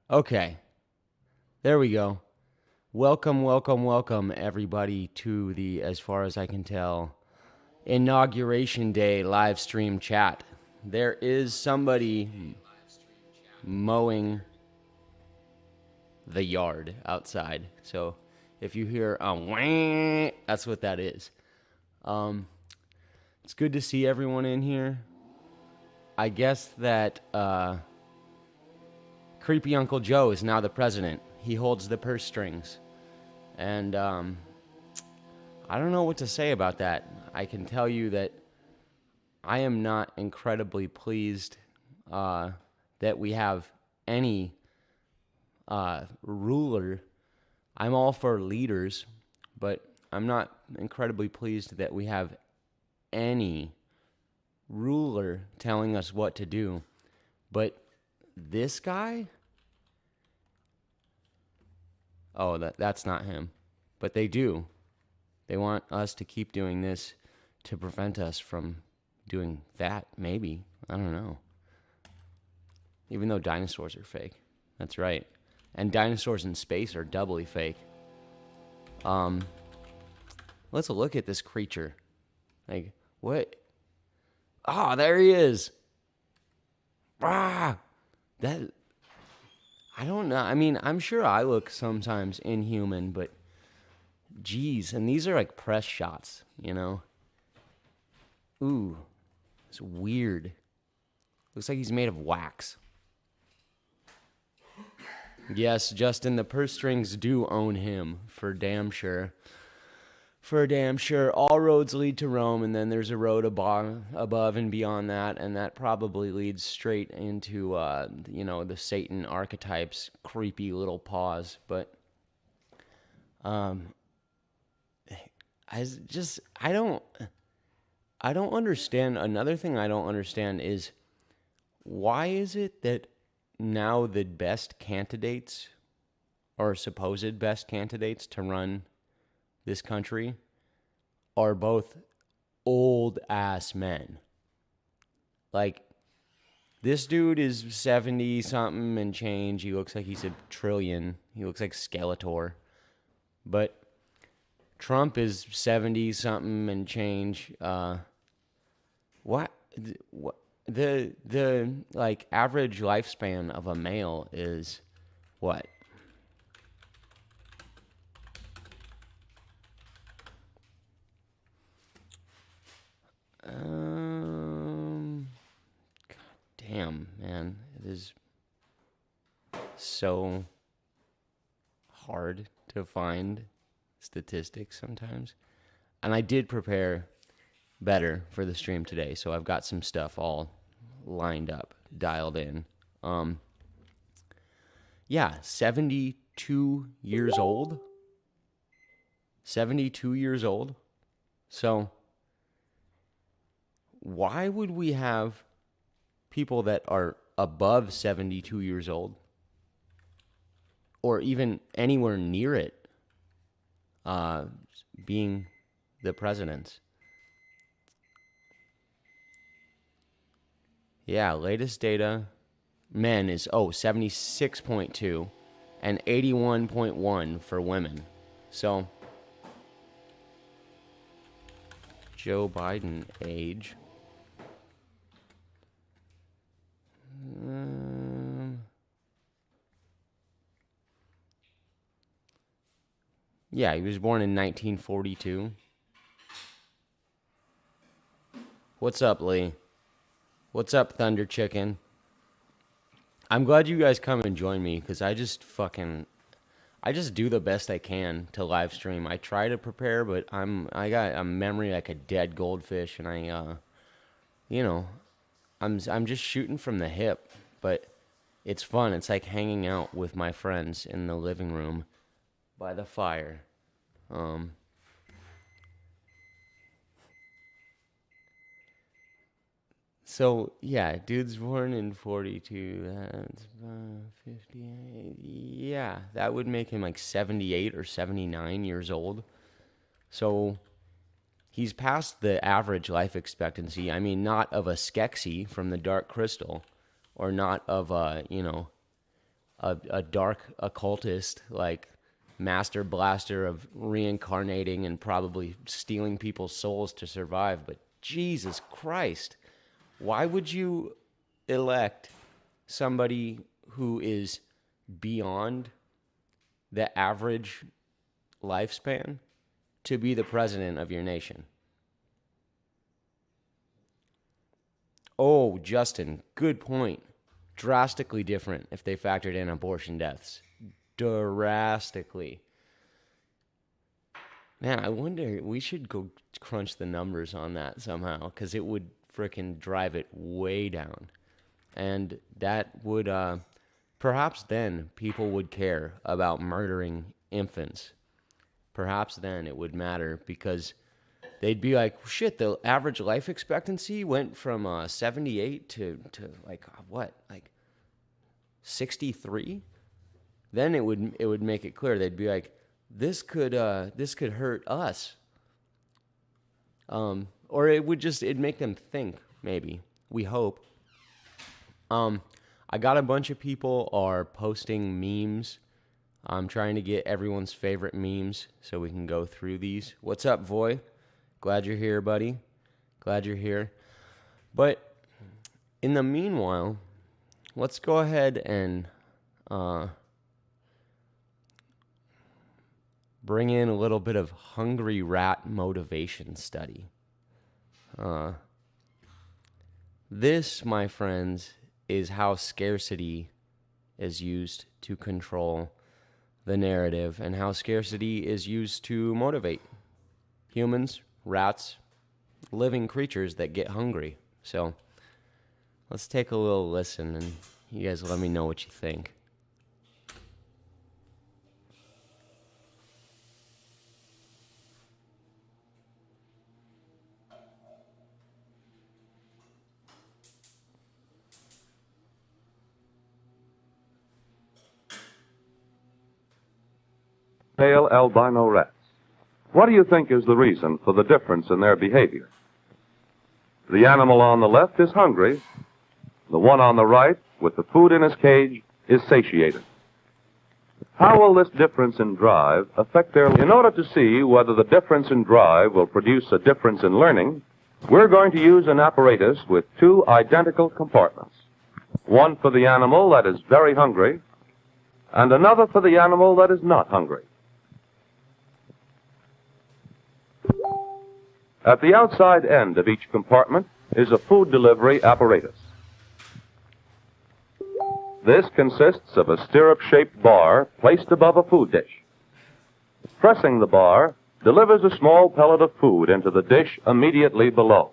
Okay, there we go. Welcome, everybody, to the, as far as I can tell, Inauguration Day live stream chat. There is somebody mowing the yard outside. So if you hear a wah, that's what that is. Um, it's good to see everyone in here. I guess that creepy Uncle Joe is now the president. He holds the purse strings. And I don't know what to say about that. I can tell you that I am not incredibly pleased that we have any ruler. I'm all for leaders, but I'm not incredibly pleased that we have any ruler telling us what to do. But this guy? Oh, that's not him. But they do. They want us to keep doing this to prevent us from doing that, maybe. I don't know. Even though dinosaurs are fake. That's right. And dinosaurs in space are doubly fake. Let's look at this creature. Like, what? Ah, there he is. Ah, that... I don't know. I mean, I'm sure I look sometimes inhuman, but geez. And these are like press shots, you know? Ooh, it's weird. Looks like he's made of wax. Yes, Justin, the purse strings do own him, for damn sure. For damn sure. All roads lead to Rome, and then there's a road above and beyond that, and that probably leads straight into, the Satan archetype's creepy little paws. But, I don't understand. Another thing I don't understand is why is it that now the best candidates, or supposed best candidates to run this country, are both old ass men? Like, this dude is 70 something and change. He looks like he's a trillion. He looks like Skeletor. But Trump is 70 something and change. What the like average lifespan of a male is what? God damn, man. It is so hard to find statistics sometimes. And I did prepare better for the stream today, so I've got some stuff all lined up, dialed in. Yeah, 72 years old. 72 years old. So why would we have people that are above 72 years old, or even anywhere near it, being the presidents? Yeah, latest data, men is 76.2 and 81.1 for women. So Joe Biden age. Yeah, he was born in 1942. What's up, Lee? What's up, Thunder Chicken? I'm glad you guys come and join me, because I just do the best I can to live stream. I try to prepare, but I got a memory like a dead goldfish, and I'm just shooting from the hip, but it's fun. It's like hanging out with my friends in the living room by the fire. So, yeah, dude's born in 42, that's 58. Yeah, that would make him like 78 or 79 years old. So, he's past the average life expectancy. I mean, not of a Skeksis from the Dark Crystal, or not of a, a dark occultist, like master blaster of reincarnating and probably stealing people's souls to survive. But Jesus Christ, why would you elect somebody who is beyond the average lifespan to be the president of your nation? Oh, Justin, good point. Drastically different if they factored in abortion deaths. Drastically. Man, I wonder, we should go crunch the numbers on that somehow, because it would frickin' drive it way down. And that would, perhaps then people would care about murdering infants. Perhaps then it would matter, because they'd be like, shit, the average life expectancy went from 78 to like, what, like 63? Then it would make it clear. They'd be like, this could hurt us. Or it'd make them think, maybe. We hope. I got a bunch of people are posting memes. I'm trying to get everyone's favorite memes so we can go through these. What's up, Voy? Glad you're here, buddy. Glad you're here. But in the meanwhile, let's go ahead and bring in a little bit of hungry rat motivation study. This, my friends, is how scarcity is used to control the narrative and how scarcity is used to motivate humans, rats, living creatures that get hungry. So let's take a little listen and you guys let me know what you think. Pale albino rats. What do you think is the reason for the difference in their behavior? The animal on the left is hungry. The one on the right, with the food in his cage, is satiated. How will this difference in drive affect their... In order to see whether the difference in drive will produce a difference in learning, we're going to use an apparatus with two identical compartments. One for the animal that is very hungry, and another for the animal that is not hungry. At the outside end of each compartment is a food delivery apparatus. This consists of a stirrup-shaped bar placed above a food dish. Pressing the bar delivers a small pellet of food into the dish immediately below.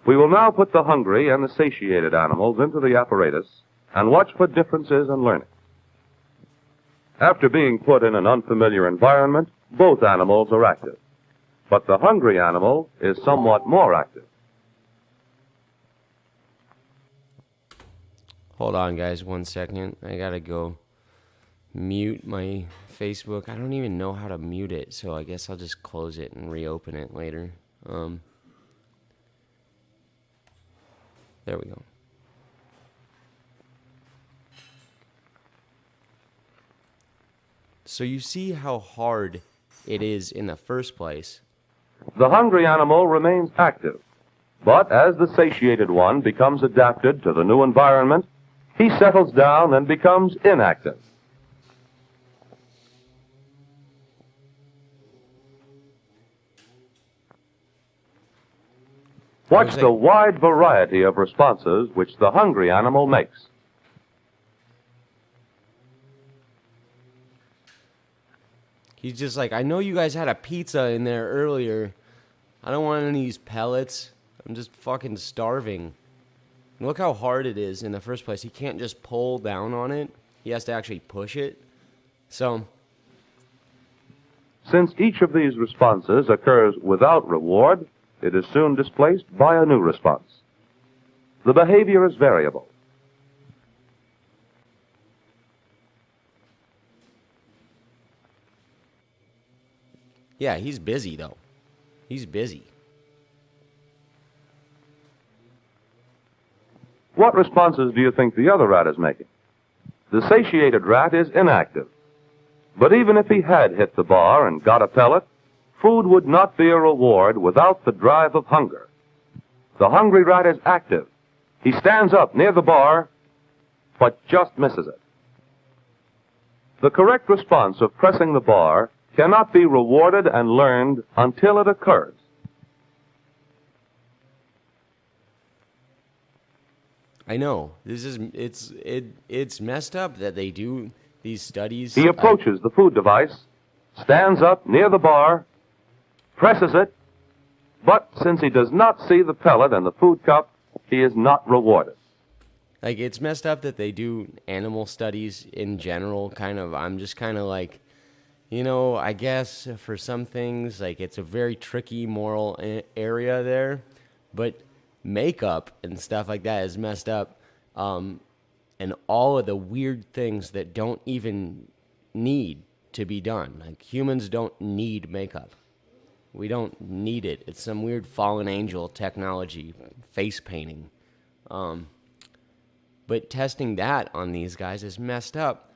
We will now put the hungry and the satiated animals into the apparatus and watch for differences in learning. After being put in an unfamiliar environment, both animals are active. But the hungry animal is somewhat more active. Hold on, guys, 1 second. I gotta go mute my Facebook. I don't even know how to mute it, so I guess I'll just close it and reopen it later. There we go. So you see how hard it is in the first place. The hungry animal remains active, but as the satiated one becomes adapted to the new environment, he settles down and becomes inactive. Watch the wide variety of responses which the hungry animal makes. He's just like, I know you guys had a pizza in there earlier. I don't want any of these pellets. I'm just fucking starving. And look how hard it is in the first place. He can't just pull down on it. He has to actually push it. So, since each of these responses occurs without reward, it is soon displaced by a new response. The behavior is variable. Yeah, he's busy, though. He's busy. What responses do you think the other rat is making? The satiated rat is inactive. But even if he had hit the bar and got a pellet, food would not be a reward without the drive of hunger. The hungry rat is active. He stands up near the bar, but just misses it. The correct response of pressing the bar cannot be rewarded and learned until it occurs. I know. It's messed up that they do these studies. He approaches the food device, stands up near the bar, presses it, but since he does not see the pellet and the food cup, he is not rewarded. Like, it's messed up that they do animal studies in general, kind of. I'm just kind of like, I guess for some things, like, it's a very tricky moral area there, but makeup and stuff like that is messed up, and all of the weird things that don't even need to be done. Like, humans don't need makeup. We don't need it. It's some weird fallen angel technology, face painting. But testing that on these guys is messed up.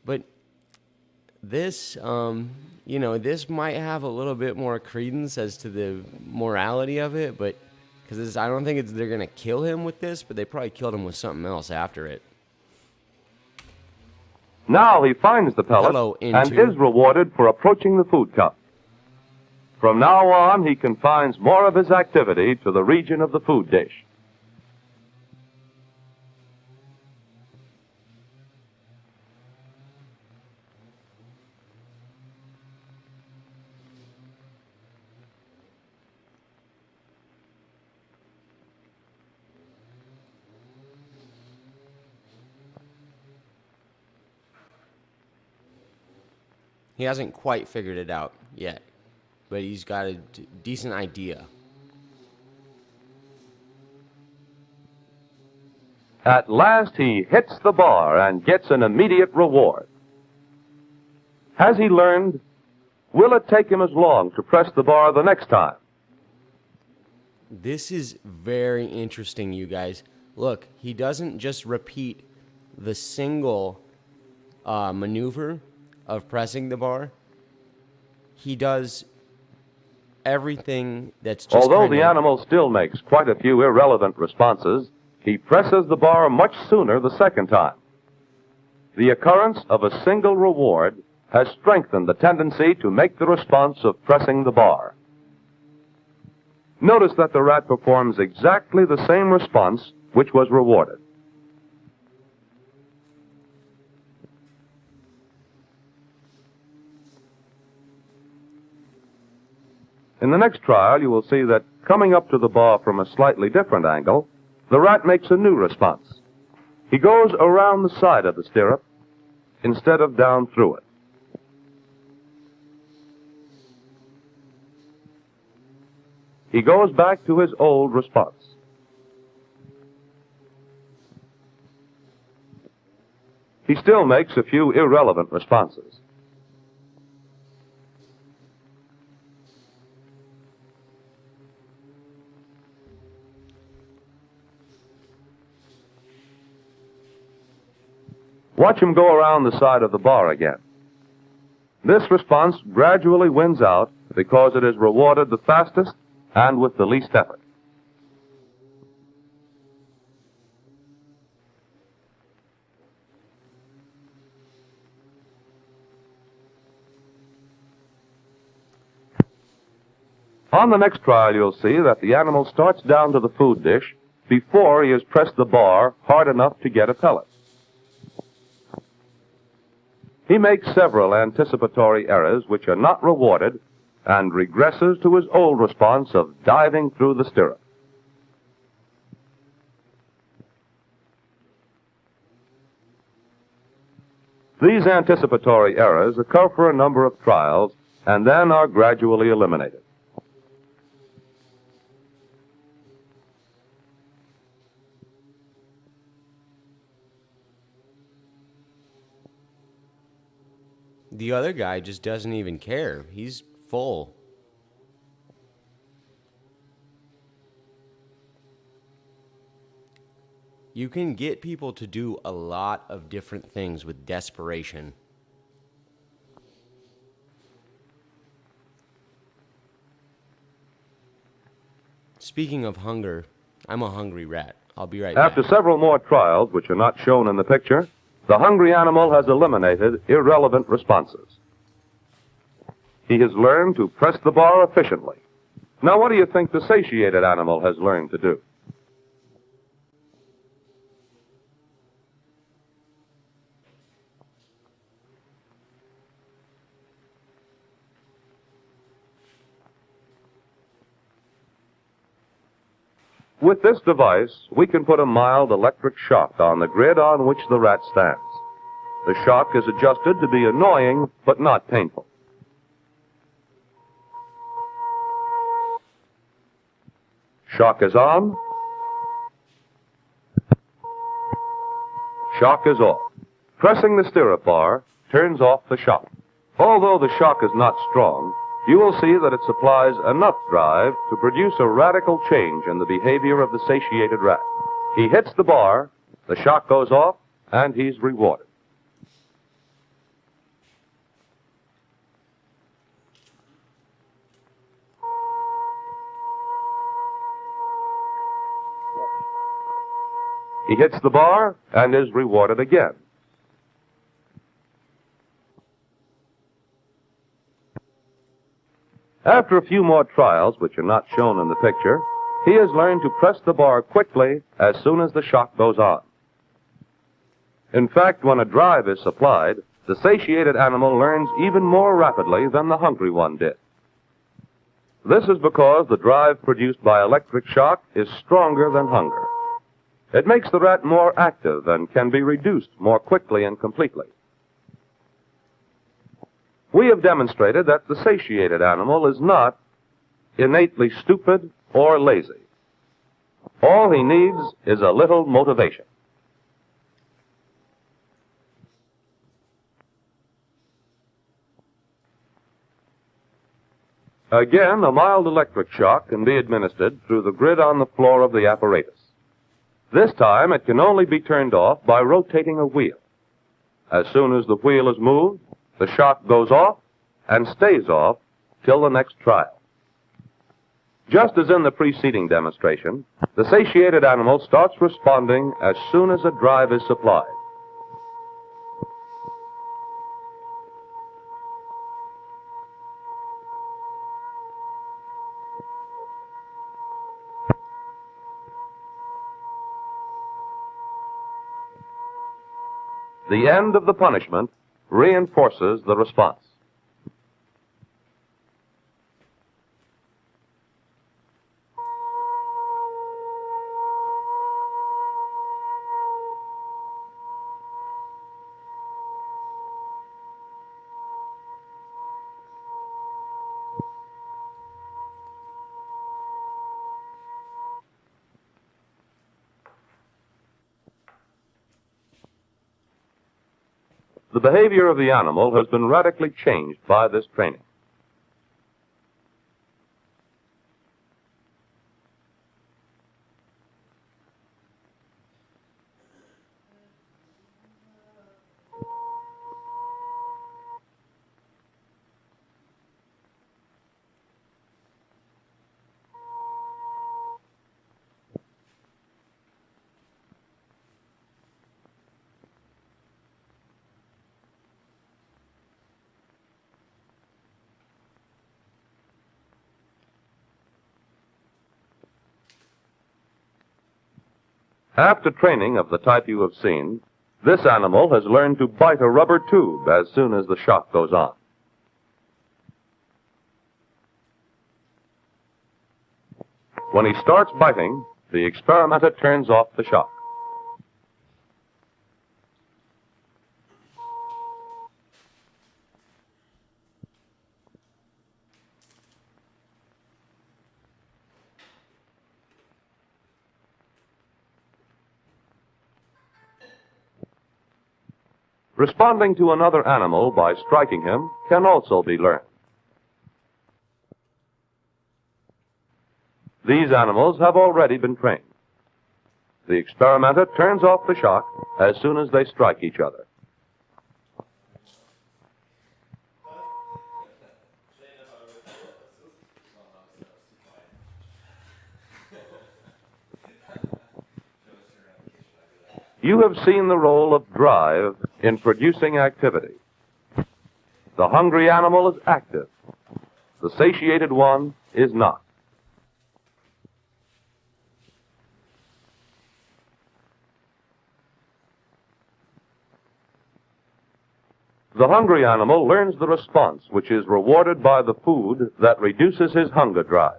But this, this might have a little bit more credence as to the morality of it, but because I don't think they're going to kill him with this, but they probably killed him with something else after it. Now he finds the pellet and is rewarded for approaching the food cup. From now on, he confines more of his activity to the region of the food dish. He hasn't quite figured it out yet, but he's got a decent idea. At last, he hits the bar and gets an immediate reward. Has he learned? Will it take him as long to press the bar the next time? This is very interesting, you guys. Look, he doesn't just repeat the single maneuver of pressing the bar. He does everything that's just Although the animal still makes quite a few irrelevant responses, he presses the bar much sooner the second time. The occurrence of a single reward has strengthened the tendency to make the response of pressing the bar. Notice that the rat performs exactly the same response which was rewarded. In the next trial, you will see that coming up to the bar from a slightly different angle, the rat makes a new response. He goes around the side of the stirrup instead of down through it. He goes back to his old response. He still makes a few irrelevant responses. Watch him go around the side of the bar again. This response gradually wins out because it is rewarded the fastest and with the least effort. On the next trial, you'll see that the animal starts down to the food dish before he has pressed the bar hard enough to get a pellet. He makes several anticipatory errors which are not rewarded and regresses to his old response of diving through the stirrup. These anticipatory errors occur for a number of trials and then are gradually eliminated. The other guy just doesn't even care. He's full. You can get people to do a lot of different things with desperation. Speaking of hunger, I'm a hungry rat. I'll be right back. After several more trials, which are not shown in the picture, the hungry animal has eliminated irrelevant responses. He has learned to press the bar efficiently. Now, what do you think the satiated animal has learned to do? With this device, we can put a mild electric shock on the grid on which the rat stands. The shock is adjusted to be annoying, but not painful. Shock is on. Shock is off. Pressing the stirrup bar turns off the shock. Although the shock is not strong, you will see that it supplies enough drive to produce a radical change in the behavior of the satiated rat. He hits the bar, the shock goes off, and he's rewarded. He hits the bar and is rewarded again. After a few more trials, which are not shown in the picture, he has learned to press the bar quickly as soon as the shock goes on. In fact, when a drive is supplied, the satiated animal learns even more rapidly than the hungry one did. This is because the drive produced by electric shock is stronger than hunger. It makes the rat more active and can be reduced more quickly and completely. We have demonstrated that the satiated animal is not innately stupid or lazy. All he needs is a little motivation. Again, a mild electric shock can be administered through the grid on the floor of the apparatus. This time, it can only be turned off by rotating a wheel. As soon as the wheel is moved, the shock goes off and stays off till the next trial. Just as in the preceding demonstration, the satiated animal starts responding as soon as a drive is supplied. The end of the punishment reinforces the response. The behavior of the animal has been radically changed by this training. After training of the type you have seen, this animal has learned to bite a rubber tube as soon as the shock goes on. When he starts biting, the experimenter turns off the shock. Responding to another animal by striking him can also be learned. These animals have already been trained. The experimenter turns off the shock as soon as they strike each other. You have seen the role of drive in producing activity. The hungry animal is active. The satiated one is not. The hungry animal learns the response, which is rewarded by the food that reduces his hunger drive.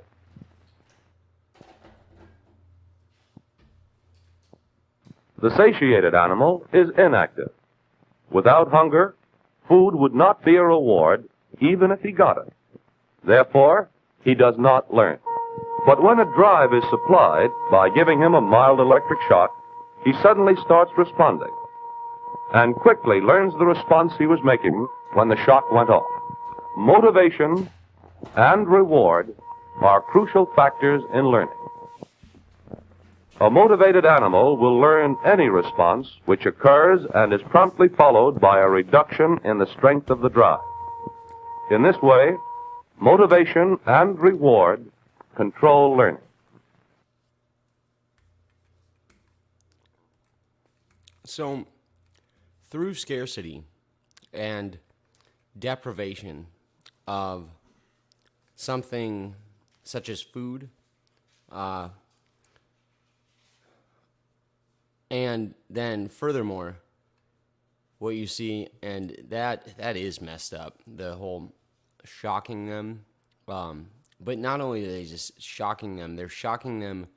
The satiated animal is inactive. Without hunger, food would not be a reward, even if he got it. Therefore, he does not learn. But when a drive is supplied by giving him a mild electric shock, he suddenly starts responding and quickly learns the response he was making when the shock went off. Motivation and reward are crucial factors in learning. A motivated animal will learn any response which occurs and is promptly followed by a reduction in the strength of the drive. In this way, motivation and reward control learning. So, through scarcity and deprivation of something such as food, and then furthermore, what you see, and that is messed up, the whole shocking them. But not only are they just shocking them, they're shocking them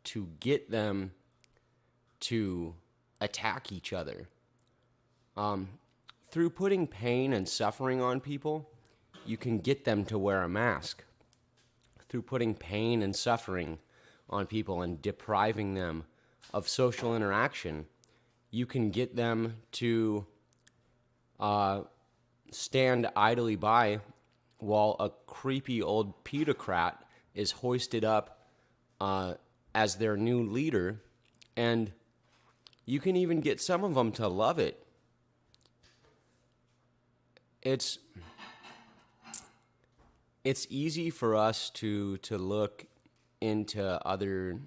to get them to attack each other. Through putting pain and suffering on people, you can get them to wear a mask. Through putting pain and suffering on people and depriving them of social interaction, you can get them to stand idly by while a creepy old Pedocrat is hoisted up as their new leader, and you can even get some of them to love it. It's easy for us to look into other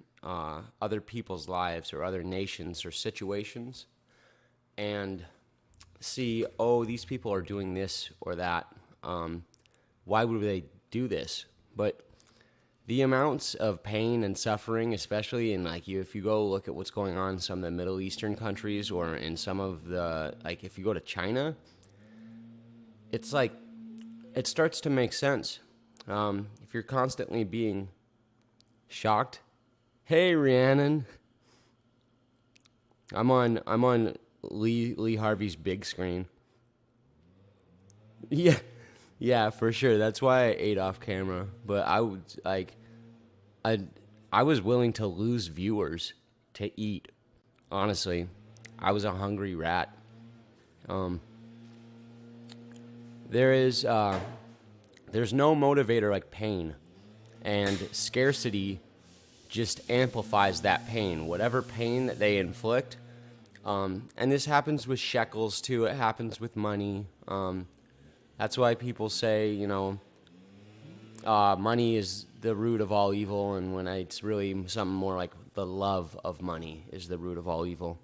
people's lives or other nations or situations and see, oh, these people are doing this or that. Why would they do this? But the amounts of pain and suffering, especially in if you go look at what's going on in some of the Middle Eastern countries or in some of the, if you go to China, it's it starts to make sense. If you're constantly being shocked, hey Rhiannon, I'm on Lee Harvey's big screen. Yeah, for sure. That's why I ate off camera. But I would I was willing to lose viewers to eat. Honestly, I was a hungry rat. There's no motivator like pain, and scarcity just amplifies that pain. Whatever pain that they inflict, and this happens with shekels too. It happens with money. That's why people say, money is the root of all evil, and when it's really something more like the love of money is the root of all evil.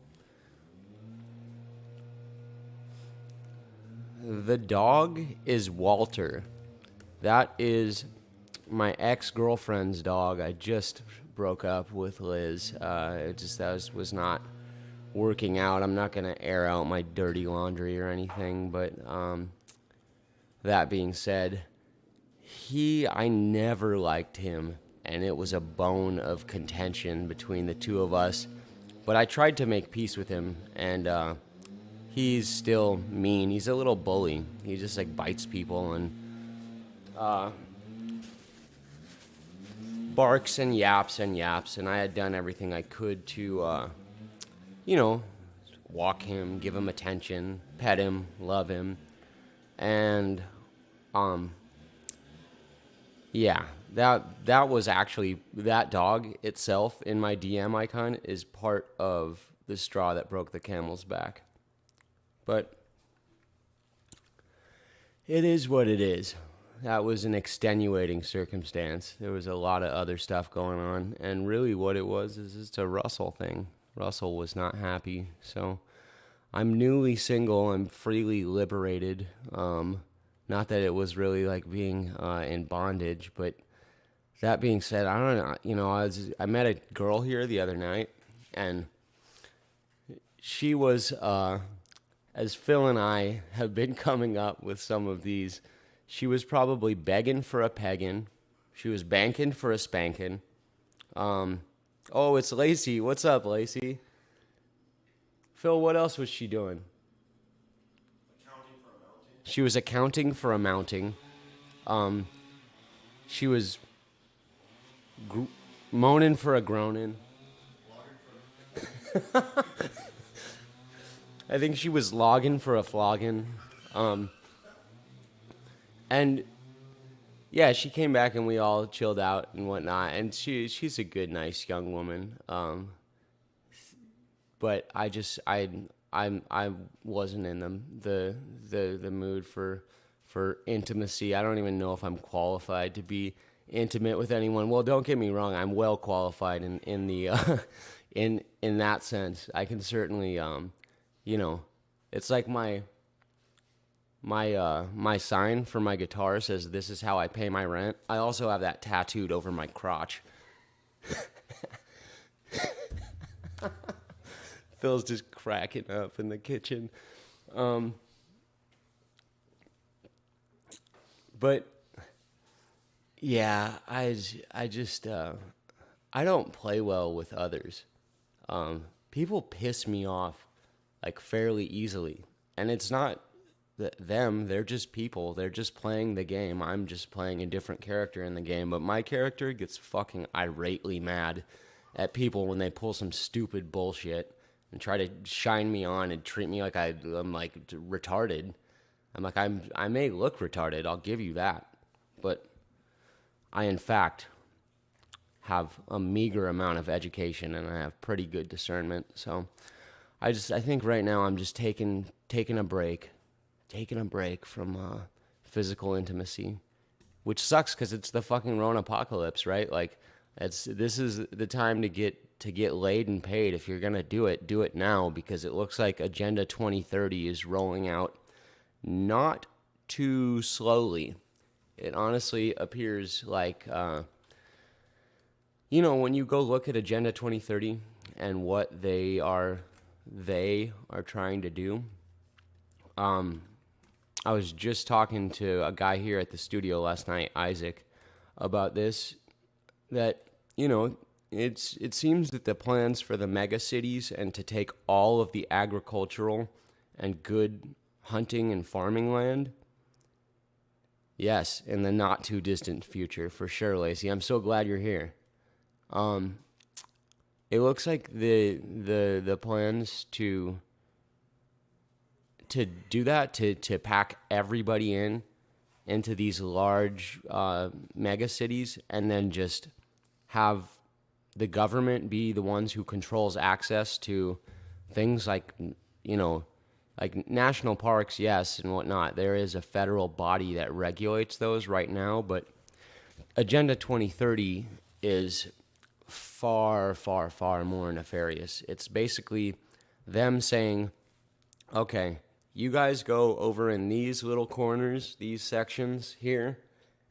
The dog is Walter. That is my ex-girlfriend's dog. I just broke up with Liz. That was not working out. I'm not going to air out my dirty laundry or anything, but that being said, I never liked him, and it was a bone of contention between the two of us. But I tried to make peace with him, and he's still mean. He's a little bully. He just bites people and barks and yaps, and I had done everything I could to, walk him, give him attention, pet him, love him, and, that was actually, that dog itself in my DM icon is part of the straw that broke the camel's back. But it is what it is. That was an extenuating circumstance. There was a lot of other stuff going on, and really what it was is just a Russell thing. Russell was not happy, so I'm newly single. I'm freely liberated. Not that it was really like being in bondage, but that being said, I don't know. You know, I met a girl here the other night, and she was, as Phil and I have been coming up with some of these, she was probably begging for a pegging. She was banking for a spanking. Oh, it's Lacey. What's up, Lacey? Phil, what else was she doing? She was accounting for a mounting. She was moaning for a groaning. I think she was logging for a flogging. And yeah, she came back and we all chilled out and whatnot. And she's a good, nice young woman. But I wasn't in the mood for intimacy. I don't even know if I'm qualified to be intimate with anyone. Well, don't get me wrong, I'm well qualified in the in that sense. I can certainly you know, it's like my sign for my guitar says, "This is how I pay my rent." I also have that tattooed over my crotch. Phil's just cracking up in the kitchen. But yeah, I just I don't play well with others. People piss me off like fairly easily, and it's not them. They're just people. They're just playing the game. I'm just playing a different character in the game, but my character gets fucking irately mad at people when they pull some stupid bullshit and try to shine me on and treat me like I'm like retarded. I'm like, I may look retarded, I'll give you that, but I in fact have a meager amount of education and I have pretty good discernment. So I think right now I'm just taking a break from physical intimacy, which sucks because it's the fucking Rona apocalypse, right? Like, this is the time to get laid and paid. If you're gonna do it now, because it looks like Agenda 2030 is rolling out not too slowly. It honestly appears like, when you go look at Agenda 2030 and what they are trying to do. I was just talking to a guy here at the studio last night, Isaac, about this, that, it seems that the plans for the mega cities and to take all of the agricultural and good hunting and farming land, yes, in the not too distant future, for sure, Lacey. I'm so glad you're here. It looks like the plans to do that, to pack everybody into these large mega cities, and then just have the government be the ones who controls access to things like, like national parks, yes, and whatnot. There is a federal body that regulates those right now, but Agenda 2030 is far, far, far more nefarious. It's basically them saying, okay, you guys go over in these little corners, these sections here,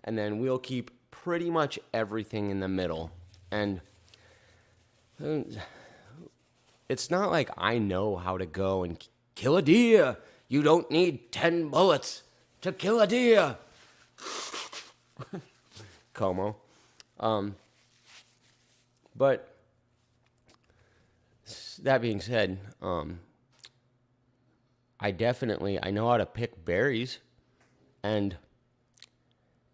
and then we'll keep pretty much everything in the middle. And it's not like I know how to go and kill a deer. You don't need 10 bullets to kill a deer. Como. But that being said, I know how to pick berries, and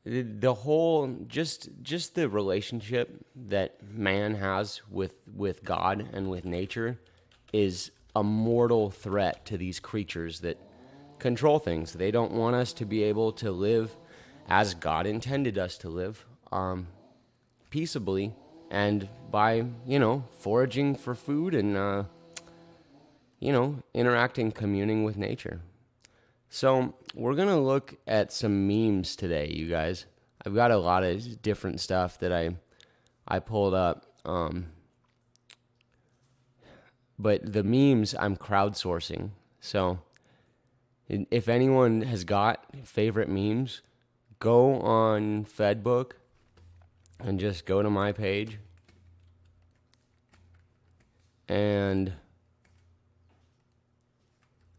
the whole, just the relationship that man has with God and with nature is a mortal threat to these creatures that control things. They don't want us to be able to live as God intended us to live. peaceably and by, foraging for food and, interacting, communing with nature. So we're going to look at some memes today, you guys. I've got a lot of different stuff that I pulled up. But the memes I'm crowdsourcing. So if anyone has got favorite memes, go on Fedbook and just go to my page. And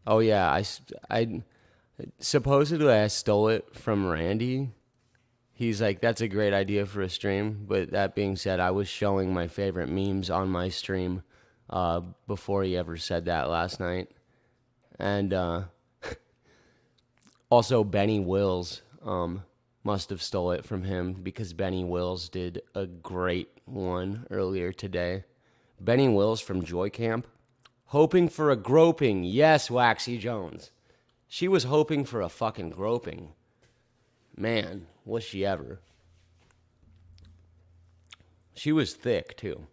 oh yeah, I supposedly I stole it from Randy. He's like, that's a great idea for a stream. But that being said, I was showing my favorite memes on my stream before he ever said that last night. And also Benny Wills must have stole it from him because Benny Wills did a great one earlier today. Benny Wills from Joy Camp. Hoping for a groping. Yes, Waxy Jones. She was hoping for a fucking groping. Man, was she ever. She was thick, too.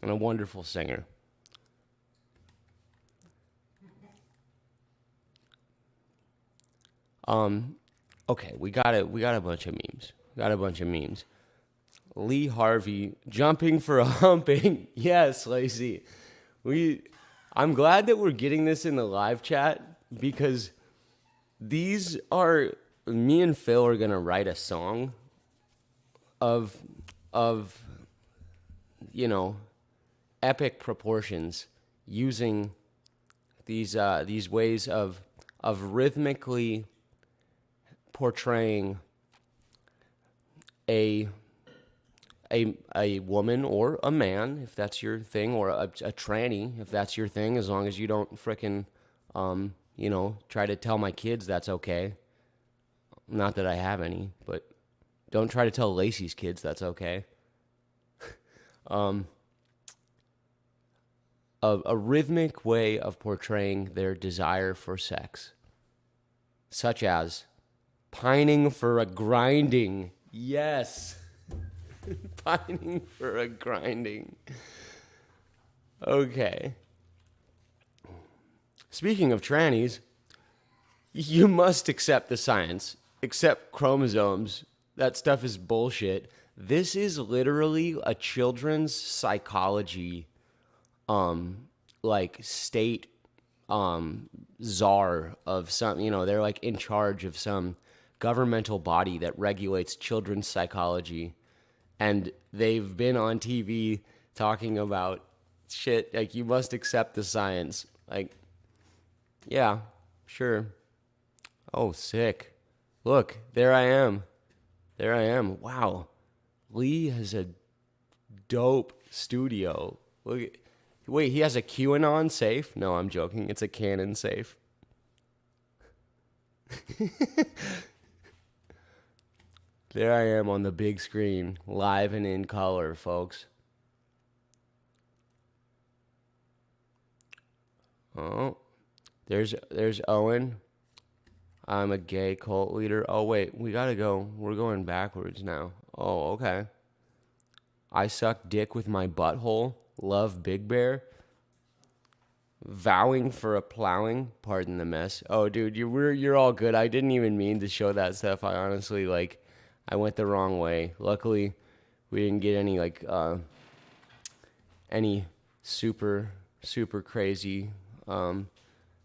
And a wonderful singer. Okay, we got a bunch of memes. Lee Harvey jumping for a humping. Yes, Lacey. I'm glad that we're getting this in the live chat because these are, me and Phil are gonna write a song of epic proportions using these ways of rhythmically portraying a woman or a man, if that's your thing, or a tranny, if that's your thing, as long as you don't frickin' try to tell my kids that's okay. Not that I have any, but don't try to tell Lacey's kids that's okay. A rhythmic way of portraying their desire for sex, such as pining for a grinding. Yes. Pining for a grinding. Okay. Speaking of trannies, you must accept the science. Accept chromosomes. That stuff is bullshit. This is literally a children's psychology state czar of some, they're like in charge of some governmental body that regulates children's psychology. And they've been on TV talking about shit like, you must accept the science. Like, yeah, sure. Oh, sick. Look, there I am. Wow. Lee has a dope studio. Wait, he has a QAnon safe? No, I'm joking. It's a Canon safe. There I am on the big screen, live and in color, folks. Oh, there's Owen. I'm a gay cult leader. Oh, wait, we gotta go. We're going backwards now. Oh, okay. I suck dick with my butthole. Love Big Bear. Vowing for a plowing. Pardon the mess. Oh, dude, you're all good. I didn't even mean to show that stuff. I honestly, I went the wrong way. Luckily, we didn't get any super crazy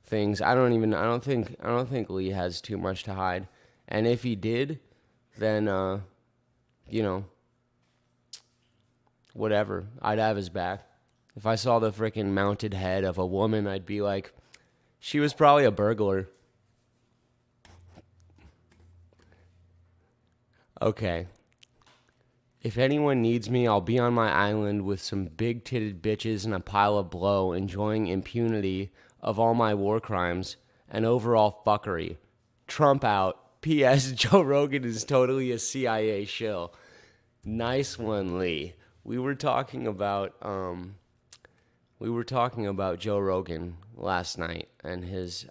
things. I don't think Lee has too much to hide. And if he did, then whatever. I'd have his back. If I saw the freaking mounted head of a woman, I'd be like, she was probably a burglar. Okay. If anyone needs me, I'll be on my island with some big-titted bitches and a pile of blow, enjoying impunity of all my war crimes and overall fuckery. Trump out. P.S. Joe Rogan is totally a CIA shill. Nice one, Lee. We were talking about Joe Rogan last night and his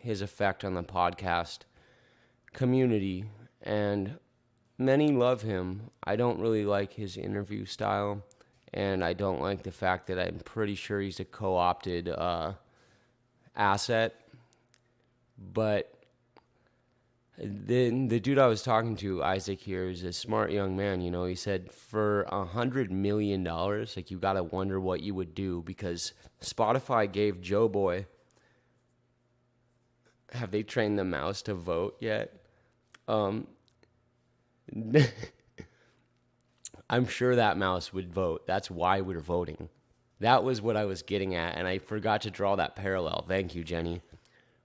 effect on the podcast community, and many love him. I don't really like his interview style, and I don't like the fact that I'm pretty sure he's a co-opted asset. But the dude I was talking to, Isaac here, is a smart young man. You know, he said for $100 million, like, you gotta wonder what you would do, because Spotify gave Joe Boy. Have they trained the mouse to vote yet? I'm sure that mouse would vote. That's why we're voting. That was what I was getting at, and I forgot to draw that parallel. Thank you, Jenny.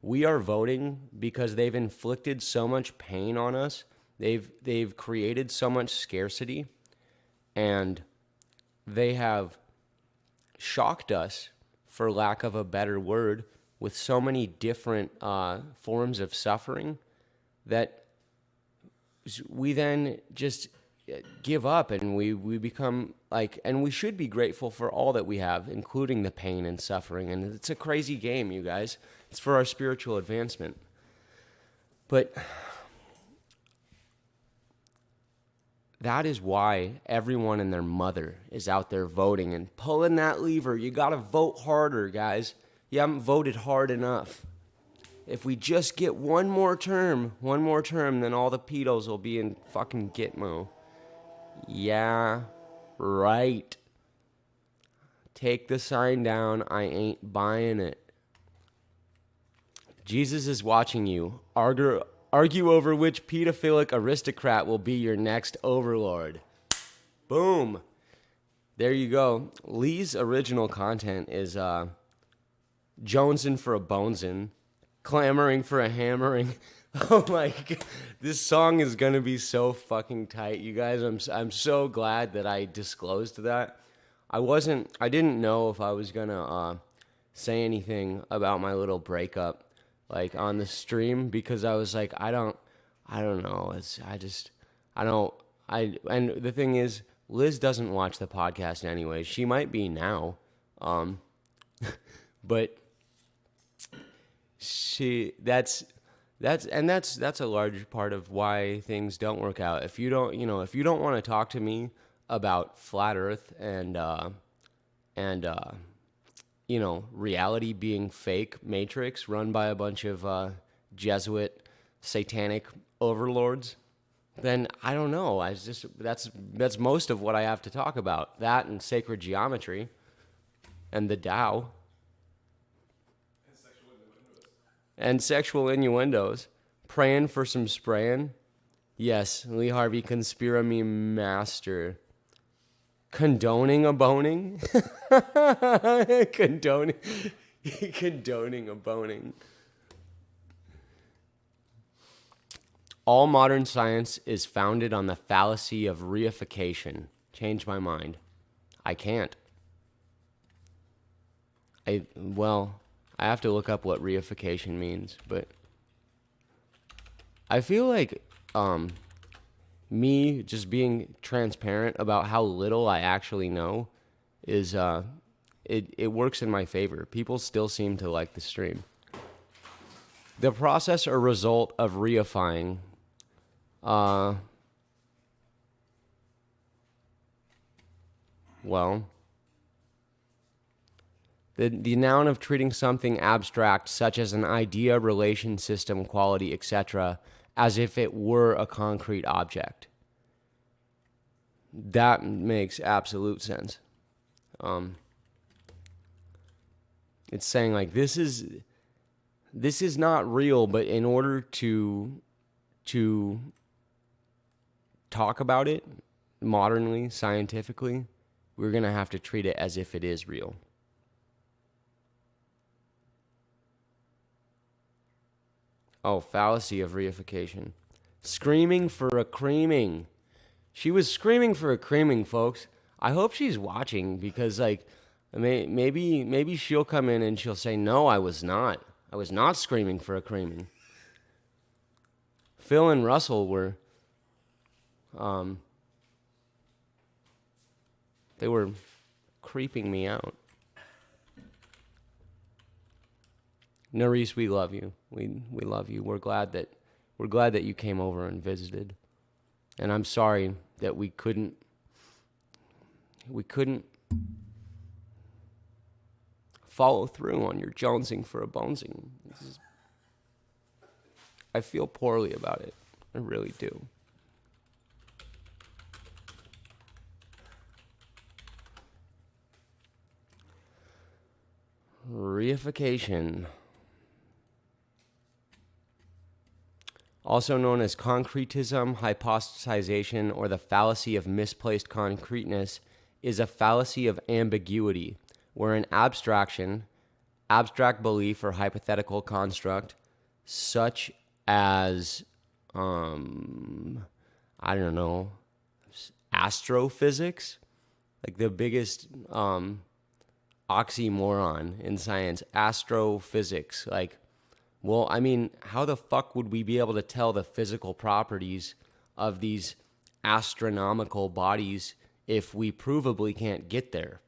We are voting because they've inflicted so much pain on us. They've created so much scarcity, and they have shocked us, for lack of a better word, with so many different forms of suffering that we then just give up, and we become like, and we should be grateful for all that we have, including the pain and suffering. And it's a crazy game, you guys. It's for our spiritual advancement. But that is why everyone and their mother is out there voting and pulling that lever. You got to vote harder, guys. You haven't voted hard enough. If we just get one more term, then all the pedos will be in fucking Gitmo. Yeah, right. Take the sign down. I ain't buying it. Jesus is watching you. Argue over which pedophilic aristocrat will be your next overlord. Boom. There you go. Lee's original content is jonesing for a bonesin, clamoring for a hammering. Oh my God. This song is going to be so fucking tight. You guys, I'm so glad that I disclosed that. I didn't know if I was going to say anything about my little breakup, like, on the stream, because I was like, I don't know. And the thing is, Liz doesn't watch the podcast anyway. She might be now. But that's a large part of why things don't work out. If you don't want to talk to me about flat Earth and reality being fake matrix run by a bunch of Jesuit satanic overlords, then I don't know. That's most of what I have to talk about. That and sacred geometry and the Tao. And sexual innuendos. Praying for some spraying. Yes, Lee Harvey, conspiramy master. Condoning a boning? Condoning a boning. All modern science is founded on the fallacy of reification. Change my mind. I can't. I have to look up what reification means, but I feel like me just being transparent about how little I actually know is it works in my favor. People still seem to like the stream. The process or result of reifying. The noun of treating something abstract, such as an idea, relation, system, quality, etc., as if it were a concrete object. That makes absolute sense. It's saying, like, this is not real, but in order to talk about it modernly, scientifically, we're going to have to treat it as if it is real. Oh, fallacy of reification. Screaming for a creaming. She was screaming for a creaming, folks. I hope she's watching, because, like, maybe she'll come in and she'll say, no, I was not. I was not screaming for a creaming. Phil and Russell were, they were creeping me out. Nerys, we love you. We love you. We're glad that you came over and visited. And I'm sorry that we couldn't follow through on your jonesing for a bonesing. I feel poorly about it. I really do. Reification, also known as concretism, hypostatization, or the fallacy of misplaced concreteness, is a fallacy of ambiguity, where an abstract belief or hypothetical construct, such as, I don't know, astrophysics, like the biggest oxymoron in science, astrophysics. Like, well, I mean, how the fuck would we be able to tell the physical properties of these astronomical bodies if we provably can't get there?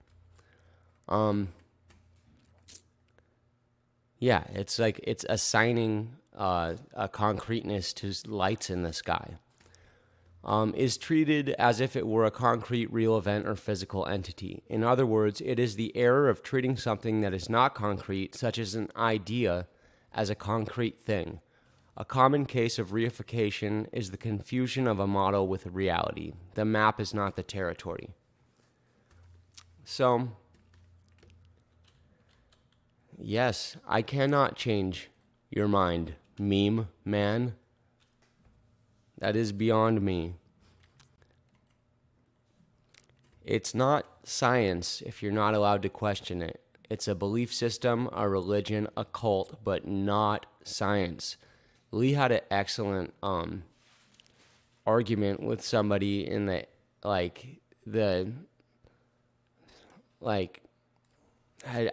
Yeah, it's like it's assigning a concreteness to lights in the sky. Is treated as if it were a concrete, real event or physical entity. In other words, it is the error of treating something that is not concrete, such as an idea, as a concrete thing. A common case of reification is the confusion of a model with reality. The map is not the territory. So, yes, I cannot change your mind, meme man. That is beyond me. It's not science if you're not allowed to question it. It's a belief system, a religion, a cult, but not science. Lee had an excellent argument with somebody in the I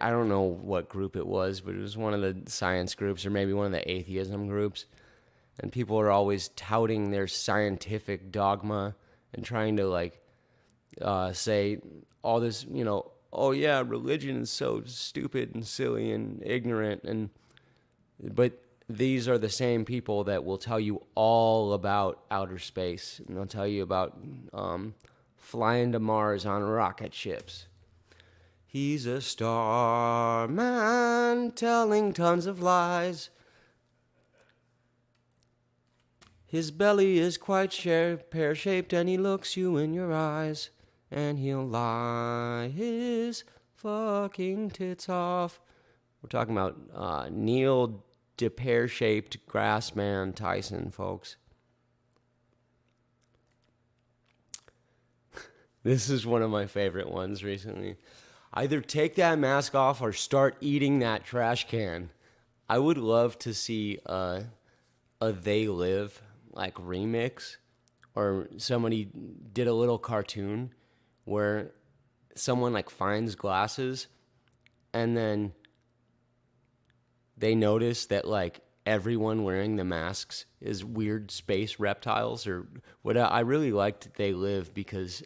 don't know what group it was, but it was one of the science groups or maybe one of the atheism groups. And people are always touting their scientific dogma and trying to say all this, oh yeah, religion is so stupid and silly and ignorant. But these are the same people that will tell you all about outer space. And they'll tell you about flying to Mars on rocket ships. He's a star man telling tons of lies. His belly is quite pear-shaped and he looks you in your eyes. And he'll lie his fucking tits off. We're talking about Neil de pear-shaped grassman Tyson, folks. This is one of my favorite ones recently. Either take that mask off or start eating that trash can. I would love to see a They Live remix, or somebody did a little cartoon where someone finds glasses and then they notice that everyone wearing the masks is weird space reptiles or what. I really liked They Live because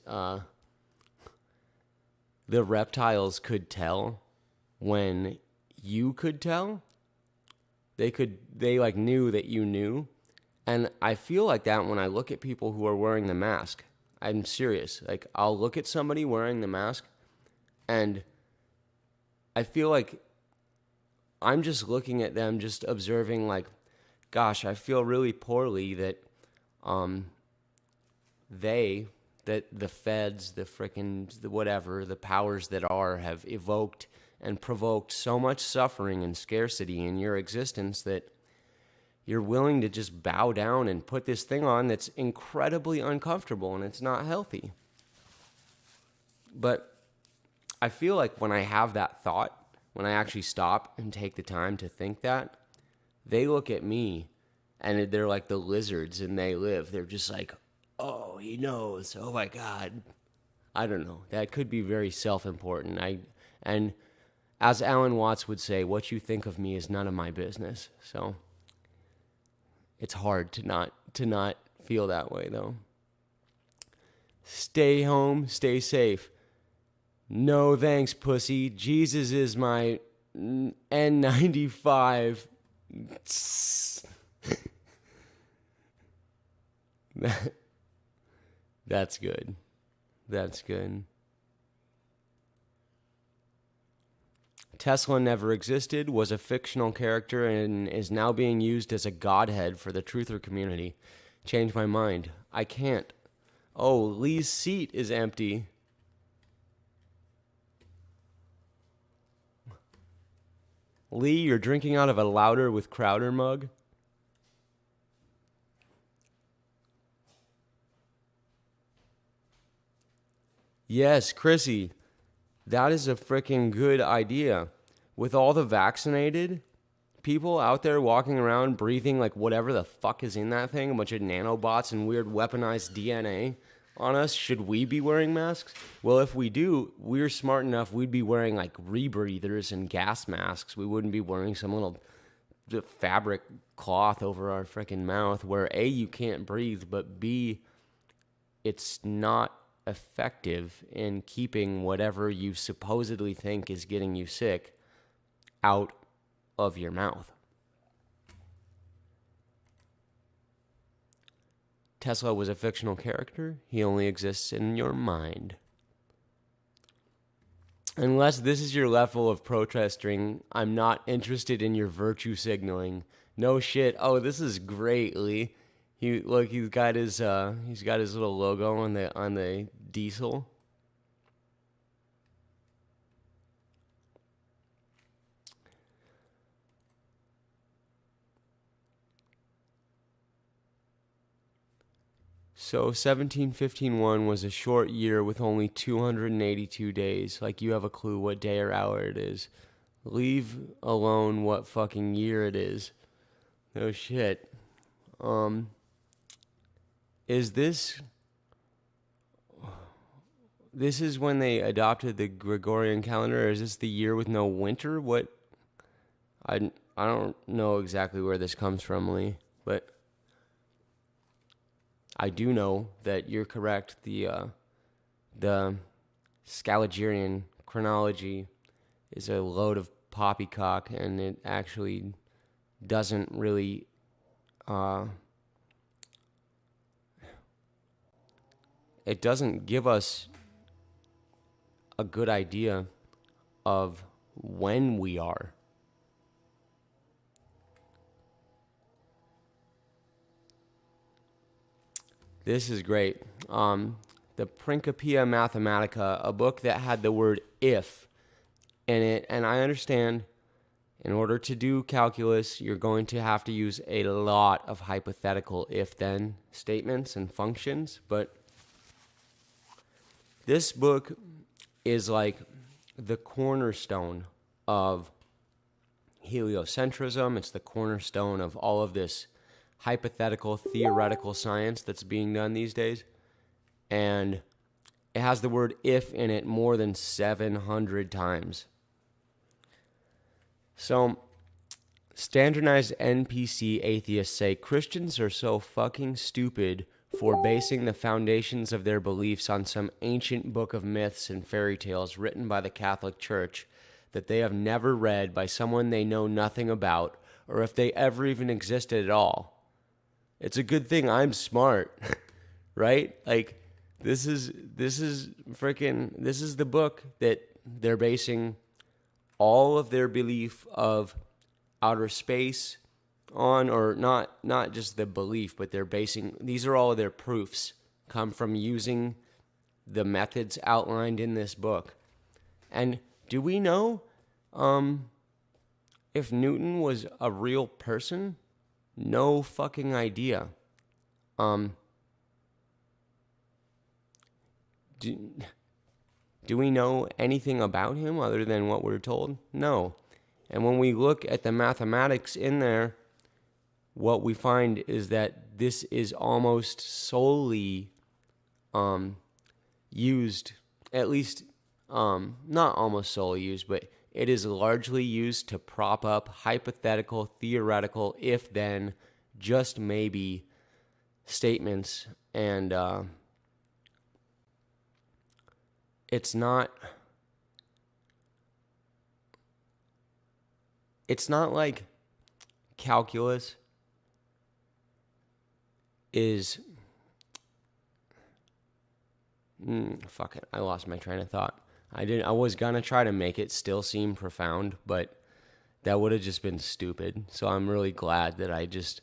the reptiles could tell when you could tell. They knew that you knew. And I feel like that when I look at people who are wearing the mask. I'm serious. I'll look at somebody wearing the mask and I feel like I'm just looking at them, just observing gosh, I feel really poorly that that the feds, the whatever, the powers that are have evoked and provoked so much suffering and scarcity in your existence that you're willing to just bow down and put this thing on that's incredibly uncomfortable and it's not healthy. But I feel like when I have that thought, when I actually stop and take the time to think that, they look at me and they're like the lizards in They Live. They're just like, oh, he knows. Oh my God. I don't know. That could be very self-important. And as Alan Watts would say, what you think of me is none of my business. So it's hard to not feel that way, though. Stay home, stay safe. No thanks, pussy. Jesus is my N95. That's good. That's good. Tesla never existed, was a fictional character, and is now being used as a godhead for the truther community. Changed my mind. I can't. Oh, Lee's seat is empty. Lee, you're drinking out of a Louder with Crowder mug? Yes, Chrissy. That is a freaking good idea. With all the vaccinated people out there walking around breathing like whatever the fuck is in that thing, a bunch of nanobots and weird weaponized DNA on us, should we be wearing masks? Well, if we do, we're smart enough, we'd be wearing like rebreathers and gas masks. We wouldn't be wearing some little fabric cloth over our freaking mouth where A, you can't breathe, but B, it's not effective in keeping whatever you supposedly think is getting you sick out of your mouth. Tesla was a fictional character. He only exists in your mind. Unless this is your level of protesting, I'm not interested in your virtue signaling. No shit. Oh, this is great, Lee. He's got his little logo on the diesel. So 1715-1 was a short year with only 282 days. Like, you have a clue what day or hour it is. Leave alone what fucking year it is. No shit. Is this is when they adopted the Gregorian calendar, or is this the year with no winter? What? I don't know exactly where this comes from, Lee, but I do know that you're correct. The Scaligian chronology is a load of poppycock, and it actually doesn't really it doesn't give us a good idea of when we are. This is great. The Principia Mathematica, a book that had the word if in it, and I understand in order to do calculus, you're going to have to use a lot of hypothetical if-then statements and functions, but this book is like the cornerstone of heliocentrism. It's the cornerstone of all of this hypothetical, theoretical science that's being done these days. And it has the word if in it more than 700 times. So, standardized NPC atheists say Christians are so fucking stupid for basing the foundations of their beliefs on some ancient book of myths and fairy tales written by the Catholic Church that they have never read by someone they know nothing about, or if they ever even existed at all. It's a good thing I'm smart, right? Like, this is the book that they're basing all of their belief of outer space on, or not just the belief, but they're basing, these are all of their proofs come from using the methods outlined in this book. And do we know if Newton was a real person? No fucking idea. Do we know anything about him other than what we're told? No. And when we look at the mathematics in there, what we find is that this is almost solely used, at least not almost solely used, but it is largely used to prop up hypothetical, theoretical, if-then, just maybe statements. And it's not like calculus is Fuck it. I lost my train of thought. I was gonna try to make it still seem profound, but that would have just been stupid. So I'm really glad that I just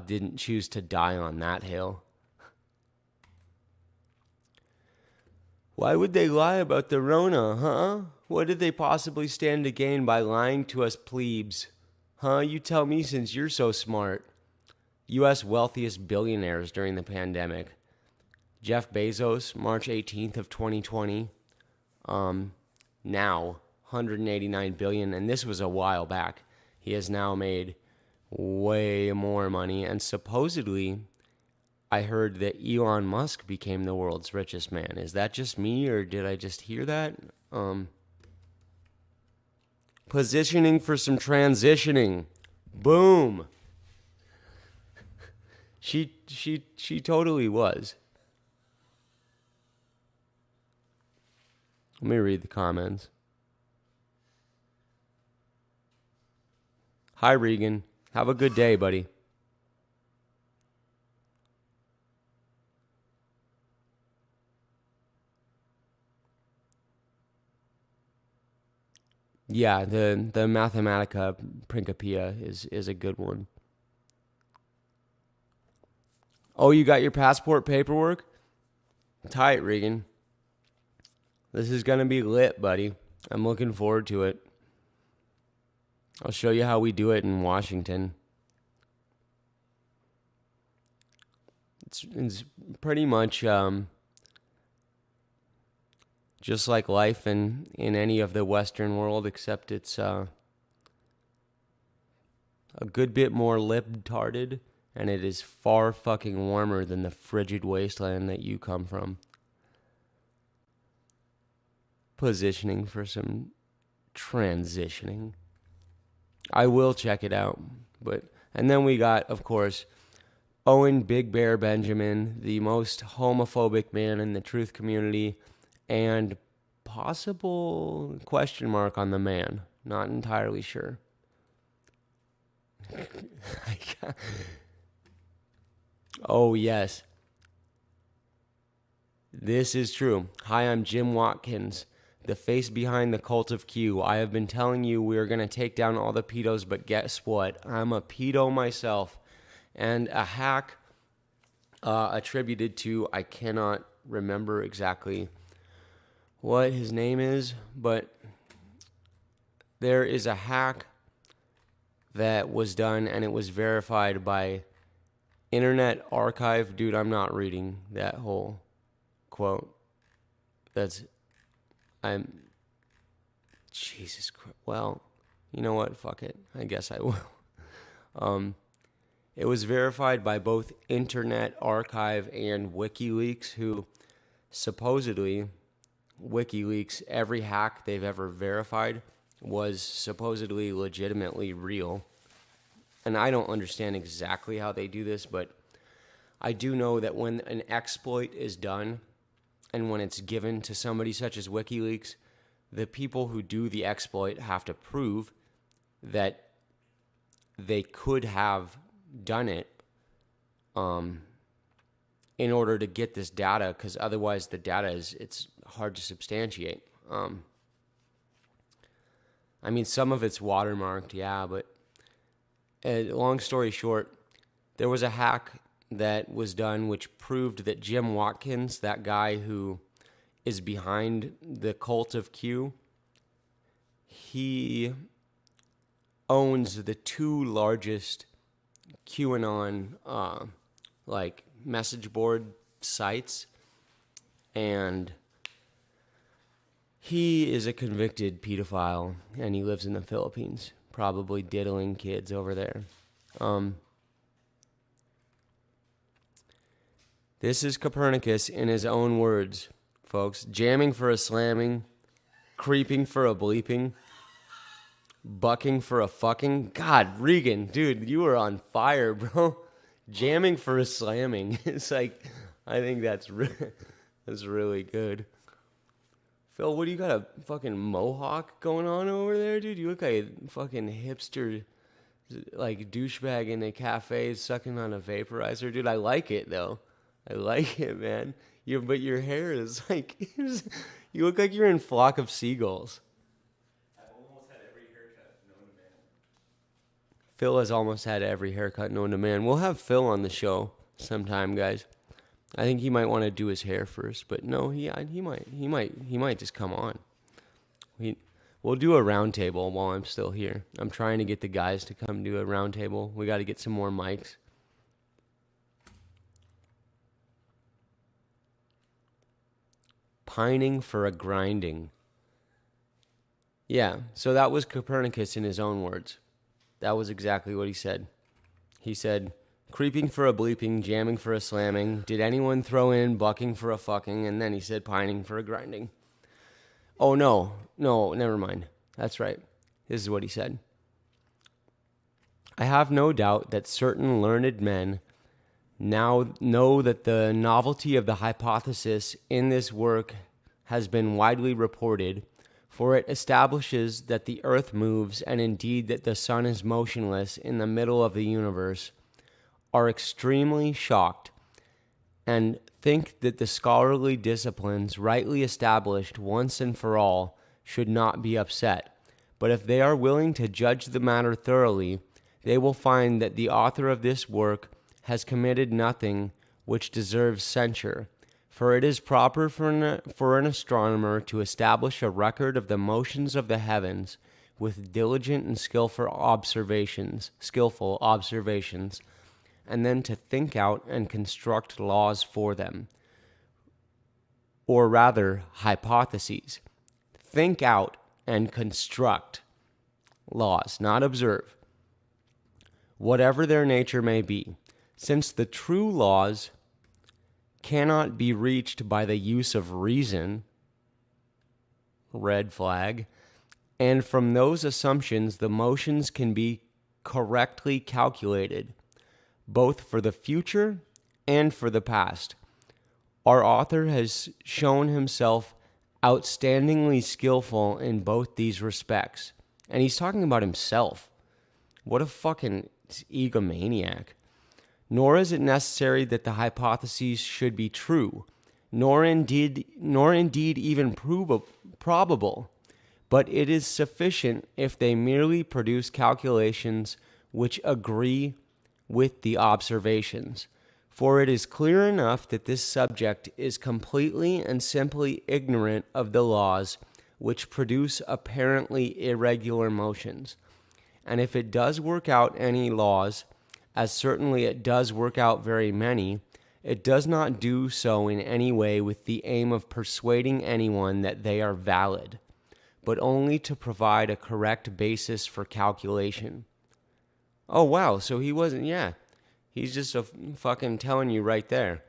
didn't choose to die on that hill. Why would they lie about the Rona, huh? What did they possibly stand to gain by lying to us plebes? Huh? You tell me since you're so smart. U.S. wealthiest billionaires during the pandemic. Jeff Bezos, March 18th of 2020. Now, 189 billion, and this was a while back. He has now made way more money, and supposedly I heard that Elon Musk became the world's richest man. Is that just me, or did I just hear that? Positioning for some transitioning. Boom. She totally was. Let me read the comments. Hi, Regan. Have a good day, buddy. Yeah, the Mathematica Principia is a good one. Oh, you got your passport paperwork? Tight, Regan. This is going to be lit, buddy. I'm looking forward to it. I'll show you how we do it in Washington. It's pretty much just like life in any of the Western world, except it's a good bit more libtarded, and it is far fucking warmer than the frigid wasteland that you come from. Positioning for some transitioning. I will check it out. And then we got, of course, Owen Big Bear Benjamin, the most homophobic man in the truth community, and possible question mark on the man. Not entirely sure. Oh, yes. This is true. Hi, I'm Jim Watkins, the face behind the cult of Q. I have been telling you we are going to take down all the pedos, but guess what? I'm a pedo myself. And a hack attributed to, I cannot remember exactly what his name is, but there is a hack that was done, and it was verified by Internet Archive. Dude, I'm not reading that whole quote. Jesus Christ. Well, you know what? Fuck it. I guess I will. It was verified by both Internet Archive and WikiLeaks, who supposedly, WikiLeaks, every hack they've ever verified was supposedly legitimately real. And I don't understand exactly how they do this, but I do know that when an exploit is done and when it's given to somebody such as WikiLeaks, the people who do the exploit have to prove that they could have done it in order to get this data, because otherwise the data it's hard to substantiate. I mean, some of it's watermarked, yeah, but long story short, there was a hack that was done which proved that Jim Watkins, that guy who is behind the cult of Q, he owns the two largest QAnon message board sites, and he is a convicted pedophile, and he lives in the Philippines, probably diddling kids over there. This is Copernicus in his own words, folks. Jamming for a slamming, creeping for a bleeping, bucking for a fucking. God, Regan, dude, you were on fire, bro. Jamming for a slamming. It's like, I think that's really good. Phil, what do you got, a fucking mohawk going on over there, dude? You look like a fucking hipster, like douchebag in a cafe sucking on a vaporizer, dude. I like it though. I like it, man. But your hair is like, you look like you're in flock of seagulls. I've almost had every haircut known to man. Phil has almost had every haircut known to man. We'll have Phil on the show sometime, guys. I think he might want to do his hair first, but no, he might just come on. We'll do a round table while I'm still here. I'm trying to get the guys to come do a round table. We got to get some more mics. Pining for a grinding. Yeah, so that was Copernicus in his own words. That was exactly what he said. He said, creeping for a bleeping, jamming for a slamming, did anyone throw in bucking for a fucking, and then he said pining for a grinding. Oh, no, never mind. That's right. This is what he said. I have no doubt that certain learned men now know that the novelty of the hypothesis in this work has been widely reported, for it establishes that the earth moves and indeed that the sun is motionless in the middle of the universe, are extremely shocked and think that the scholarly disciplines rightly established once and for all should not be upset. But if they are willing to judge the matter thoroughly, they will find that the author of this work has committed nothing which deserves censure, for it is proper for an astronomer to establish a record of the motions of the heavens with diligent and skillful observations, and then to think out and construct laws for them, or rather hypotheses. Think out and construct laws, not observe, whatever their nature may be, since the true laws cannot be reached by the use of reason, red flag, and from those assumptions the motions can be correctly calculated, both for the future and for the past. Our author has shown himself outstandingly skillful in both these respects. And he's talking about himself. What a fucking egomaniac. Nor is it necessary that the hypotheses should be true, nor indeed even probable, but it is sufficient if they merely produce calculations which agree with the observations. For it is clear enough that this subject is completely and simply ignorant of the laws which produce apparently irregular motions. And if it does work out any laws, as certainly it does work out very many, it does not do so in any way with the aim of persuading anyone that they are valid, but only to provide a correct basis for calculation. Oh, wow, so he wasn't, he's just fucking telling you right there.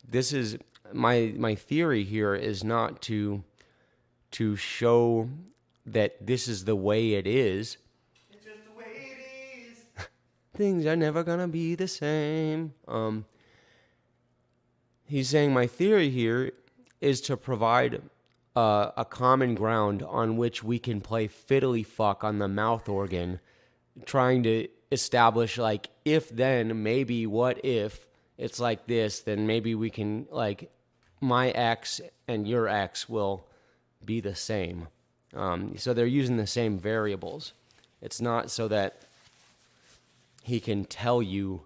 This is, my theory here is not to show that this is the way it is. It's just the way it is. Things are never gonna be the same. He's saying my theory here is to provide a common ground on which we can play fiddly fuck on the mouth organ, trying to establish, like, if then, maybe, what if it's like this, then maybe we can, like, my ex and your ex will be the same. So they're using the same variables. It's not so that he can tell you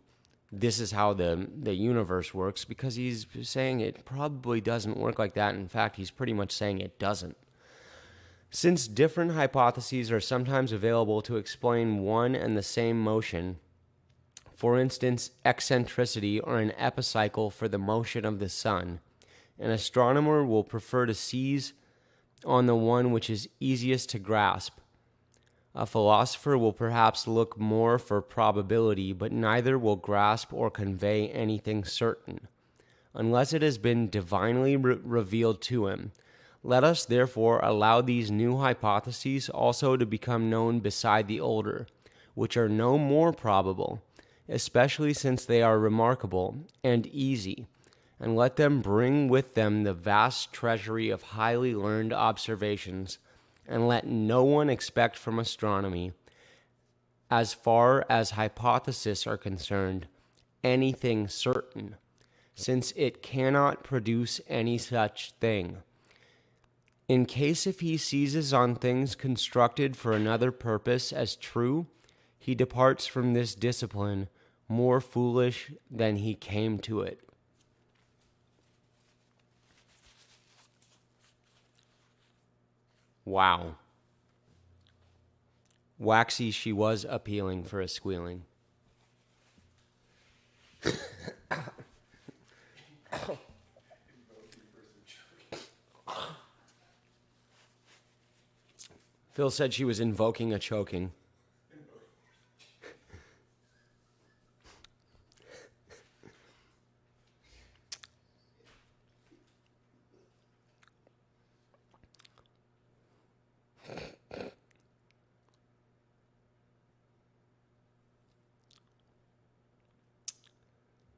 this is how the universe works, because he's saying it probably doesn't work like that. In fact, he's pretty much saying it doesn't. Since different hypotheses are sometimes available to explain one and the same motion, for instance, eccentricity or an epicycle for the motion of the sun, an astronomer will prefer to seize on the one which is easiest to grasp. A philosopher will perhaps look more for probability, but neither will grasp or convey anything certain, unless it has been divinely revealed to him. Let us therefore allow these new hypotheses also to become known beside the older, which are no more probable, especially since they are remarkable and easy, and let them bring with them the vast treasury of highly learned observations, and let no one expect from astronomy, as far as hypotheses are concerned, anything certain, since it cannot produce any such thing. In case if he seizes on things constructed for another purpose as true, he departs from this discipline more foolish than he came to it. Wow. Waxy she was appealing for a squealing. Phil said she was invoking a choking.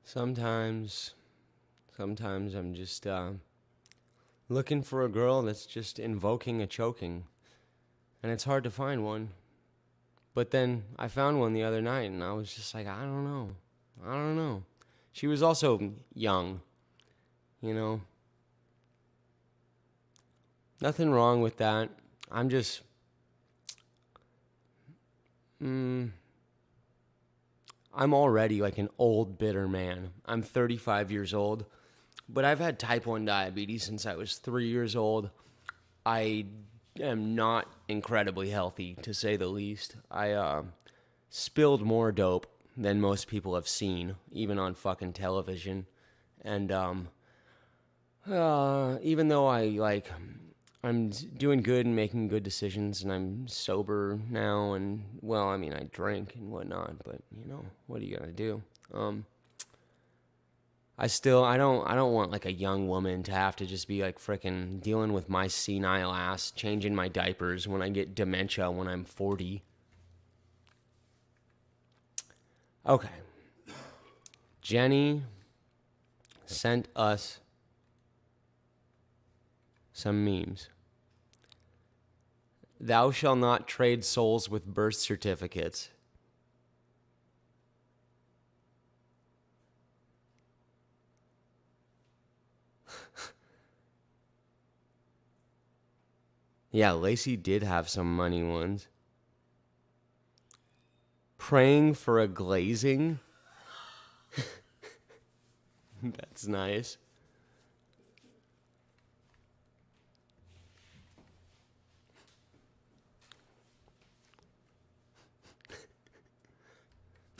Sometimes I'm just looking for a girl that's just invoking a choking. And it's hard to find one. But then I found one the other night, and I was just like, I don't know. She was also young, you know. Nothing wrong with that. I'm just... I'm already like an old, bitter man. I'm 35 years old, but I've had type 1 diabetes since I was 3 years old. I am not incredibly healthy, to say the least. I spilled more dope than most people have seen, even on fucking television. And even though I'm doing good and making good decisions, and I'm sober now, and, well, I mean, I drink and whatnot, but, you know, what are you gonna do? I don't want, like, a young woman to have to just be, like, frickin' dealing with my senile ass, changing my diapers when I get dementia when I'm 40. Okay. Jenny sent us some memes. Thou shalt not trade souls with birth certificates. Yeah, Lacey did have some money ones. Praying for a glazing. That's nice.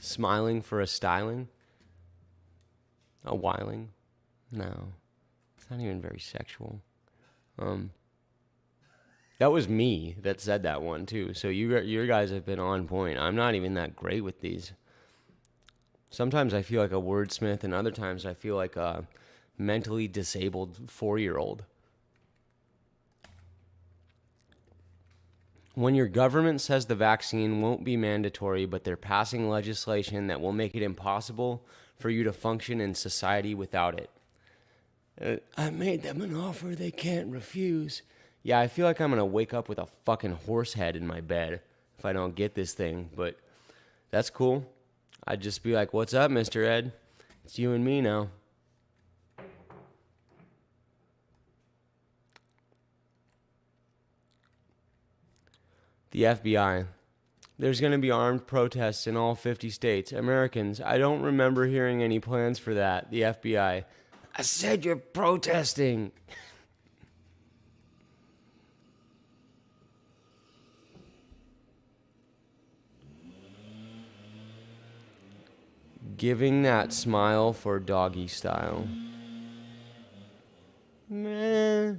Smiling for a styling? A whiling? No. It's not even very sexual. That was me that said that one, too. So your guys have been on point. I'm not even that great with these. Sometimes I feel like a wordsmith, and other times I feel like a mentally disabled 4-year-old. When your government says the vaccine won't be mandatory, but they're passing legislation that will make it impossible for you to function in society without it. I made them an offer they can't refuse. Yeah, I feel like I'm going to wake up with a fucking horse head in my bed if I don't get this thing, but that's cool. I'd just be like, what's up, Mr. Ed? It's you and me now. The FBI. There's going to be armed protests in all 50 states. Americans, I don't remember hearing any plans for that. The FBI. I said you're protesting. Giving that smile for doggy style. Meh.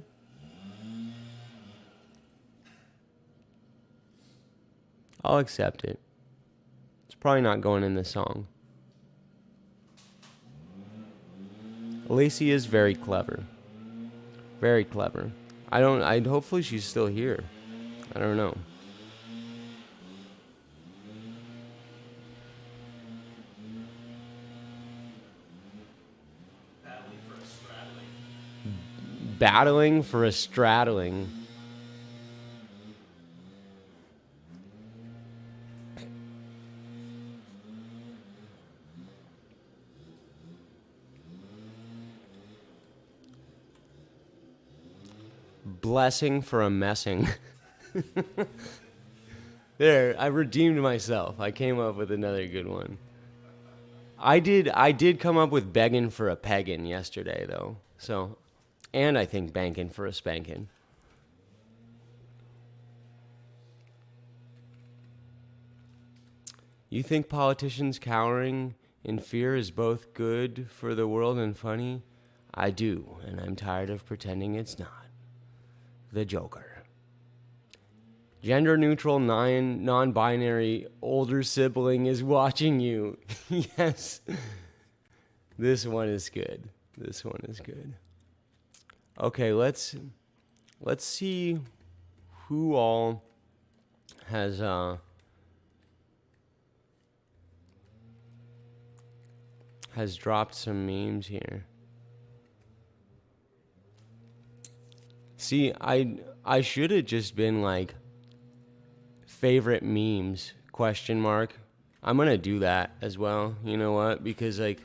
I'll accept it. It's probably not going in this song. Lacey is very clever. Very clever. Hopefully she's still here. I don't know. Battling for a straddling. blessing for a messing. There, I redeemed myself. I came up with another good one. I did come up with begging for a peggin' yesterday, though. So, and I think banking for a spankin'. You think politicians cowering in fear is both good for the world and funny? I do, and I'm tired of pretending it's not. The Joker. Gender-neutral, non-binary older sibling is watching you. Yes. This one is good. This one is good. Okay, let's see who all has dropped some memes here. See, I should have just been like favorite memes ? I'm gonna do that as well. You know what? Because like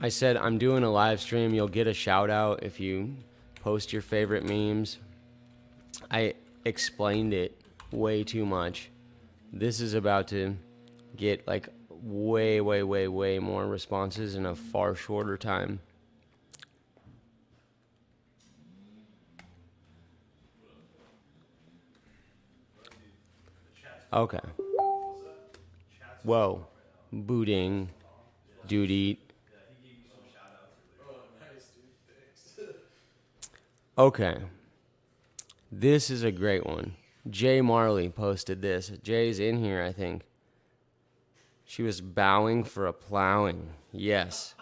I said, I'm doing a live stream. You'll get a shout out if you post your favorite memes. I explained it way too much. This is about to get like way more responses in a far shorter time. Okay. Whoa. Booting. Duty. Okay. This is a great one. Jay Marley posted this. Jay's in here, I think. She was bowing for a plowing. Yes.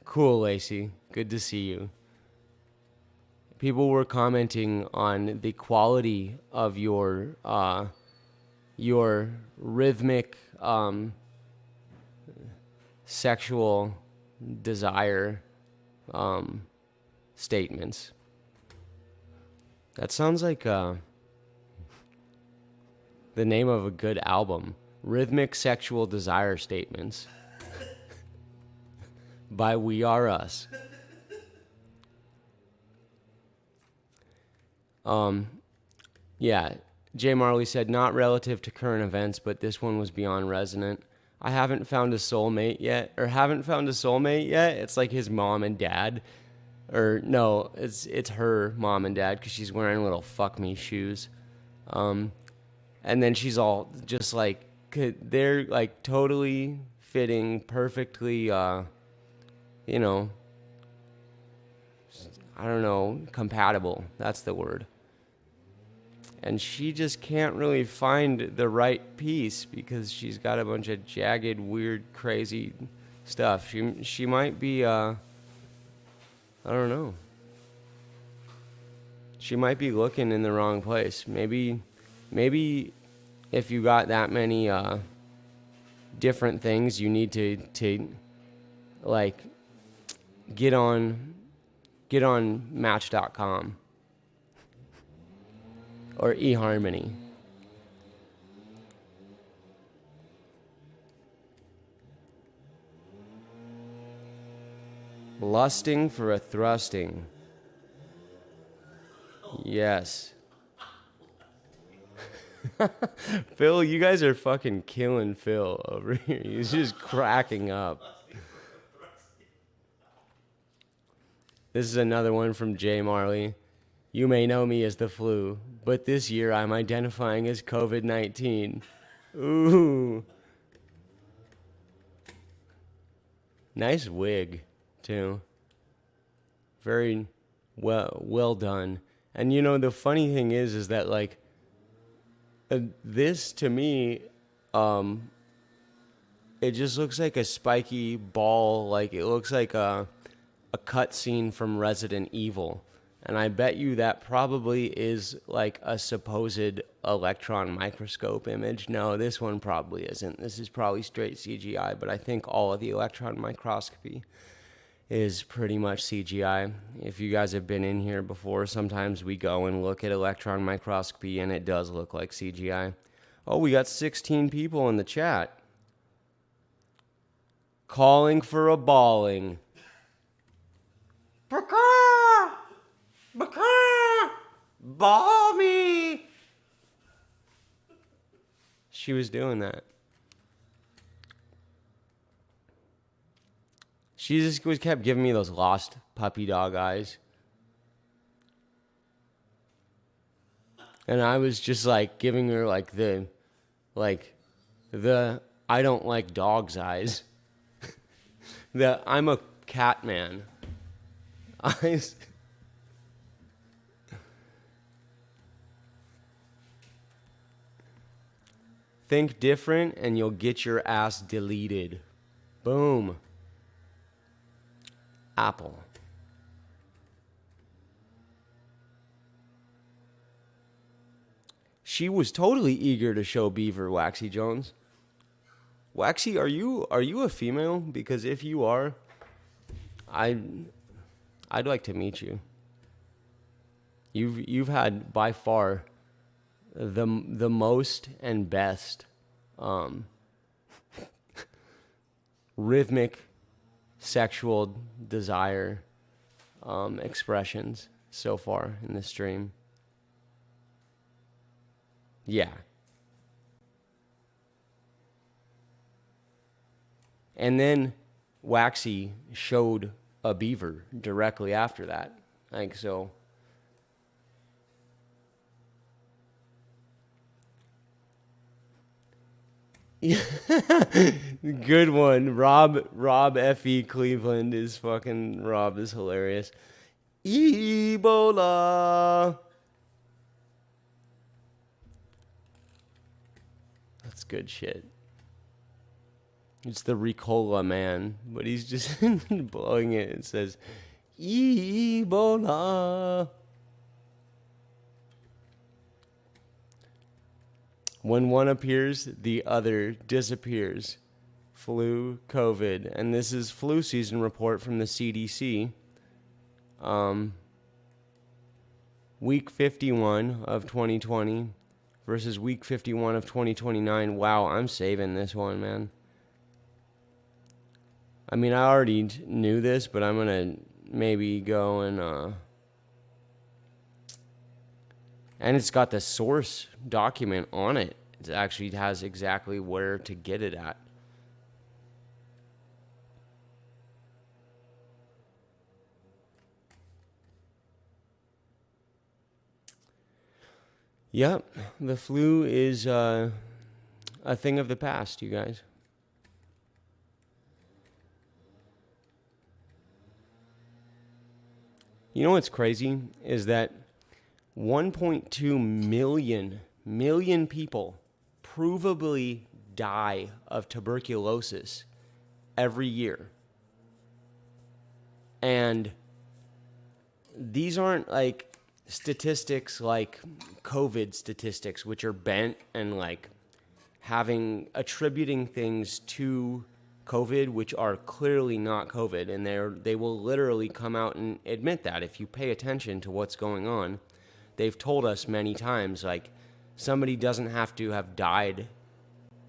Cool, Lacey. Good to see you. People were commenting on the quality of your rhythmic sexual desire statements. That sounds like the name of a good album. Rhythmic Sexual Desire Statements by We Are Us. Yeah, Jay Marley said, not relative to current events, but this one was beyond resonant. I haven't found a soulmate yet. It's like his mom and dad. Or no, it's her mom and dad because she's wearing little fuck me shoes. And then she's all just like, they're like totally fitting perfectly, you know, I don't know, compatible. That's the word. And she just can't really find the right piece because she's got a bunch of jagged, weird, crazy stuff. She might be, I don't know. She might be looking in the wrong place. Maybe if you got that many different things, you need to like get on Match.com or eHarmony. Lusting for a thrusting. Yes. Phil, you guys are fucking killing Phil over here. He's just cracking up. This is another one from Jay Marley. You may know me as the flu, but this year I'm identifying as COVID-19. Ooh. Nice wig, too. Very well done. And you know, the funny thing is that like, this to me, it just looks like a spiky ball. Like it looks like a cutscene from Resident Evil. And I bet you that probably is like a supposed electron microscope image. No, this one probably isn't. This is probably straight CGI, but I think all of the electron microscopy is pretty much CGI. If you guys have been in here before, sometimes we go and look at electron microscopy and it does look like CGI. Oh, we got 16 people in the chat. Calling for a balling. Baka! Baka! Balmy! She was doing that. She just was kept giving me those lost puppy dog eyes. And I was just like giving her like the I don't like dogs eyes. The I'm a cat man eyes. Think different and you'll get your ass deleted. Boom. Apple. She was totally eager to show Beaver, Waxy Jones. Waxy, are you a female? Because if you are, I'd like to meet you. You've had by far the most and best rhythmic sexual desire expressions so far in the stream. Yeah. And then Waxy showed a beaver directly after that. Like, so. Good one. Rob F.E. Cleveland is fucking, Rob is hilarious. Ebola. That's good shit. It's the Ricola man, but he's just blowing it. It says, Ebola. When one appears, the other disappears. Flu, COVID. And this is flu season report from the CDC. Week 51 of 2020 versus week 51 of 2029. Wow, I'm saving this one, man. I mean, I already knew this, but I'm going to maybe go and it's got the source document on it. It actually has exactly where to get it at. Yep, the flu is a thing of the past, you guys. You know what's crazy is that 1.2 million people provably die of tuberculosis every year. And these aren't like statistics like COVID statistics, which are bent and like attributing things to COVID, which are clearly not COVID, and they will literally come out and admit that if you pay attention to what's going on. They've told us many times, like, somebody doesn't have to have died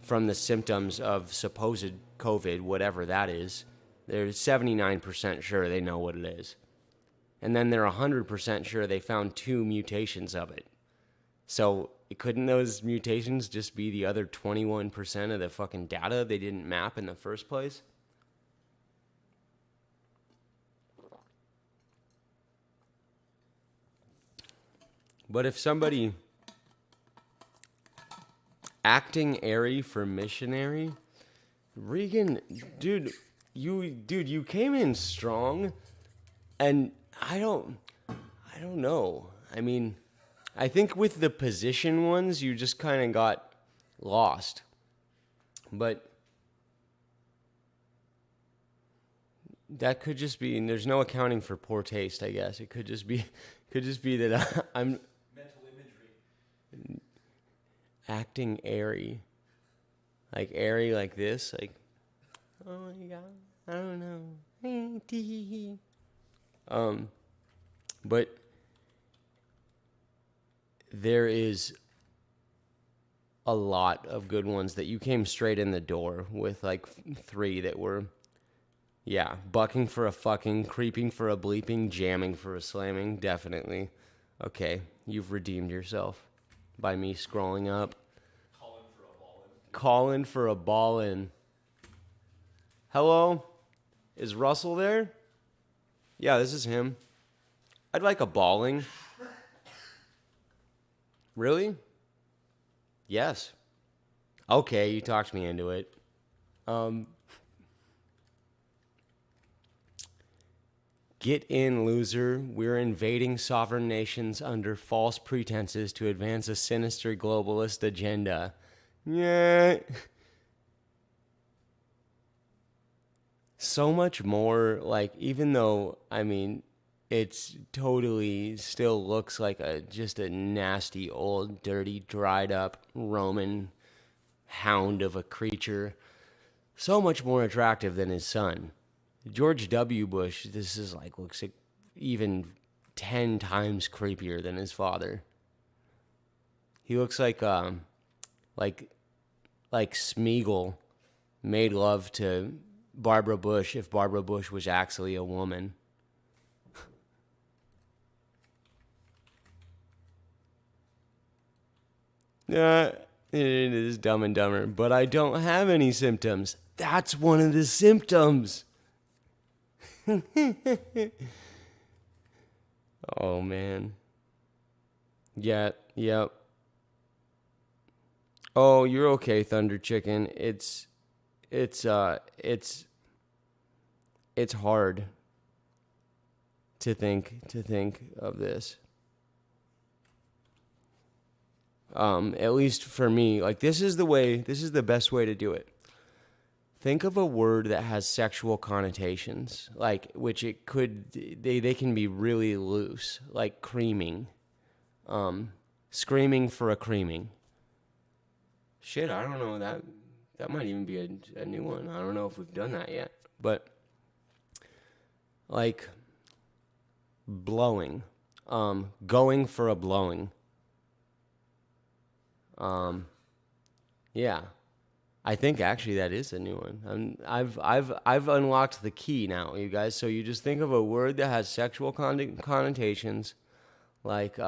from the symptoms of supposed COVID, whatever that is. They're 79% sure they know what it is. And then they're 100% sure they found 2 mutations of it. So couldn't those mutations just be the other 21% of the fucking data they didn't map in the first place? But if somebody acting airy for missionary, Regan, dude, you came in strong, and I don't know. I mean, I think with the position ones, you just kind of got lost. But that could just be, and there's no accounting for poor taste, I guess. It could just be that I'm Mental imagery. acting airy. Like airy like this, like, oh my god, I don't know. But there is a lot of good ones that you came straight in the door with, like 3 that were Yeah, bucking for a fucking, creeping for a bleeping, jamming for a slamming, definitely. Okay, you've redeemed yourself by me scrolling up. Calling for a ballin'. Calling for a ballin'. Hello? Is Russell there? Yeah, this is him. I'd like a balling. Really? Yes. Okay, you talked me into it. Get in, loser. We're invading sovereign nations under false pretenses to advance a sinister globalist agenda. Yeah. So much more, like, even though, I mean, it's totally still looks like just a nasty, old, dirty, dried up Roman hound of a creature. So much more attractive than his son. George W. Bush, this is like, looks like even 10 times creepier than his father. He looks like Smeagol made love to Barbara Bush if Barbara Bush was actually a woman. It is Dumb and Dumber, but I don't have any symptoms. That's one of the symptoms. Oh man. Yeah, yep. Oh, you're okay, Thunder Chicken. It's hard to think of this. At least for me, like this is the best way to do it. Think of a word that has sexual connotations, like which it could they can be really loose, like creaming, screaming for a creaming. Shit, I don't know, that might even be a new one. I don't know if we've done that yet, but like blowing, going for a blowing. Yeah. I think actually that is a new one. I've unlocked the key now, you guys. So you just think of a word that has sexual connotations, like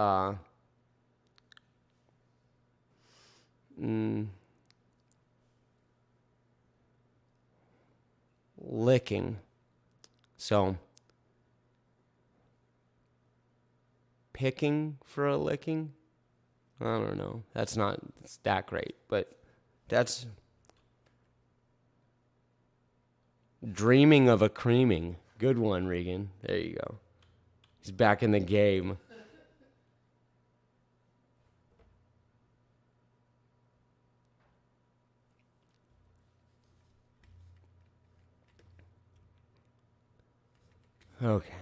licking. So picking for a licking. I don't know. That's not that great, but that's. Dreaming of a creaming. Good one, Regan. There you go. He's back in the game. Okay.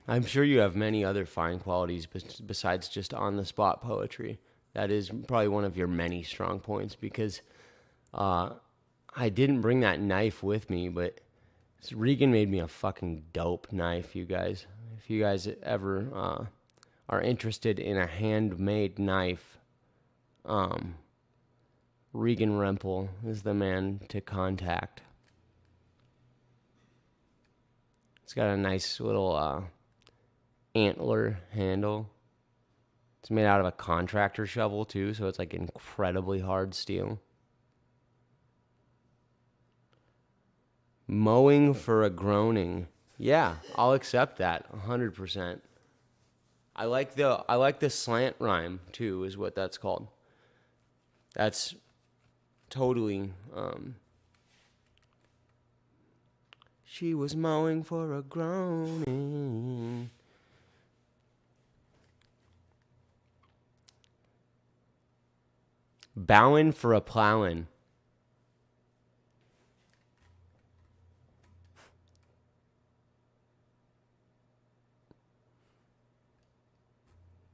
I'm sure you have many other fine qualities besides just on-the-spot poetry. That is probably one of your many strong points because I didn't bring that knife with me, but Regan made me a fucking dope knife, you guys. If you guys ever are interested in a handmade knife, Regan Rempel is the man to contact. It's got a nice little antler handle. It's made out of a contractor shovel too, so it's like incredibly hard steel. Mowing for a groaning. Yeah, I'll accept that 100%. I like the slant rhyme too, is what that's called. That's totally she was mowing for a groaning. Bowing for a plowing.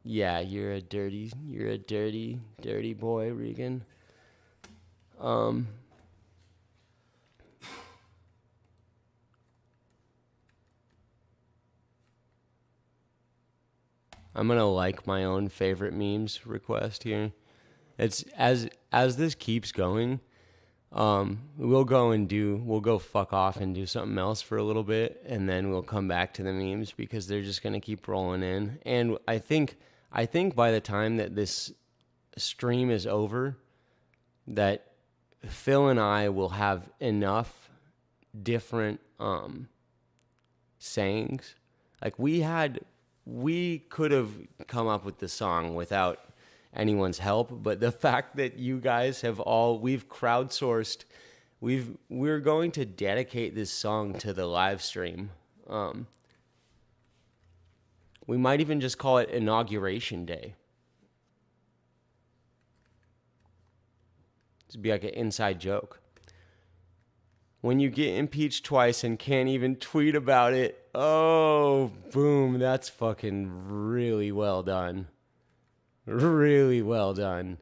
Yeah, you're a dirty boy, Regan. I'm gonna like my own favorite memes request here. It's as this keeps going, We'll go fuck off and do something else for a little bit, and then we'll come back to the memes because they're just gonna keep rolling in. And I think by the time that this stream is over, that Phil and I will have enough different sayings. Like we could have come up with the song without anyone's help, but the fact that you guys have we've crowdsourced, we're going to dedicate this song to the live stream. We might even just call it Inauguration Day. It'd be like an inside joke. When you get impeached twice and can't even tweet about it, oh, boom, that's fucking really well done. Really well done.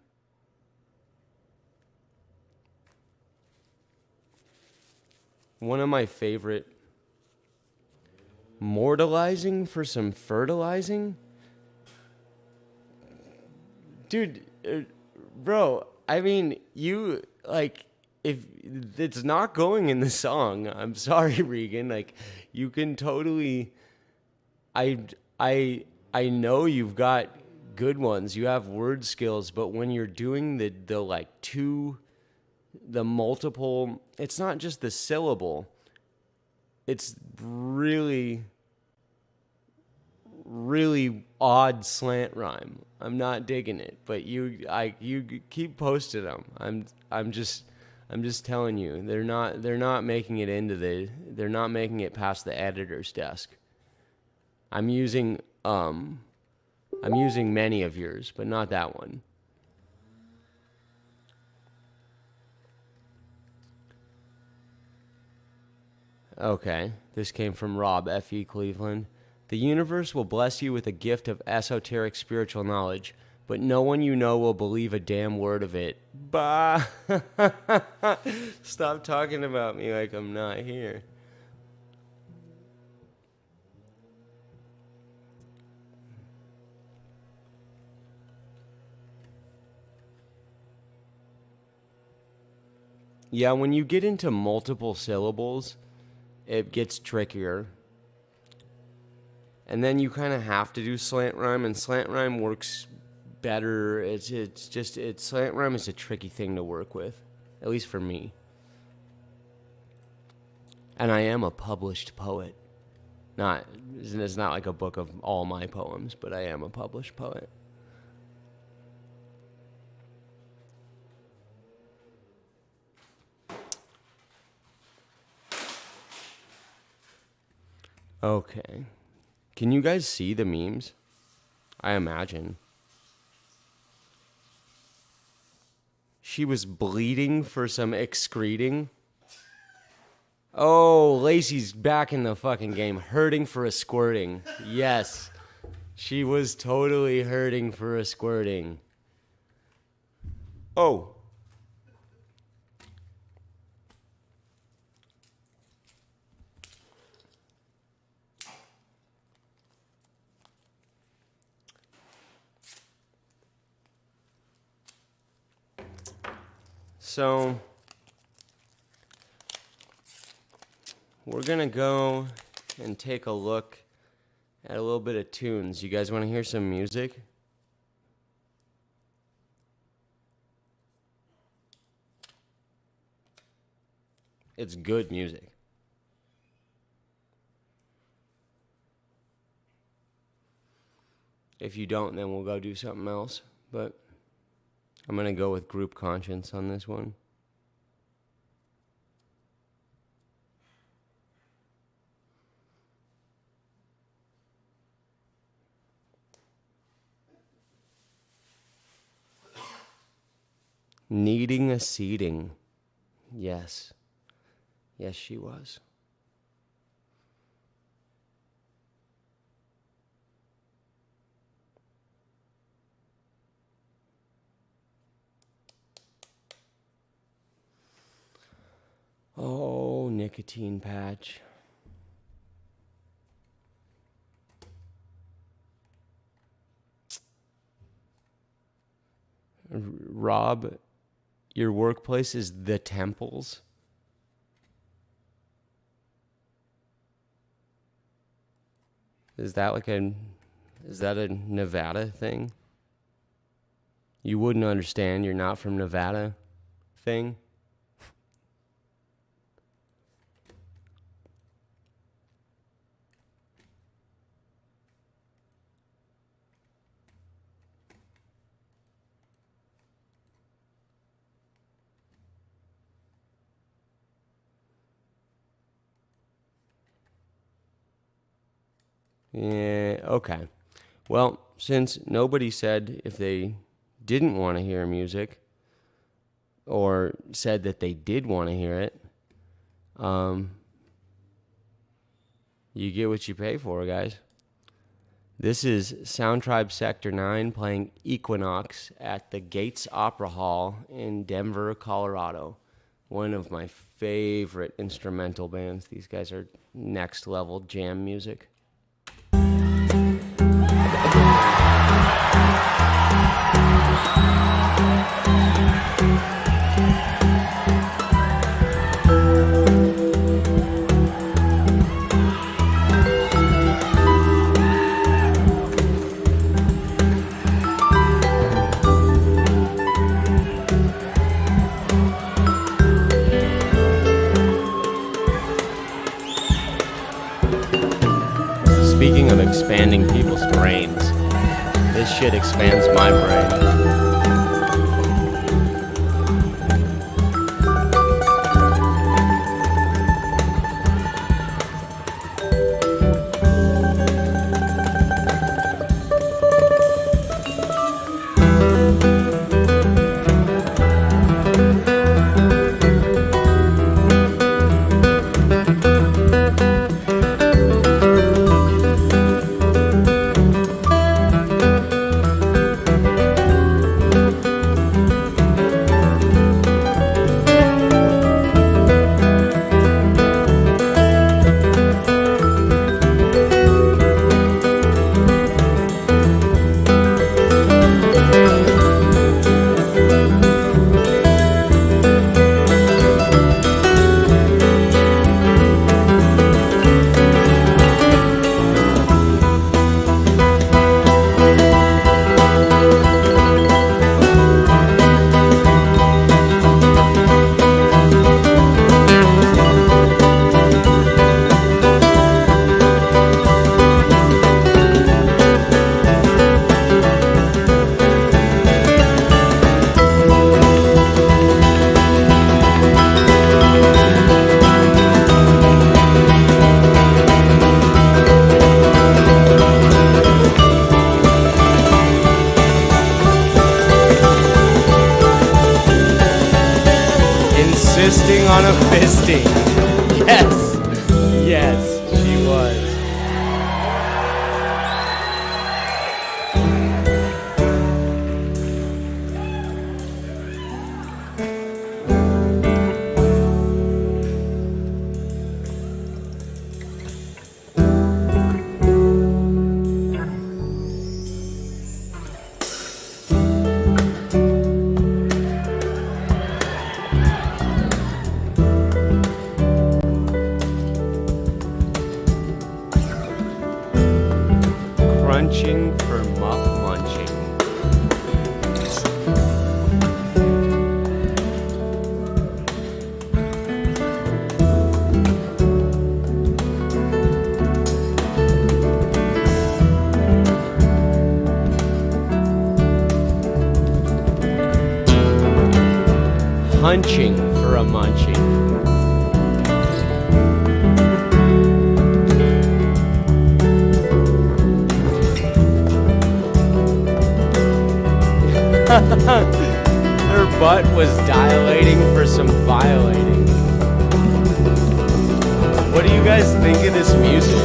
One of my favorite, mortalizing for some fertilizing? Dude, bro, I mean, you, like, if it's not going in the song, I'm sorry, Regan, like, you can totally, I know you've got good ones, you have word skills, but when you're doing the multiple, it's not just the syllable, it's really odd slant rhyme. I'm not digging it, but you keep posting them. I'm just telling you, they're not making it past the editor's desk. I'm using many of yours, but not that one. Okay, this came from Rob F.E. Cleveland. The universe will bless you with a gift of esoteric spiritual knowledge, but no one you know will believe a damn word of it. Bah! Stop talking about me like I'm not here. Yeah, when you get into multiple syllables, it gets trickier. And then you kind of have to do slant rhyme, and slant rhyme works better. Slant rhyme is a tricky thing to work with, at least for me. And I am a published poet. It's not like a book of all my poems, but I am a published poet. Okay. Can you guys see the memes? I imagine. She was bleeding for some excreting. Oh, Lacey's back in the fucking game. Hurting for a squirting. Yes. She was totally hurting for a squirting. Oh. So, we're going to go and take a look at a little bit of tunes. You guys want to hear some music? It's good music. If you don't, then we'll go do something else. But I'm going to go with Group Conscience on this one. Needing a seating. Yes. Yes, she was. Oh, nicotine patch. Rob, your workplace is the temples? Is that a Nevada thing? You wouldn't understand, you're not from Nevada thing? Yeah, okay. Well, since nobody said if they didn't want to hear music or said that they did want to hear it, you get what you pay for, guys. This is Sound Tribe Sector 9 playing Equinox at the Gates Opera Hall in Denver, Colorado. One of my favorite instrumental bands. These guys are next level jam music. Speaking of expanding people's brains, this shit expands my brain. Insisting on a fisting. Yes. Yes, she was. Crunching for muff munching. Hunching for a munching. Her butt was dilating for some violating. What do you guys think of this music?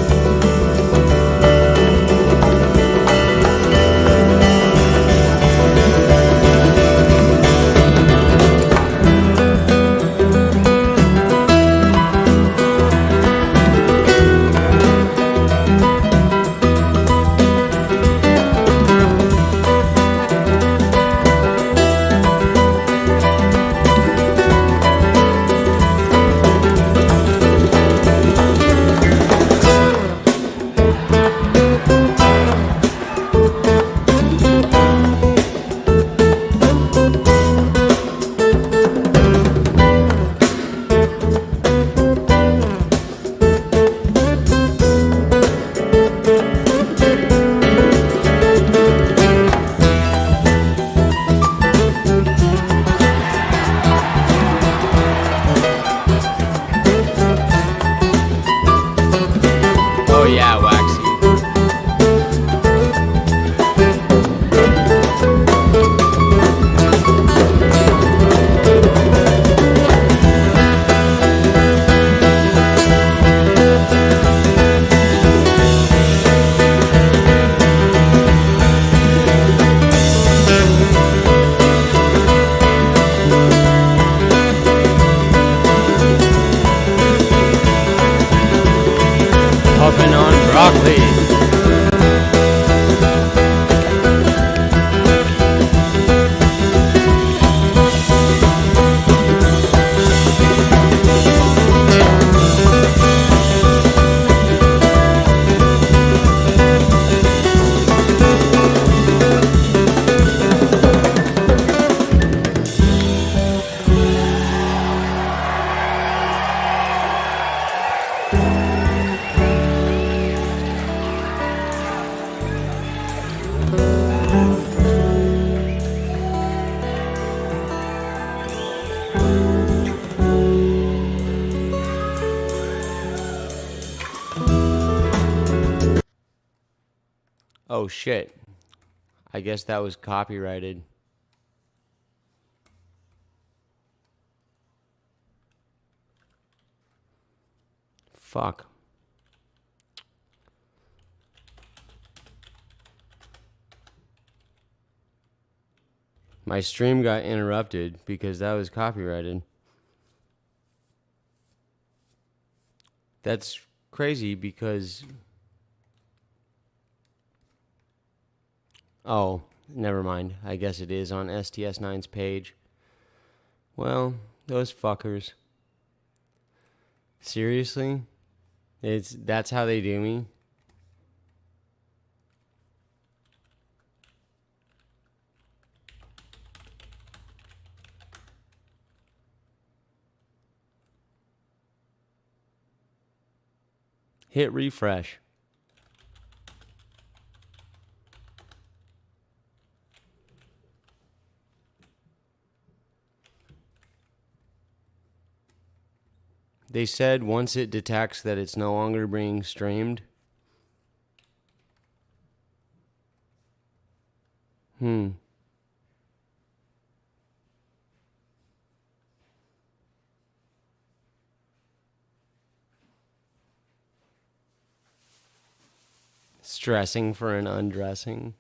Oh, shit. I guess that was copyrighted. Fuck. My stream got interrupted because that was copyrighted. That's crazy because... Oh, never mind. I guess it is on STS9's page. Well, those fuckers. Seriously? That's how they do me? Hit refresh. They said once it detects that it's no longer being streamed. Stressing for an undressing.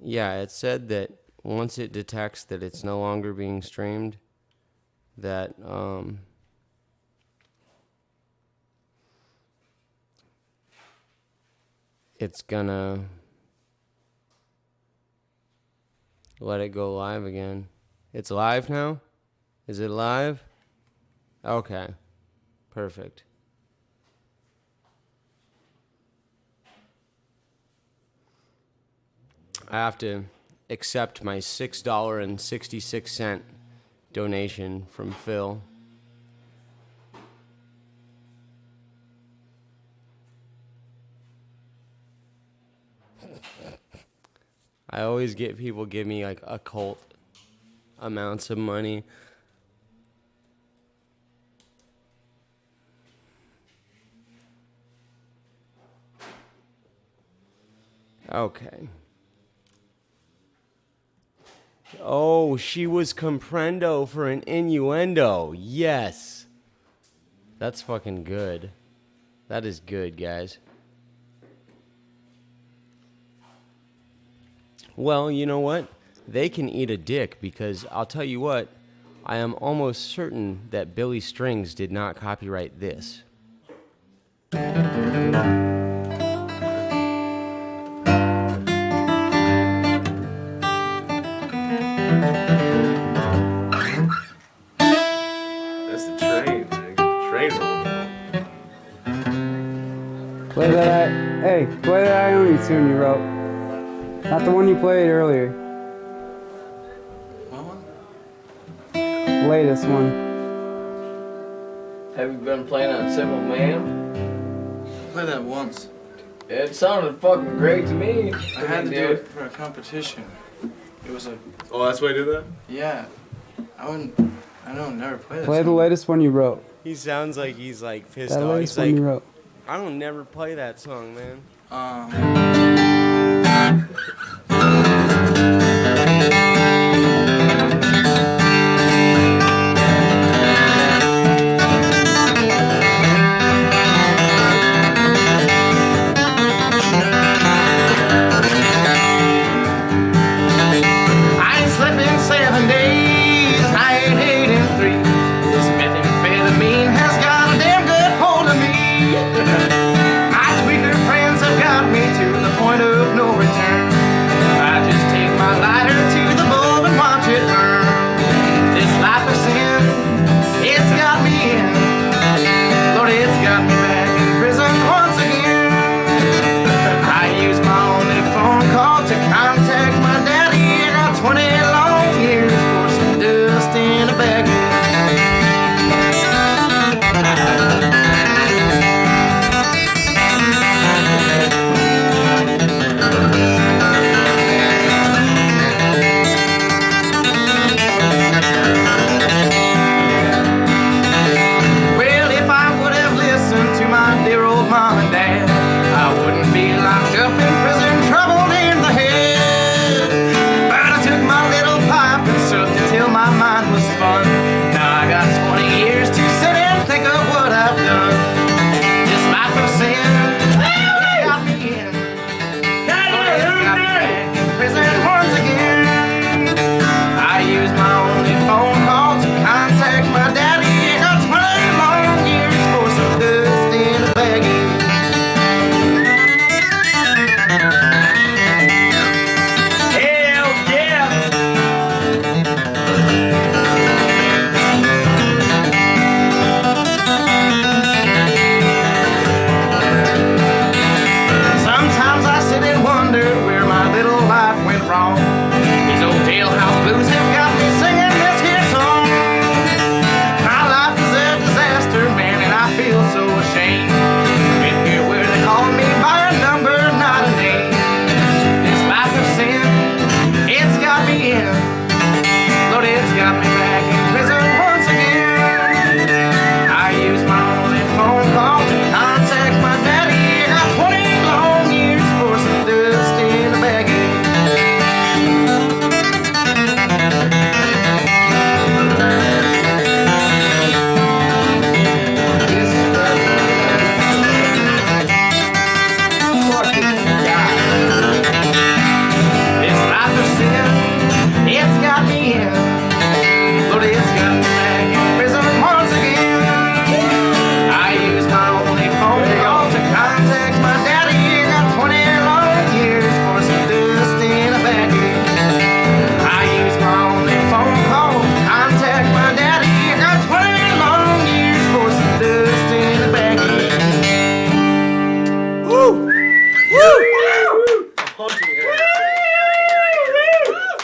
Yeah, it said that once it detects that it's no longer being streamed, that it's gonna let it go live again. It's live now? Is it live? Okay. Perfect. I have to accept my $6.66 donation from Phil. I always get people give me like occult amounts of money. Okay. Oh, she was comprendo for an innuendo. Yes. That's fucking good. That is good, guys. Well, you know what? They can eat a dick because I'll tell you what, I am almost certain that Billy Strings did not copyright this. Play that Ione tune you wrote. Not the one you played earlier. What one? Latest one. Have you been playing on Simple Man? I played that once. It sounded fucking great to me. I had to do it for a competition. It was a... Oh, that's why I did that? Yeah. I don't never play that Play the song. latest one you wrote. He sounds like he's like pissed That off. latest He's one like, you wrote. I don't never play that song, man. I ain't slept in 7 days, I ain't eaten 3. This methamphetamine has got a damn good hold of me. My tweaker friends have got me to the point of no return. mom and dad. I wouldn't be locked up in prison, troubled in the head. But I took my little pipe and sucked it till my mind was spun. Now I got 20 years to sit and think of what I've done. This life of sin, it got me in. But it got me back in prison once again. I used my only phone call to contact my daddy. I got 20 long years for some dust in a baggie. Hell yeah! Sometimes I sit and wonder where my little life went wrong. These old jailhouse blues have got me singing this here song. My life is a disaster, man, and I feel so ashamed. Been here where they call me by a number, not a name. This life of sin, it's got me in. Lord, it's got me back in prison once again. I use my only phone call to contact my daddy. I got 20 long years for some dust in a baggie. This life of sin, it's got me in. Lord, it's got me back in prison once again. I use my only phone call to contact my daddy. I got 20 long years for some dust in a baggie. I use my only phone call to contact my daddy. I got 20 long years for some dust in a baggie. Woo!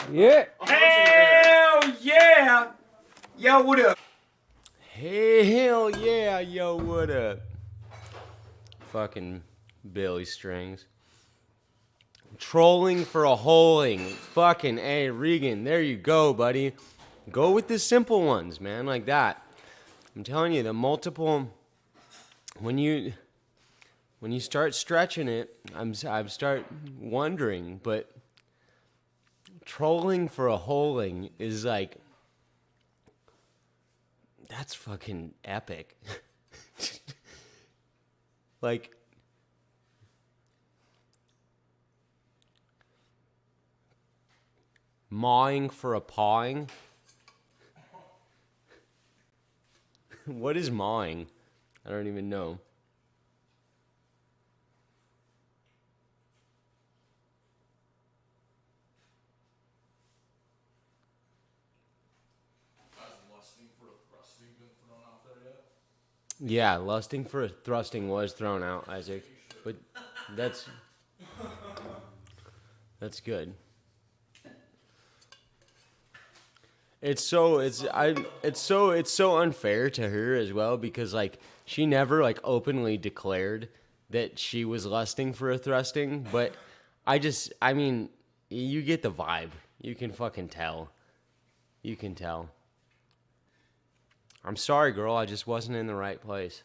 Yeah. Hell yeah! Yo, what up? Hey, hell yeah, yo, what up? Fucking Billy Strings. Trolling for a holing. Fucking A, Regan, there you go, buddy. Go with the simple ones, man, like that. I'm telling you, the multiple, when you start stretching it, I start wondering, but trolling for a holing is like, that's fucking epic. Like, mawing for a pawing. What is mawing? I don't even know. Yeah, lusting for a thrusting was thrown out, Isaac. But that's good. It's so unfair to her as well, because like she never like openly declared that she was lusting for a thrusting, but I mean, you get the vibe. You can fucking tell. You can tell. I'm sorry, girl. I just wasn't in the right place.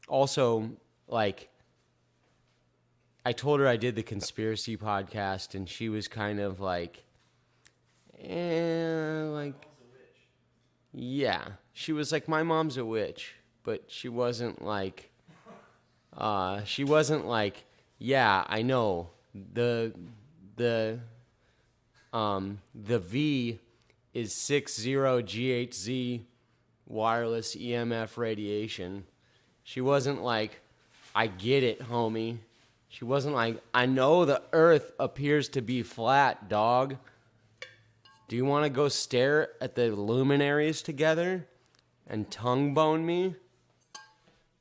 Also, like, I told her I did the conspiracy podcast, and she was kind of like, yeah. She was like, my mom's a witch, but she wasn't like, yeah, I know. The V is 60GHZ wireless EMF radiation. She wasn't like, I get it, homie. She wasn't like, I know the earth appears to be flat, dog. Do you want to go stare at the luminaries together and tongue bone me?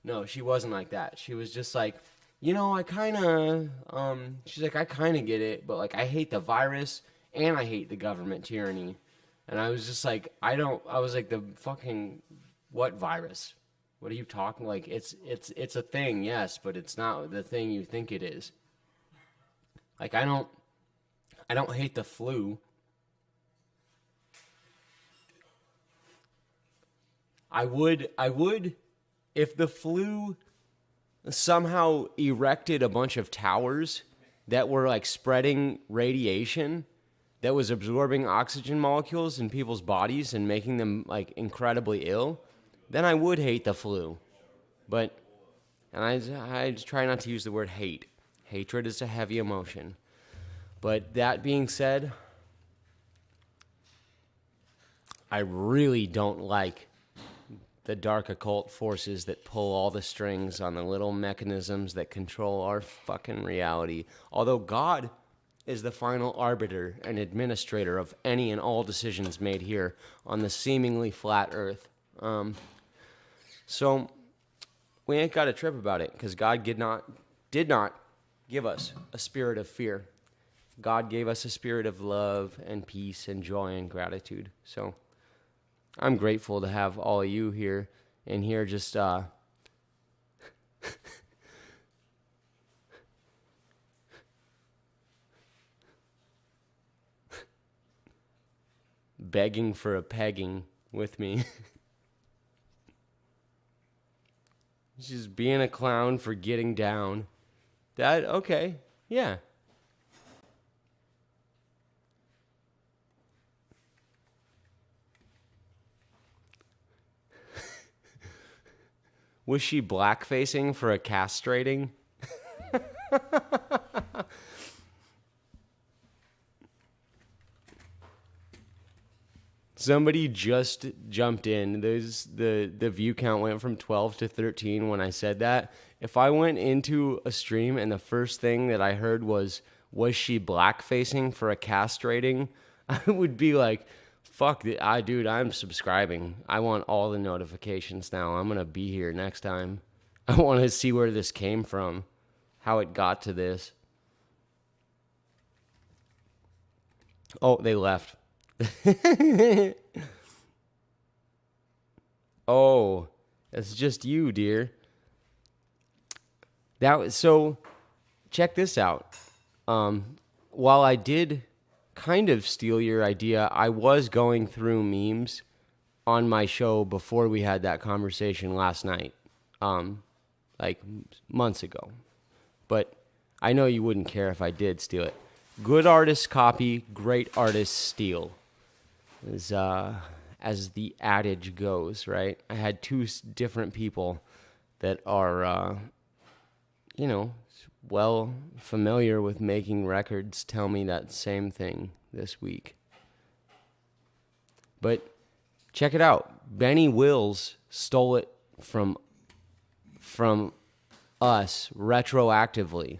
No, she wasn't like that. She was just like, you know, I kind of, she's like, I kind of get it, but like, I hate the virus and I hate the government tyranny. And I was just like, I was like, the fucking, what virus? What are you talking? Like, it's a thing, yes, but it's not the thing you think it is. Like, I don't hate the flu. I would, if the flu somehow erected a bunch of towers that were like spreading radiation that was absorbing oxygen molecules in people's bodies and making them like incredibly ill, then I would hate the flu. But, and I try not to use the word hate. Hatred is a heavy emotion. But that being said, I really don't like the dark occult forces that pull all the strings on the little mechanisms that control our fucking reality. Although God is the final arbiter and administrator of any and all decisions made here on the seemingly flat earth. So we ain't got a trip about it, because God did not give us a spirit of fear. God gave us a spirit of love and peace and joy and gratitude. So I'm grateful to have all of you here and here just begging for a pegging with me. Just being a clown for getting down. That, okay, yeah. Was she blackfacing for a castrating? Somebody just jumped in. The view count went from 12 to 13 when I said that. If I went into a stream and the first thing that I heard was she blackfacing for a castrating, I would be like, fuck, dude, I'm subscribing. I want all the notifications now. I'm going to be here next time. I want to see where this came from, how it got to this. Oh, they left. Oh, it's just you, dear. So check this out. While I did kind of steal your idea, I was going through memes on my show before we had that conversation last night, like months ago. But I know you wouldn't care if I did steal it. Good artists copy, great artists steal, as the adage goes, right? I had two different people that are, well familiar with making records tell me that same thing this week. But check it out. Benny Wills stole it from us retroactively.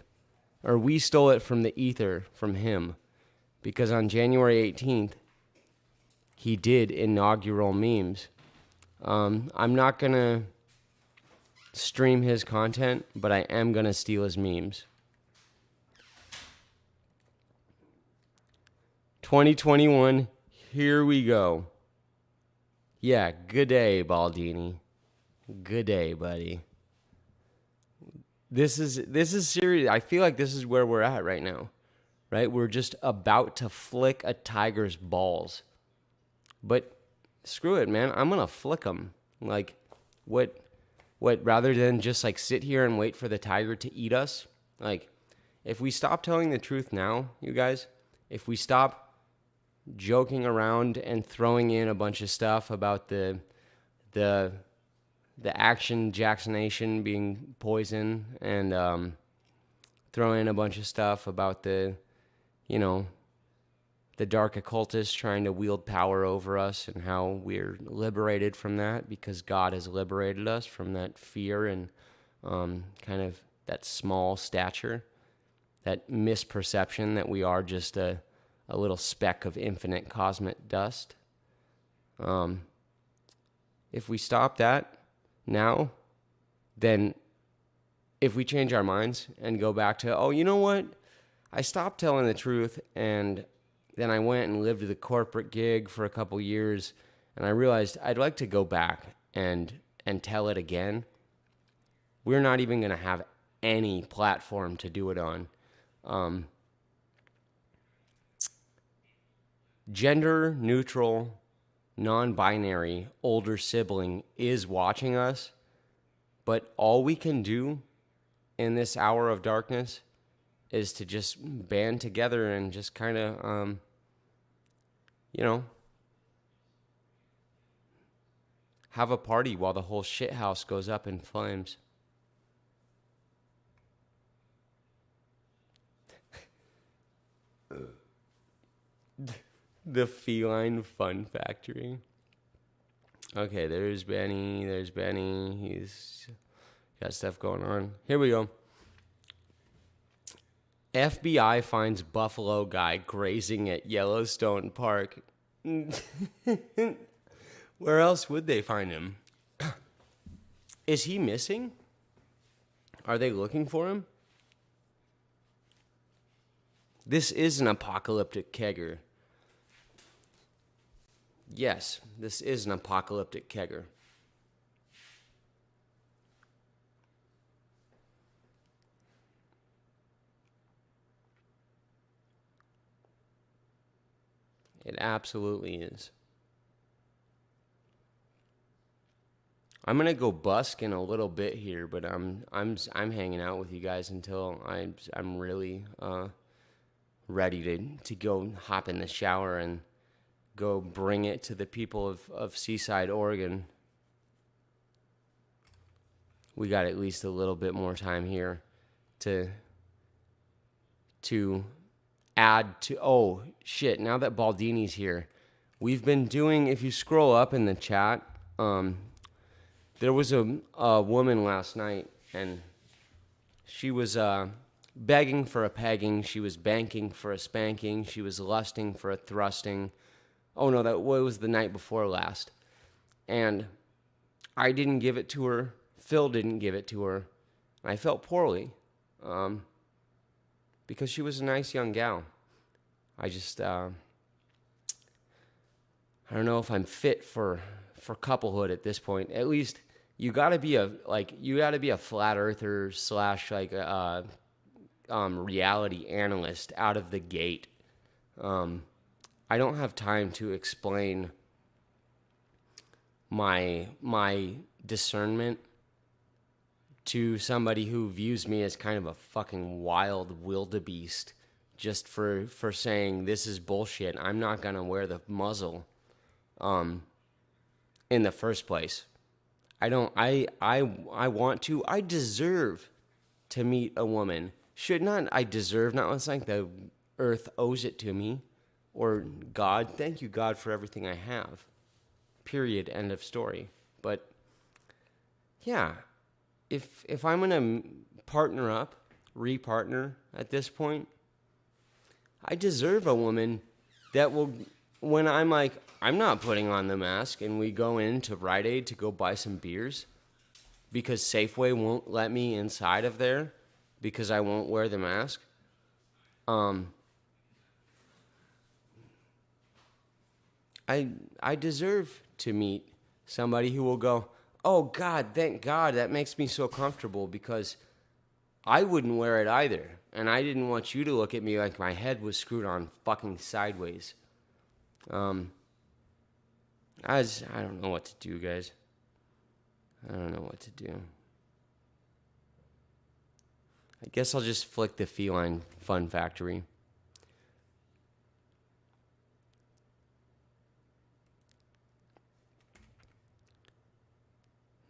Or we stole it from the ether from him. Because on January 18th, he did inaugural memes. I'm not going to stream his content, but I am going to steal his memes. 2021, here we go. Yeah, good day, Baldini. Good day, buddy. This is serious. I feel like this is where we're at right now, right? We're just about to flick a tiger's balls. But screw it, man. I'm going to flick them. Like, what, rather than just like sit here and wait for the tiger to eat us? Like, if we stop telling the truth now, you guys, if we stop joking around and throwing in a bunch of stuff about the action Jacksonation being poison, and throw in a bunch of stuff about the dark occultists trying to wield power over us and how we're liberated from that because God has liberated us from that fear and kind of that small stature, that misperception that we are just a little speck of infinite cosmic dust. If we stop that now, then if we change our minds and go back to, oh, you know what? I stopped telling the truth, and then I went and lived the corporate gig for a couple years, and I realized I'd like to go back and tell it again. We're not even going to have any platform to do it on. Gender neutral, non-binary older sibling is watching us, but all we can do in this hour of darkness is to just band together and just kind of, have a party while the whole shit house goes up in flames. The feline fun factory. Okay, there's Benny. He's got stuff going on. Here we go. FBI finds buffalo guy grazing at Yellowstone Park. Where else would they find him? Is he missing? Are they looking for him? This is an apocalyptic kegger. Yes, this is an apocalyptic kegger. It absolutely is. I'm gonna go busk in a little bit here, but I'm hanging out with you guys until I'm really ready to go hop in the shower and go bring it to the people of Seaside, Oregon. We got at least a little bit more time here to add to. Oh shit! Now that Baldini's here, we've been doing. If you scroll up in the chat, there was a woman last night, and she was begging for a pegging. She was banking for a spanking. She was lusting for a thrusting. Oh no, that was the night before last. And I didn't give it to her. Phil didn't give it to her. I felt poorly because she was a nice young gal. I just, I don't know if I'm fit for couplehood at this point. At least you gotta be a flat earther / like reality analyst out of the gate. I don't have time to explain my discernment to somebody who views me as kind of a fucking wild wildebeest just for saying this is bullshit. I'm not gonna wear the muzzle in the first place. I deserve to meet a woman. Should not I deserve, not it's like the earth owes it to me. Or God, thank you, God, for everything I have. Period. End of story. But yeah, if I'm gonna partner up, repartner at this point, I deserve a woman that will, when I'm like, I'm not putting on the mask, and we go into Rite Aid to go buy some beers because Safeway won't let me inside of there because I won't wear the mask. I deserve to meet somebody who will go, oh, God, thank God, that makes me so comfortable because I wouldn't wear it either. And I didn't want you to look at me like my head was screwed on fucking sideways. I don't know what to do, guys. I don't know what to do. I guess I'll just flick the feline fun factory.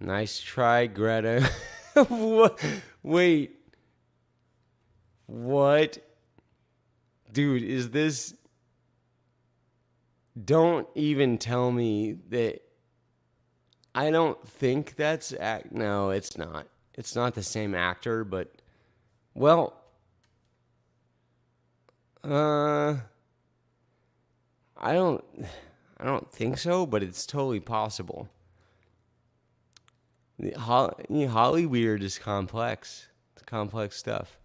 Nice try, Greta. Wait. What? Dude, is this... Don't even tell me that... I don't think that's... No, it's not. It's not the same actor, but... Well... I don't think so, but it's totally possible. Hollyweird is complex. It's complex stuff.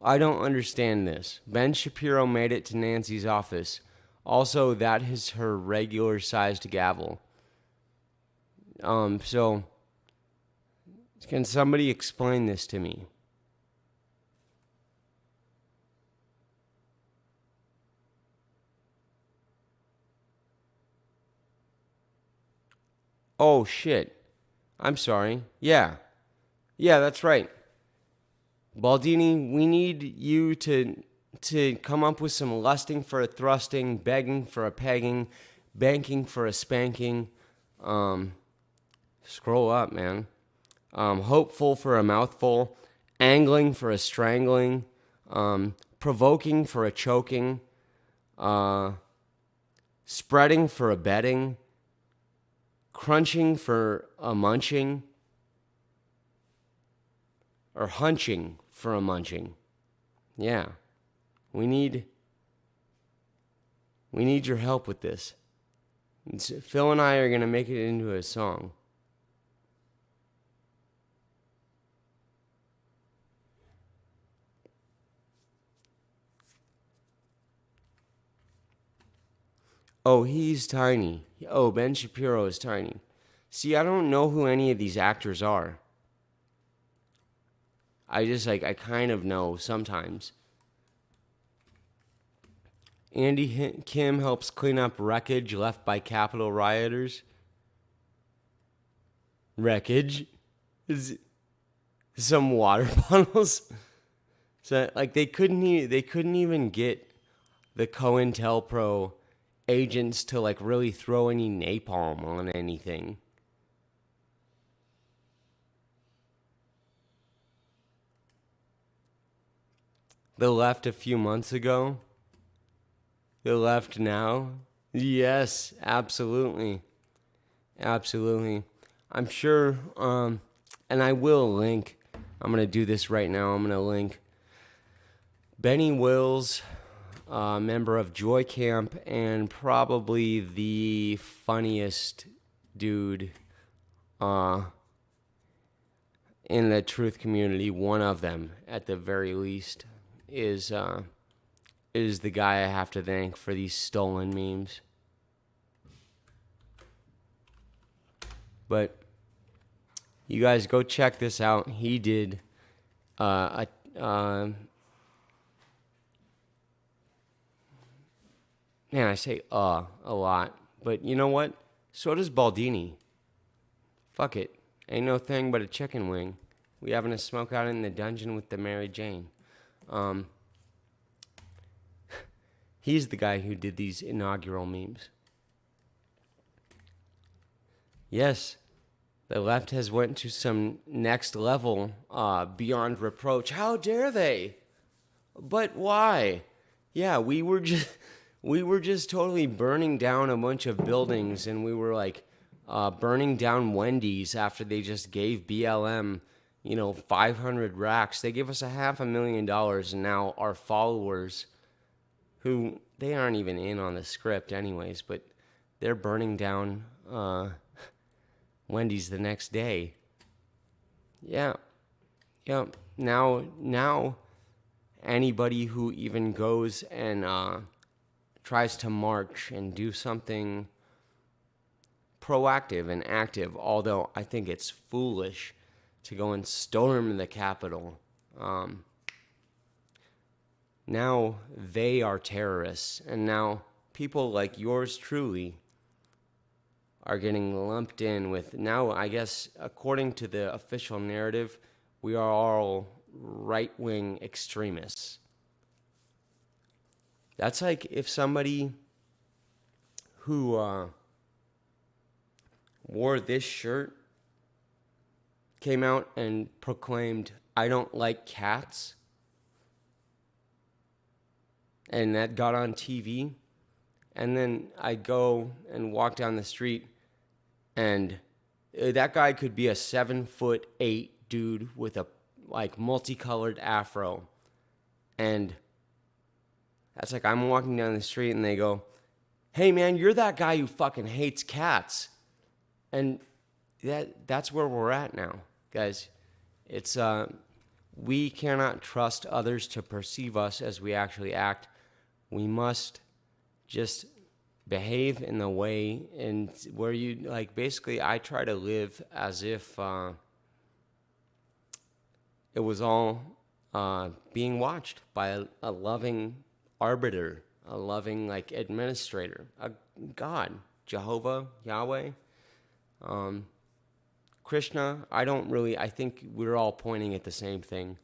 I don't understand this. Ben Shapiro made it to Nancy's office. Also, that is her regular-sized gavel. So, can somebody explain this to me? Oh, shit. I'm sorry. Yeah. Yeah, that's right. Baldini, we need you to come up with some lusting for a thrusting, begging for a pegging, banking for a spanking. Scroll up, man. Hopeful for a mouthful, angling for a strangling, provoking for a choking, spreading for a bedding, crunching for a munching, or hunching for a munching. Yeah. We need your help with this. Phil and I are going to make it into a song. Oh, he's tiny. Oh, Ben Shapiro is tiny. See, I don't know who any of these actors are. I just, I kind of know sometimes. Andy Kim helps clean up wreckage left by Capitol rioters. Wreckage? Is some water bottles? So, they couldn't even get the COINTELPRO agents to, really throw any napalm on anything. The left a few months ago. The left now. Yes, absolutely. Absolutely. I'm sure, and I will link. I'm going to do this right now. I'm going to link Benny Wills, member of Joy Camp, and probably the funniest dude in the truth community, one of them at the very least, is the guy I have to thank for these stolen memes. But you guys go check this out. He did man, I say a lot. But you know what? So does Baldini. Fuck it. Ain't no thing but a chicken wing. We having a smoke out in the dungeon with the Mary Jane. He's the guy who did these inaugural memes. Yes, the left has went to some next level beyond reproach. How dare they? But why? Yeah, we were just totally burning down a bunch of buildings, and we were burning down Wendy's after they just gave BLM 500 racks. They gave us $500,000, and now our followers, who they aren't even in on the script anyways, but they're burning down Wendy's the next day. Yeah. Now anybody who even goes and tries to march and do something proactive and active, although I think it's foolish to go and storm the Capitol. Now they are terrorists, and now people like yours truly are getting lumped in with, now I guess according to the official narrative, we are all right-wing extremists. That's like if somebody who wore this shirt came out and proclaimed, "I don't like cats," and that got on TV, and then I go and walk down the street, and that guy could be a 7'8" dude with a multicolored afro, and that's like I'm walking down the street and they go, "Hey man, you're that guy who fucking hates cats," and that's where we're at now, guys. It's we cannot trust others to perceive us as we actually act. We must just behave in the way and where you basically I try to live as if it was all being watched by a loving arbiter, a loving administrator, a God, Jehovah, Yahweh. Krishna, I think we're all pointing at the same thing.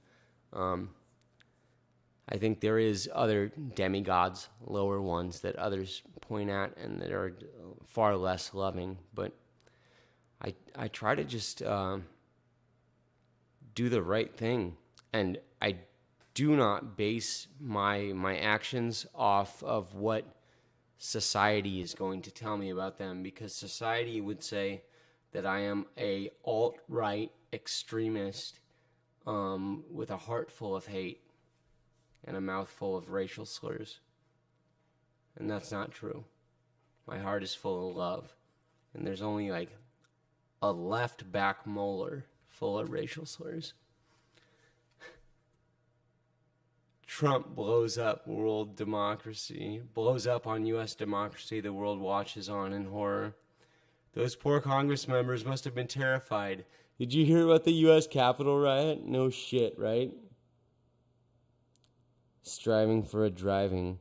I think there is other demigods, lower ones that others point at and that are far less loving, but I try to just do the right thing, and I do not base my actions off of what society is going to tell me about them, because society would say that I am a alt-right extremist with a heart full of hate and a mouth full of racial slurs. And that's not true. My heart is full of love, and there's only like a left back molar full of racial slurs. Trump blows up world democracy, blows up on U.S. democracy the world watches on in horror. Those poor Congress members must have been terrified. Did you hear about the U.S. Capitol riot? No shit, right? Striving for a driving.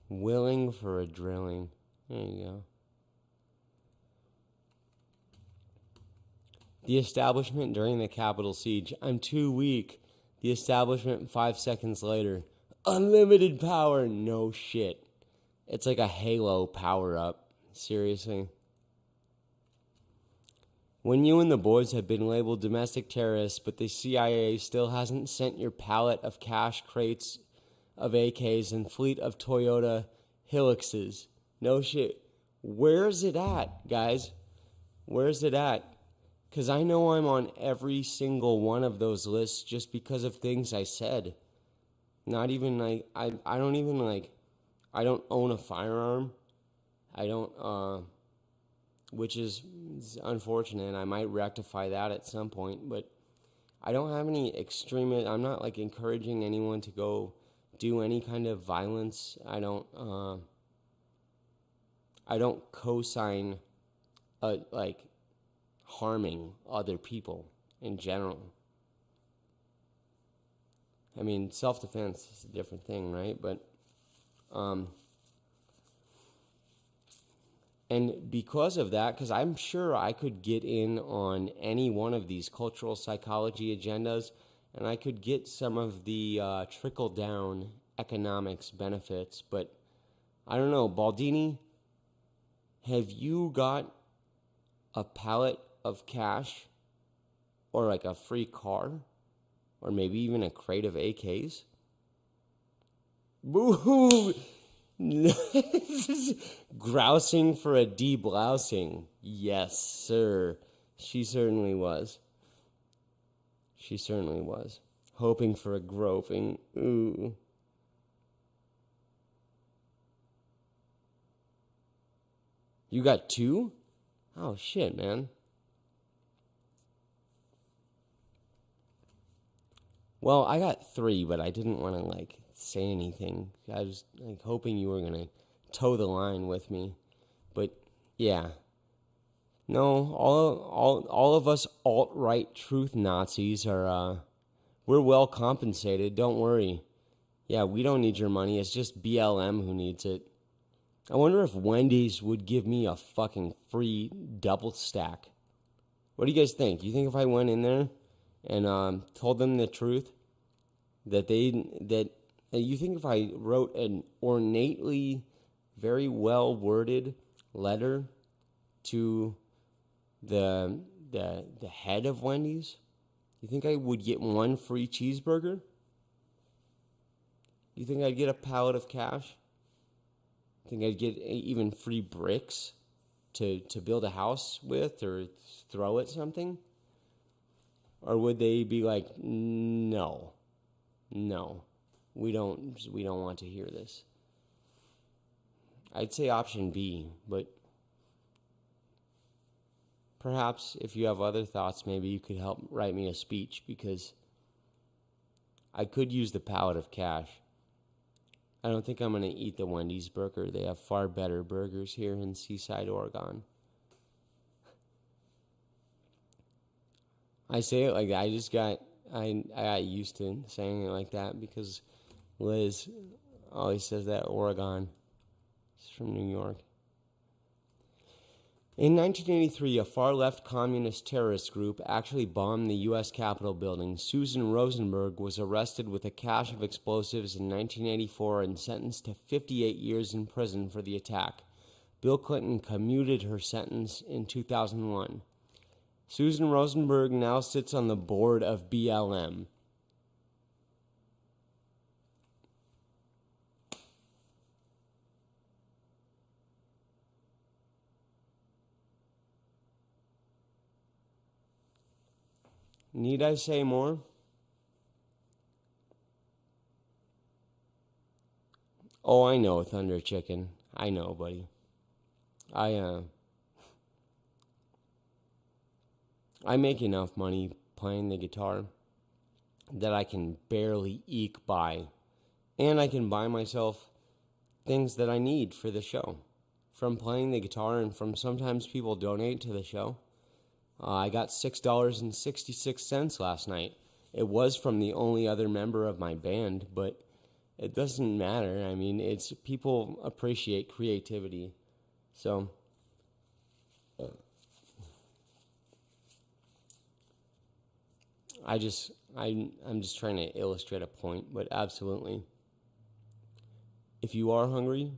Willing for a drilling. There you go. The establishment during the Capitol siege. I'm too weak. The establishment 5 seconds later. Unlimited power. No shit. It's like a Halo power-up. Seriously. When you and the boys have been labeled domestic terrorists, but the CIA still hasn't sent your pallet of cash crates of AKs and fleet of Toyota Hiluxes. No shit. Where's it at, guys? Where's it at? Because I know I'm on every single one of those lists just because of things I said. Not even like, I don't even like, I don't own a firearm. I don't, which is unfortunate. I might rectify that at some point, but I don't have any extreme, I'm not like encouraging anyone to go do any kind of violence. I don't co-sign like harming other people in general. I mean, self-defense is a different thing, right? But and because of that, because I'm sure I could get in on any one of these cultural psychology agendas, and I could get some of the trickle-down economics benefits, but I don't know. Baldini, have you got a pallet of cash or like a free car or maybe even a crate of AKs? Boo-hoo! Grousing for a deblousing. Yes, sir. She certainly was. She certainly was. Hoping for a groping. Ooh. You got 2? Oh, shit, man. Well, I got 3, but I didn't want to, like, say anything. I was, like, hoping you were going to toe the line with me. But, yeah. No, all of us alt-right truth Nazis are, we're well compensated. Don't worry. Yeah, we don't need your money. It's just BLM who needs it. I wonder if Wendy's would give me a fucking free double stack. What do you guys think? You think if I went in there and told them the truth, that you think if I wrote an ornately, very well worded letter to the head of Wendy's, you think I would get 1 free cheeseburger? You think I'd get a pallet of cash? Think I'd get even free bricks to build a house with or throw at something? Or would they be like, no, we don't want to hear this? I'd say option B, but perhaps if you have other thoughts, maybe you could help write me a speech, because I could use the pallet of cash. I don't think I'm going to eat the Wendy's burger. They have far better burgers here in Seaside, Oregon. I say it like that. I got used to saying it like that because Liz always says that Oregon. She's from New York. In 1983, a far-left communist terrorist group actually bombed the U.S. Capitol building. Susan Rosenberg was arrested with a cache of explosives in 1984 and sentenced to 58 years in prison for the attack. Bill Clinton commuted her sentence in 2001. Susan Rosenberg now sits on the board of BLM. Need I say more? Oh, I know, Thunder Chicken. I know, buddy. I make enough money playing the guitar that I can barely eke by. And I can buy myself things that I need for the show. From playing the guitar and from sometimes people donate to the show. I got $6.66 last night. It was from the only other member of my band, but it doesn't matter. I mean, it's people appreciate creativity. So I'm just trying to illustrate a point, but absolutely. If you are hungry,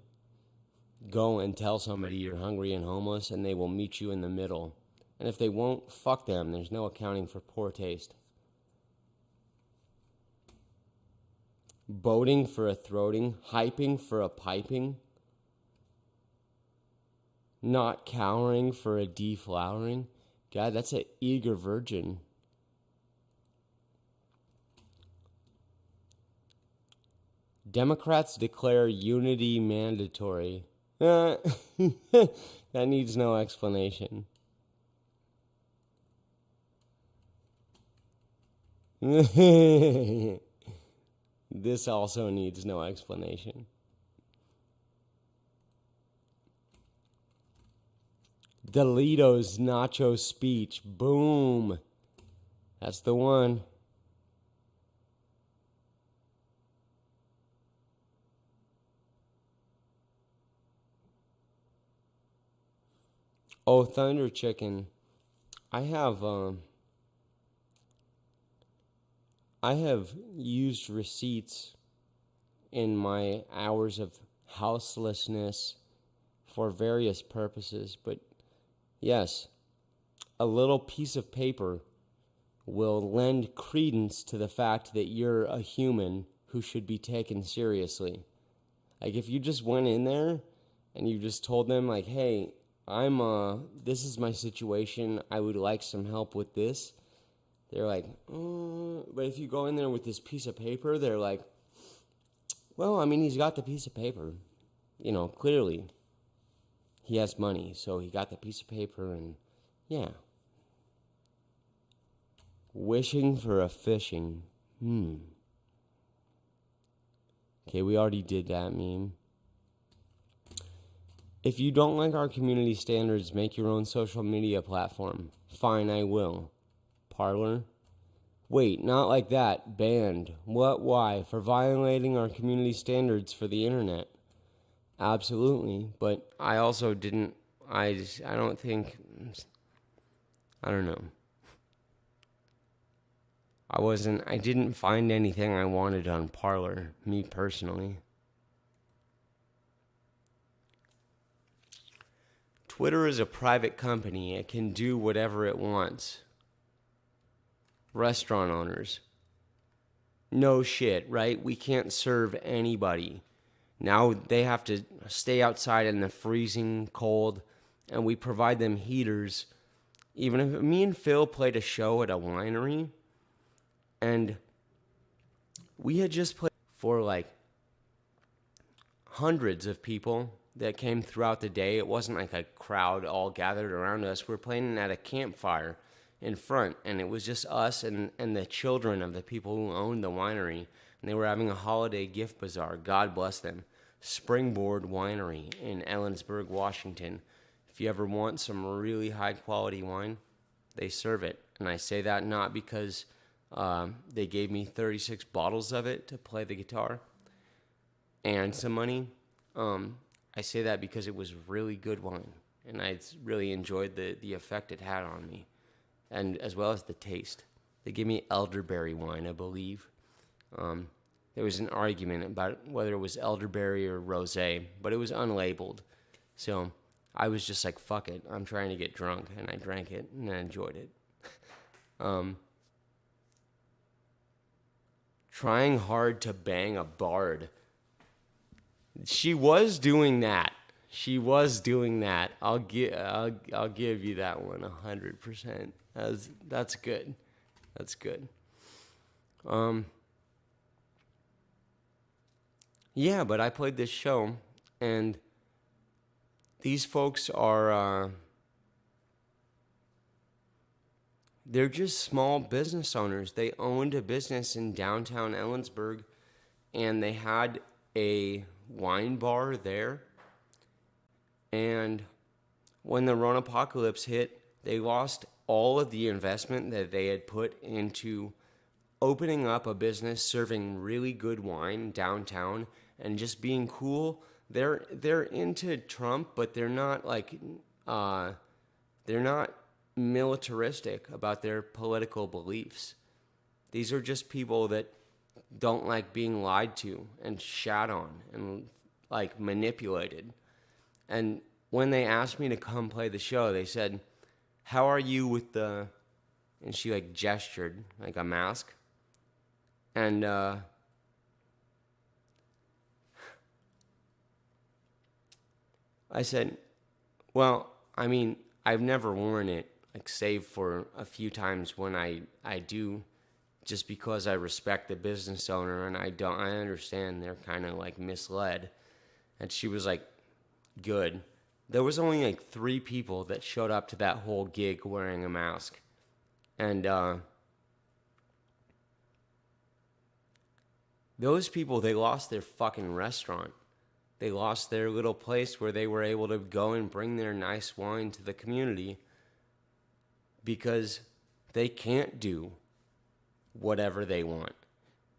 go and tell somebody you're hungry and homeless, and they will meet you in the middle. And if they won't, fuck them. There's no accounting for poor taste. Boating for a throating, hyping for a piping, not cowering for a deflowering. God, that's an eager virgin. Democrats declare unity mandatory. That needs no explanation. This also needs no explanation. Delito's nacho speech. Boom. That's the one. Oh, Thunder Chicken. I have used receipts in my hours of houselessness for various purposes, but yes, a little piece of paper will lend credence to the fact that you're a human who should be taken seriously. Like if you just went in there and you just told them like, hey, this is my situation, I would like some help with this. They're like, but if you go in there with this piece of paper, they're like, well, I mean, he's got the piece of paper. You know, clearly he has money, so he got the piece of paper and, yeah. Wishing for a fishing. Okay, we already did that meme. If you don't like our community standards, make your own social media platform. Fine, I will. Parlor? Wait, not like that. Banned. What? Why? For violating our community standards for the internet. Absolutely. But I also didn't, I don't know. I didn't find anything I wanted on Parlor, me personally. Twitter is a private company. It can do whatever it wants. Restaurant owners. No shit, right? We can't serve anybody. Now they have to stay outside in the freezing cold, and we provide them heaters. Even if me and Phil played a show at a winery, and we had just played for like hundreds of people that came throughout the day. It wasn't like a crowd all gathered around us. We were playing at a campfire in front, and it was just us and the children of the people who owned the winery. and they were having a holiday gift bazaar. God bless them. Springboard Winery in Ellensburg, Washington. If you ever want some really high quality wine, they serve it. And I say that not because they gave me 36 bottles of it to play the guitar and some money. I say that because it was really good wine, and I really enjoyed the effect it had on me, and as well as the taste. They gave me elderberry wine, I believe. There was an argument about whether it was elderberry or rosé, but it was unlabeled. So I was just like, fuck it, I'm trying to get drunk, and I drank it, and I enjoyed it. Trying hard to bang a bard. She was doing that. I'll give you that one 100%. That's good. Yeah, but I played this show, and these folks are they're just small business owners. They owned a business in downtown Ellensburg, and they had a wine bar there. And when the Rona apocalypse hit, they lost all of the investment that they had put into opening up a business serving really good wine downtown and just being cool. They're into Trump, but they're not like they're not militaristic about their political beliefs. These are just people that don't like being lied to and shat on and like manipulated. And when they asked me to come play the show, they said, "How are you with the," and she like gestured like a mask. And I said, well, I mean, I've never worn it, like save for a few times when I do, just because I respect the business owner, and I understand they're kind of like misled. And she was like, good. There was only like 3 people that showed up to that whole gig wearing a mask. And those people, they lost their fucking restaurant. They lost their little place where they were able to go and bring their nice wine to the community because they can't do whatever they want.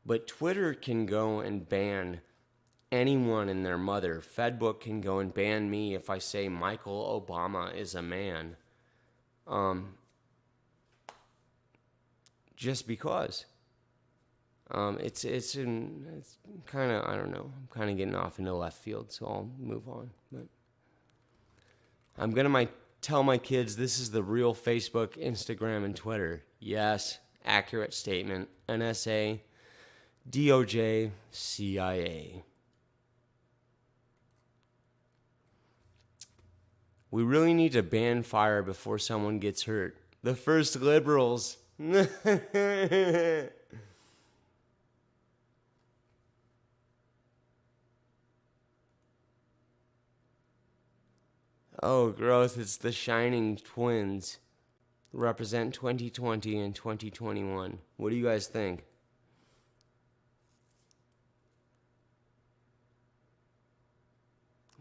But Twitter can go and ban anyone and their mother. Fedbook can go and ban me if I say Michael Obama is a man. Just because. It's kind of, I don't know, I'm kind of getting off into left field, so I'll move on. But I'm going to tell my kids this is the real Facebook, Instagram, and Twitter. Yes, accurate statement. NSA, DOJ, CIA. We really need to ban fire before someone gets hurt. The first liberals. Oh, gross. It's the Shining Twins. Represent 2020 and 2021. What do you guys think?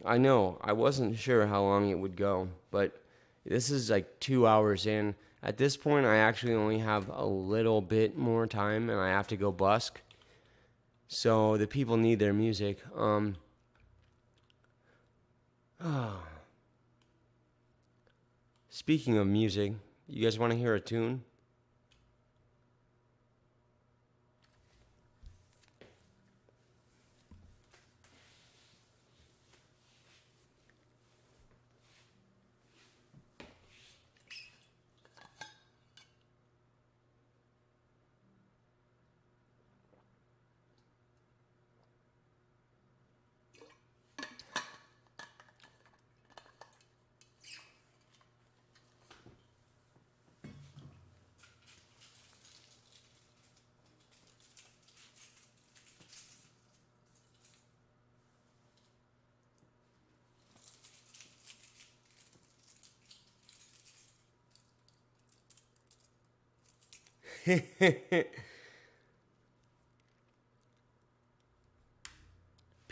I know, I wasn't sure how long it would go, but this is like 2 hours in. At this point, I actually only have a little bit more time, and I have to go busk. So the people need their music. Speaking of music, you guys want to hear a tune?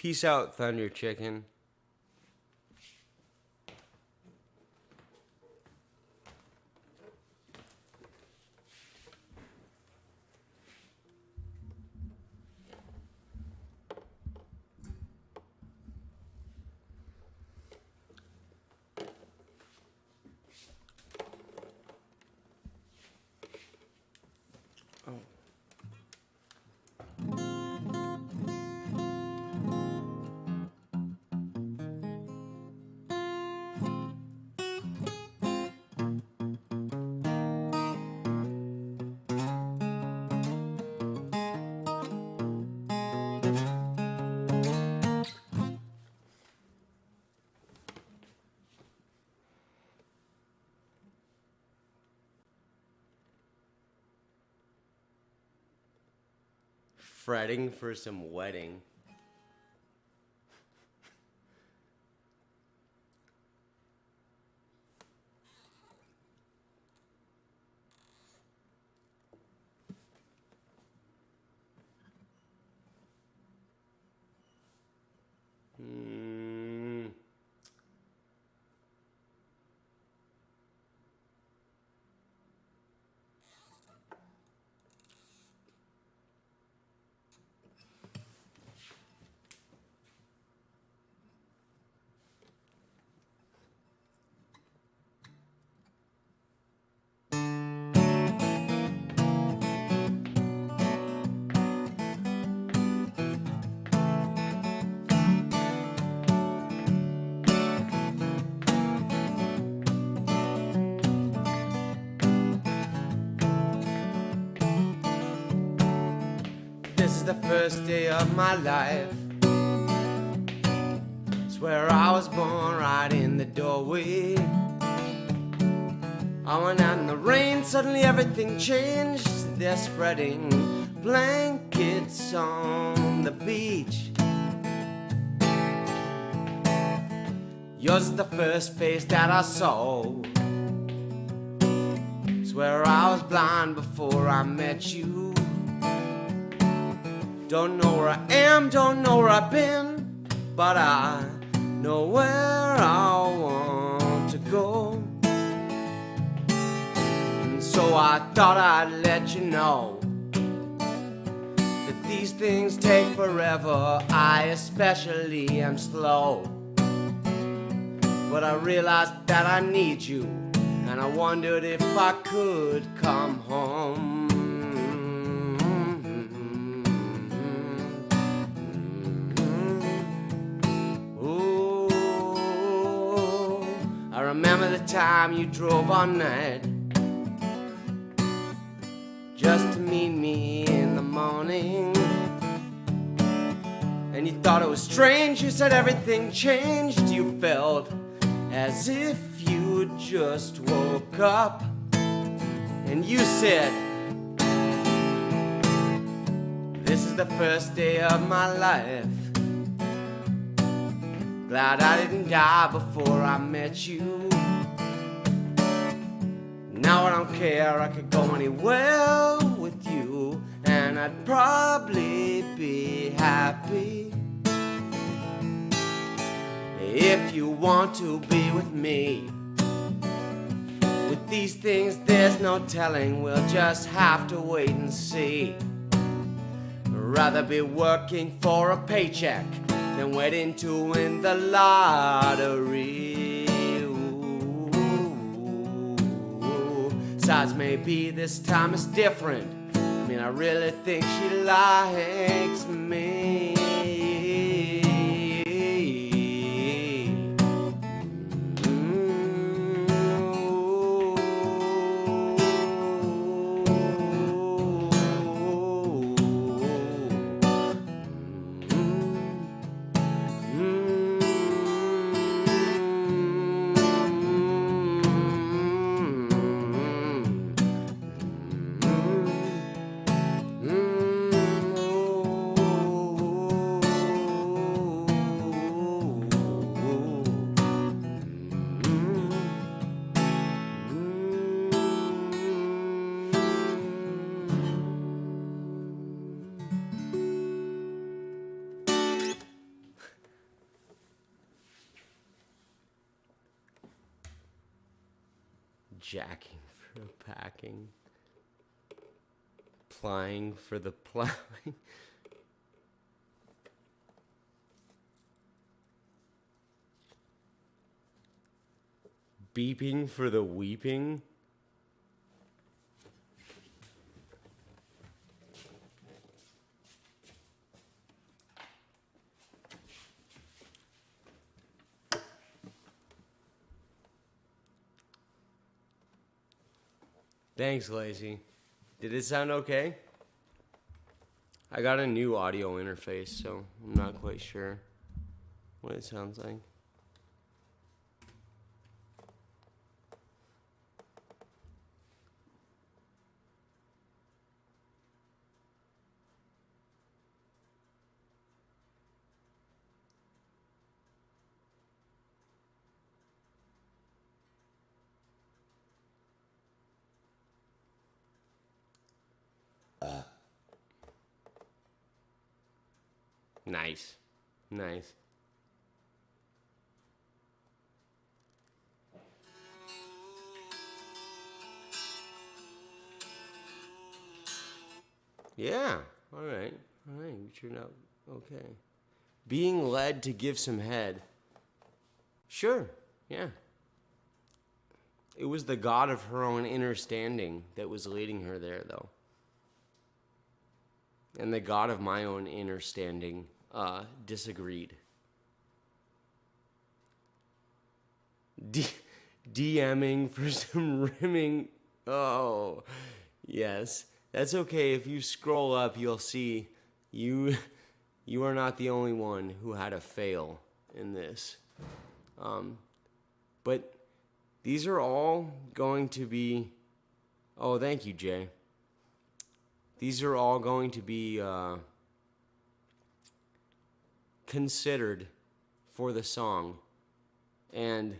Peace out, Thunder Chicken. Fretting for some wedding. This is the first day of my life. Swear I was born right in the doorway. I went out in the rain, suddenly everything changed. They're spreading blankets on the beach. Yours is the first face that I saw. Swear I was blind before I met you. Don't know where I am, don't know where I've been, but I know where I want to go. And so I thought I'd let you know that these things take forever. I especially am slow, but I realized that I need you, and I wondered if I could come home. Remember the time you drove all night just to meet me in the morning, and you thought it was strange. You said everything changed. You felt as if you just woke up, and you said, this is the first day of my life. Glad I didn't die before I met you. Now I don't care, I could go anywhere with you, and I'd probably be happy. If you want to be with me, with these things there's no telling, we'll just have to wait and see. Rather be working for a paycheck than waiting to win the lottery. Besides, maybe this time is different. I mean, I really think she likes me. Jacking for the packing. Plying for the plowing. Beeping for the weeping. Thanks, Lacey. Did it sound okay? I got a new audio interface, so I'm not quite sure what it sounds like. Nice. Nice. Yeah. All right. All right. You turned out okay. Being led to give some head. Sure. Yeah. It was the God of her own understanding that was leading her there, though. And the God of my own understanding disagreed. DMing for some rimming. Oh, yes. That's okay. If you scroll up, you'll see you are not the only one who had a fail in this. But these are all going to be... Oh, thank you, Jay. These are all going to be considered for the song. And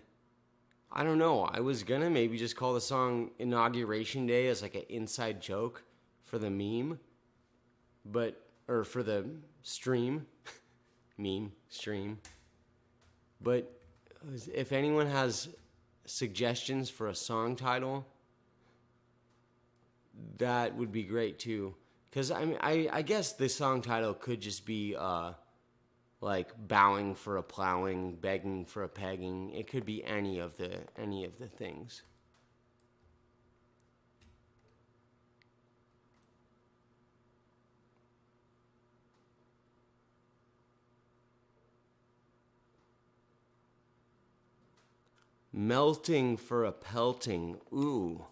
I don't know, I was gonna maybe just call the song Inauguration Day as like an inside joke for the meme, or for the stream. Meme, stream. But if anyone has suggestions for a song title, that would be great too. Because I guess the song title could just be like bowing for a plowing, begging for a pegging. It could be any of the things. Melting for a pelting. Ooh.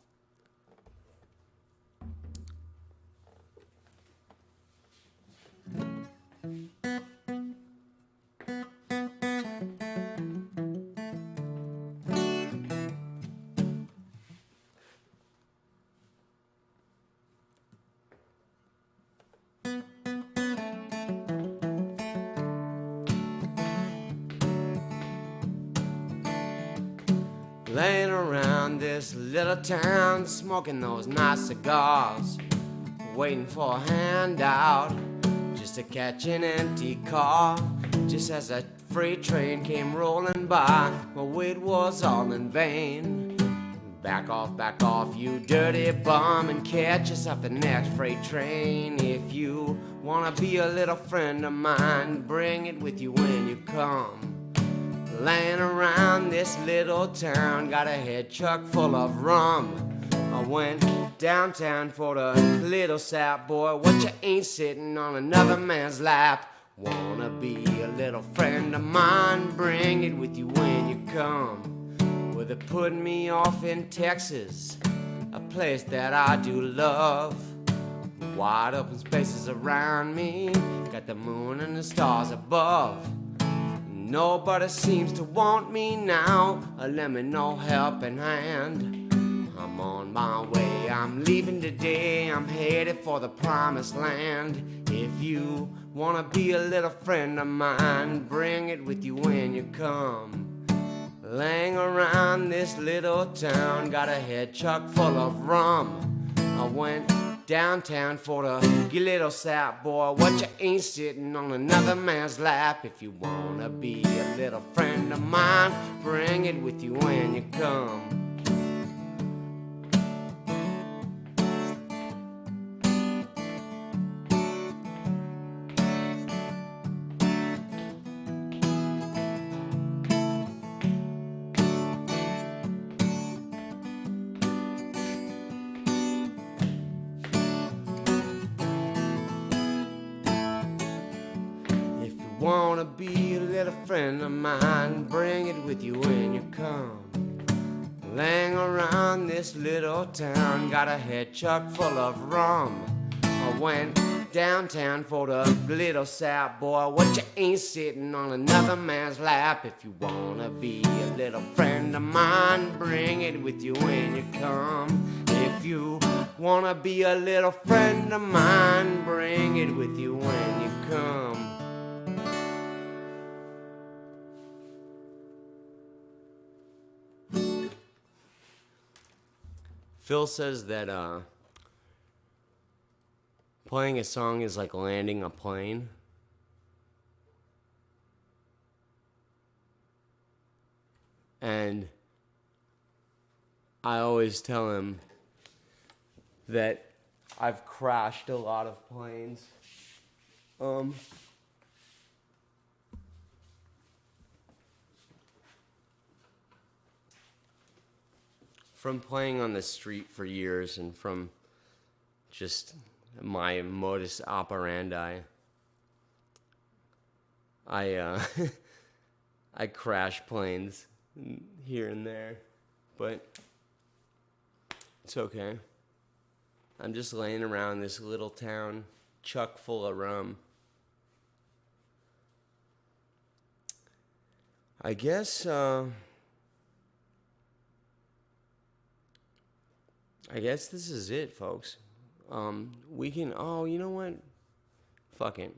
Laying around this little town, smoking those nice cigars, waiting for a handout, just to catch an empty car. Just as a freight train came rolling by, my wait was all in vain. Back off, you dirty bum, and catch yourself the next freight train. If you wanna be a little friend of mine, bring it with you when you come. Laying around this little town, got a head chuck full of rum. I went downtown for the little sap, boy, what you ain't sitting on another man's lap. Wanna be a little friend of mine, bring it with you when you come. Well, they put me off in Texas, a place that I do love. Wide open spaces around me, got the moon and the stars above. Nobody seems to want me now, lend me no helping hand. I'm on my way, I'm leaving today, I'm headed for the promised land. If you wanna be a little friend of mine, bring it with you when you come. Laying around this little town, got a head chuck full of rum. I went downtown for the little sap, boy, what you ain't sitting on another man's lap. If you wanna be a little friend of mine, bring it with you when you come. wanna be a little friend of mine, bring it with you when you come. Laying around this little town, got a head chock full of rum. I went downtown for the little sap, boy. What you ain't sitting on another man's lap. If you wanna be a little friend of mine, bring it with you when you come. If you wanna be a little friend of mine, bring it with you when you come. Phil says that playing a song is like landing a plane. And I always tell him that I've crashed a lot of planes. From playing on the street for years and from just my modus operandi, I I crash planes here and there, but it's okay. I'm just laying around this little town, chuck full of rum. I guess this is it, folks. We can, you know what? Fuck it.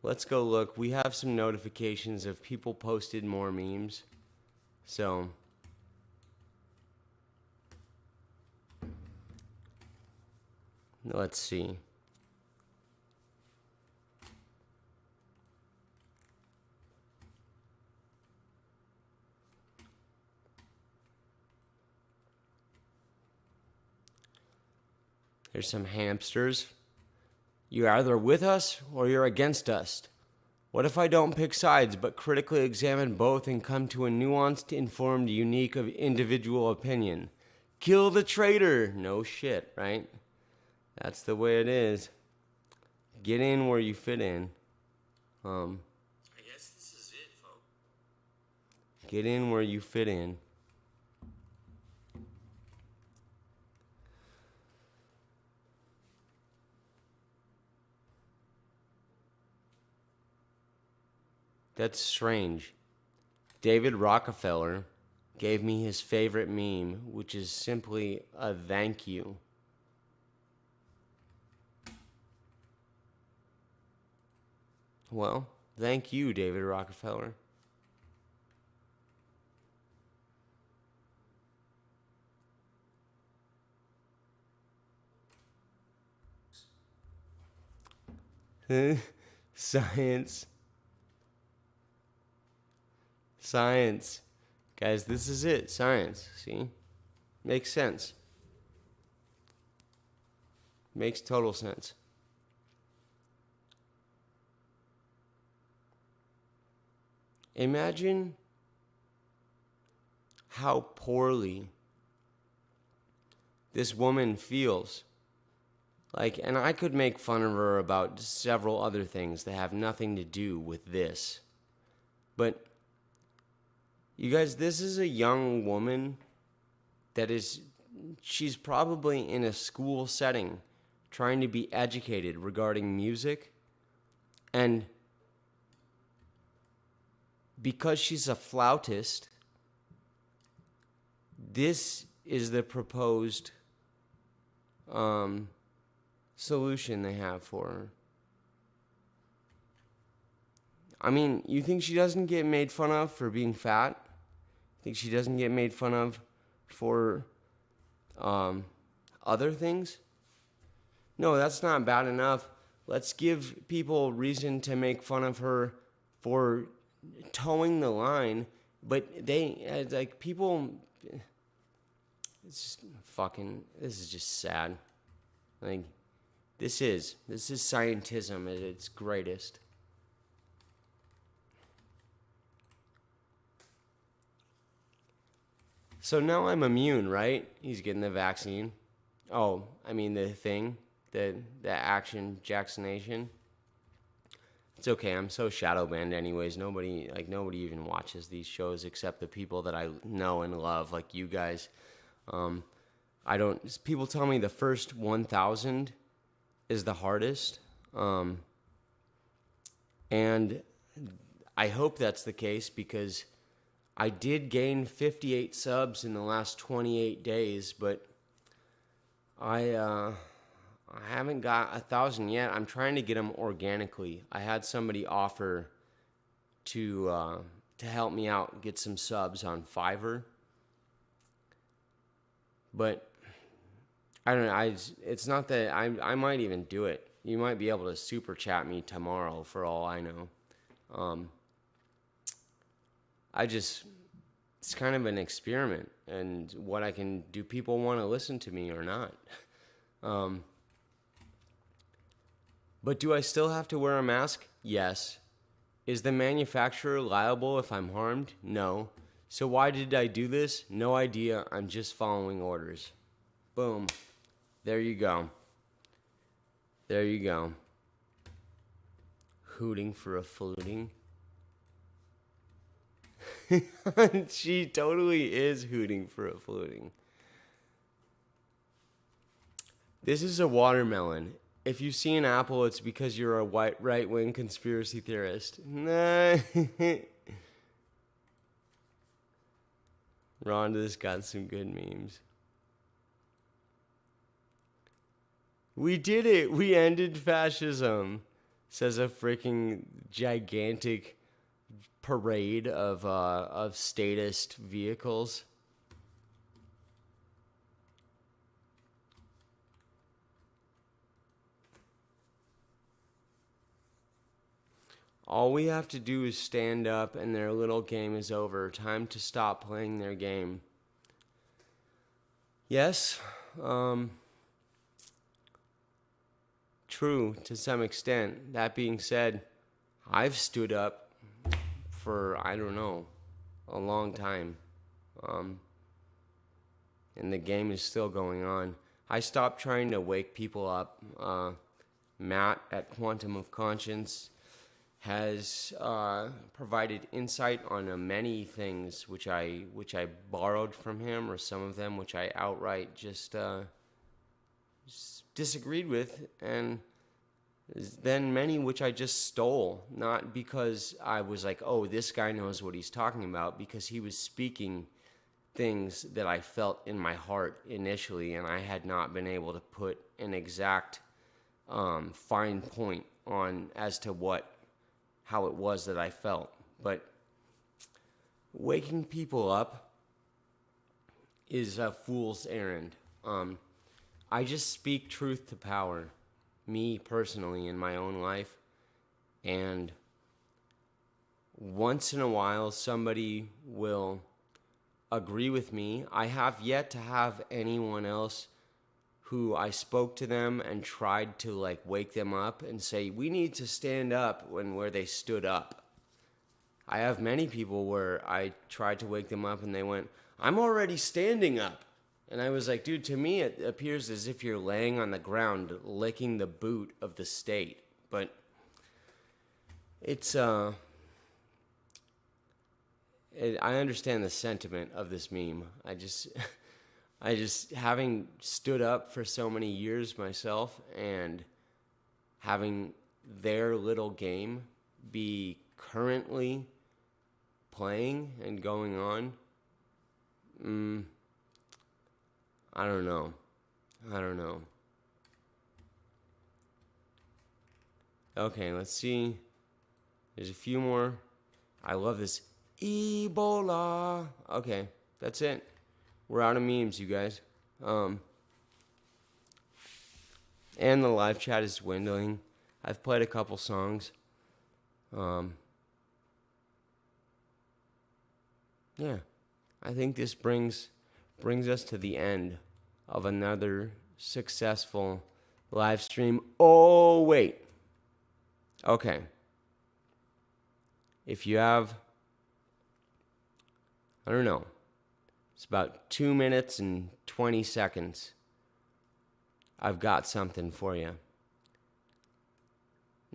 Let's go look. We have some notifications of people posted more memes. So, let's see. Here's some hamsters. You're either with us or you're against us. What if I don't pick sides but critically examine both and come to a nuanced, informed, unique, individual opinion? Kill the traitor. No shit, right? That's the way it is. Get in where you fit in. I guess this is it, folks. Get in where you fit in. That's strange. David Rockefeller gave me his favorite meme, which is simply a thank you. Well, thank you, David Rockefeller. Science. Science. Guys, this is it. Science. See? Makes sense. Makes total sense. Imagine how poorly this woman feels. Like, and I could make fun of her about several other things that have nothing to do with this. But you guys, this is a young woman she's probably in a school setting trying to be educated regarding music. And because she's a flautist, this is the proposed solution they have for her. I mean, you think she doesn't get made fun of for being fat? Think she doesn't get made fun of for other things? No, that's not bad enough. Let's give people reason to make fun of her for towing the line, but people, it's just this is just sad. Like, this is scientism at its greatest. So now I'm immune, right? He's getting the vaccine. Oh, I mean the thing, the action, vaccination. It's okay. I'm so shadow banned anyways. Nobody even watches these shows except the people that I know and love, like you guys. I don't. People tell me the first 1,000 is the hardest, and I hope that's the case because I did gain 58 subs in the last 28 days, but I haven't got 1,000 yet. I'm trying to get them organically. I had somebody offer to help me out get some subs on Fiverr, but I don't know. It's not that I might even do it. You might be able to super chat me tomorrow for all I know. It's kind of an experiment and what I can do. People want to listen to me or not. But do I still have to wear a mask? Yes. Is the manufacturer liable if I'm harmed? No. So why did I do this? No idea. I'm just following orders. Boom. There you go. There you go. Hooting for a fluting. She totally is hooting for a fluting. This is a watermelon. If you see an apple, it's because you're a white right-wing conspiracy theorist. Nah. Rhonda's got some good memes. We did it. We ended fascism, says a freaking gigantic parade of statist vehicles. All we have to do is stand up and their little game is over. Time to stop playing their game. Yes, true to some extent. That being said, I've stood up for, I don't know, a long time. And the game is still going on. I stopped trying to wake people up. Matt at Quantum of Conscience has provided insight on many things which I borrowed from him, or some of them which I outright just disagreed with, and then many which I just stole, not because I was like, oh, this guy knows what he's talking about, because he was speaking things that I felt in my heart initially, and I had not been able to put an exact fine point on as to how it was that I felt. But waking people up is a fool's errand. I just speak truth to power, me personally in my own life, and once in a while somebody will agree with me. I have yet to have anyone else who I spoke to them and tried to like wake them up and say, we need to stand up, where they stood up. I have many people where I tried to wake them up and they went, I'm already standing up. And I was like, dude, to me it appears as if you're laying on the ground licking the boot of the state. But it's I understand the sentiment of this meme. I just having stood up for so many years myself and having their little game be currently playing and going on, I don't know. Okay, let's see. There's a few more. I love this. Ebola. Okay, that's it. We're out of memes, you guys. And the live chat is dwindling. I've played a couple songs. Yeah, I think this brings us to the end of another successful live stream. Oh, wait. Okay. If you have, I don't know, it's about 2 minutes and 20 seconds. I've got something for you.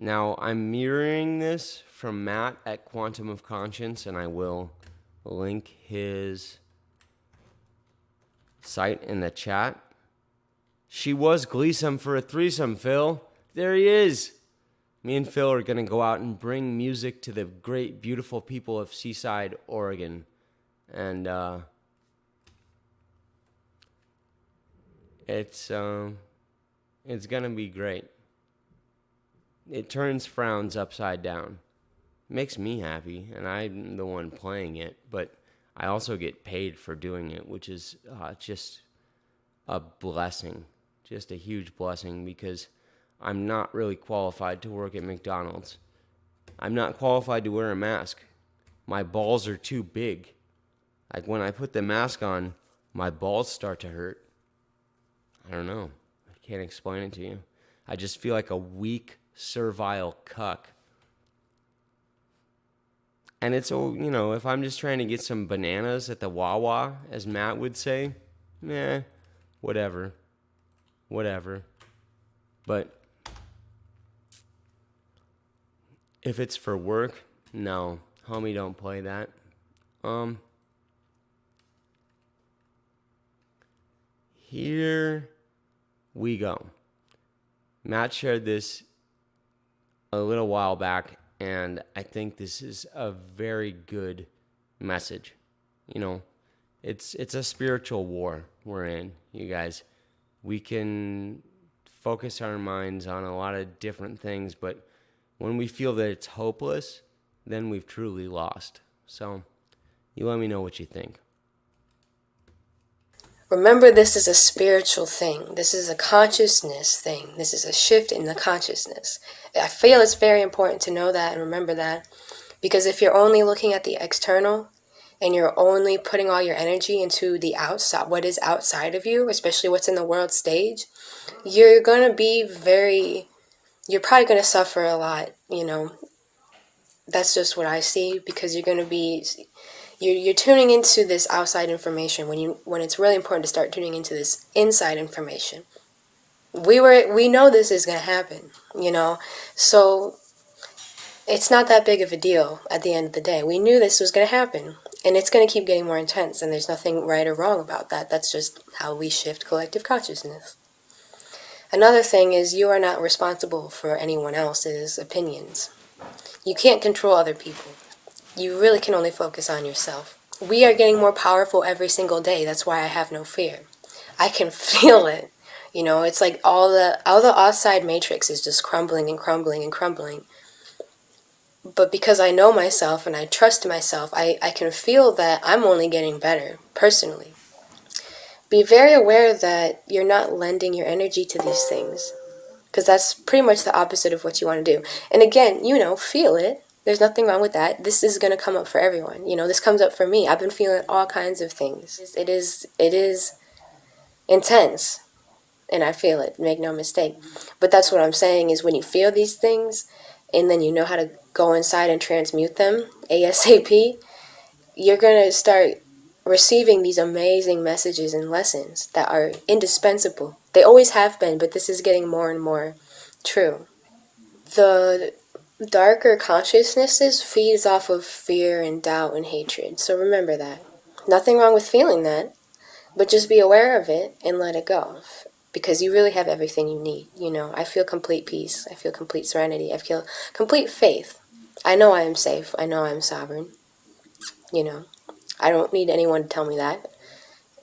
Now, I'm mirroring this from Matt at Quantum of Conscience, and I will link his site in the chat. She was gleesome for a threesome, Phil. There he is. Me and Phil are going to go out and bring music to the great, beautiful people of Seaside, Oregon. And it's going to be great. It turns frowns upside down. Makes me happy, and I'm the one playing it, but I also get paid for doing it, which is just a blessing, just a huge blessing, because I'm not really qualified to work at McDonald's. I'm not qualified to wear a mask. My balls are too big. Like when I put the mask on, my balls start to hurt. I don't know. I can't explain it to you. I just feel like a weak, servile cuck. And it's, if I'm just trying to get some bananas at the Wawa, as Matt would say, whatever. But if it's for work, no, homie, don't play that. Here we go. Matt shared this a little while back, and I think this is a very good message. It's a spiritual war we're in, you guys. We can focus our minds on a lot of different things, but when we feel that it's hopeless, then we've truly lost. So, you let me know what you think. Remember, this is a spiritual thing. This is a consciousness thing. This is a shift in the consciousness. I feel it's very important to know that and remember that, because if you're only looking at the external and you're only putting all your energy into the outside, what is outside of you, especially what's in the world stage, you're going to be you're probably going to suffer a lot, That's just what I see, because you're going to be... You're tuning into this outside information when it's really important to start tuning into this inside information. We know this is going to happen, so it's not that big of a deal at the end of the day. We knew this was going to happen, and it's going to keep getting more intense, and there's nothing right or wrong about that. That's just how we shift collective consciousness. Another thing is, you are not responsible for anyone else's opinions. You can't control other people. You really can only focus on yourself. We are getting more powerful every single day. That's why I have no fear. I can feel it. It's like all the outside matrix is just crumbling and crumbling and crumbling. But because I know myself and I trust myself, I can feel that I'm only getting better, personally. Be very aware that you're not lending your energy to these things, because that's pretty much the opposite of what you want to do. And again, feel it. There's nothing wrong with that. This is going to come up for everyone. This comes up for me. I've been feeling all kinds of things. It is intense, and I feel it. Make no mistake. But that's what I'm saying is, when you feel these things, and then you know how to go inside and transmute them ASAP, you're going to start receiving these amazing messages and lessons that are indispensable. They always have been, but this is getting more and more true. The darker consciousnesses feeds off of fear and doubt and hatred. So remember that. Nothing wrong with feeling that, but just be aware of it and let it go. Because you really have everything you need. I feel complete peace. I feel complete serenity. I feel complete faith. I know I am safe. I know I am sovereign. I don't need anyone to tell me that.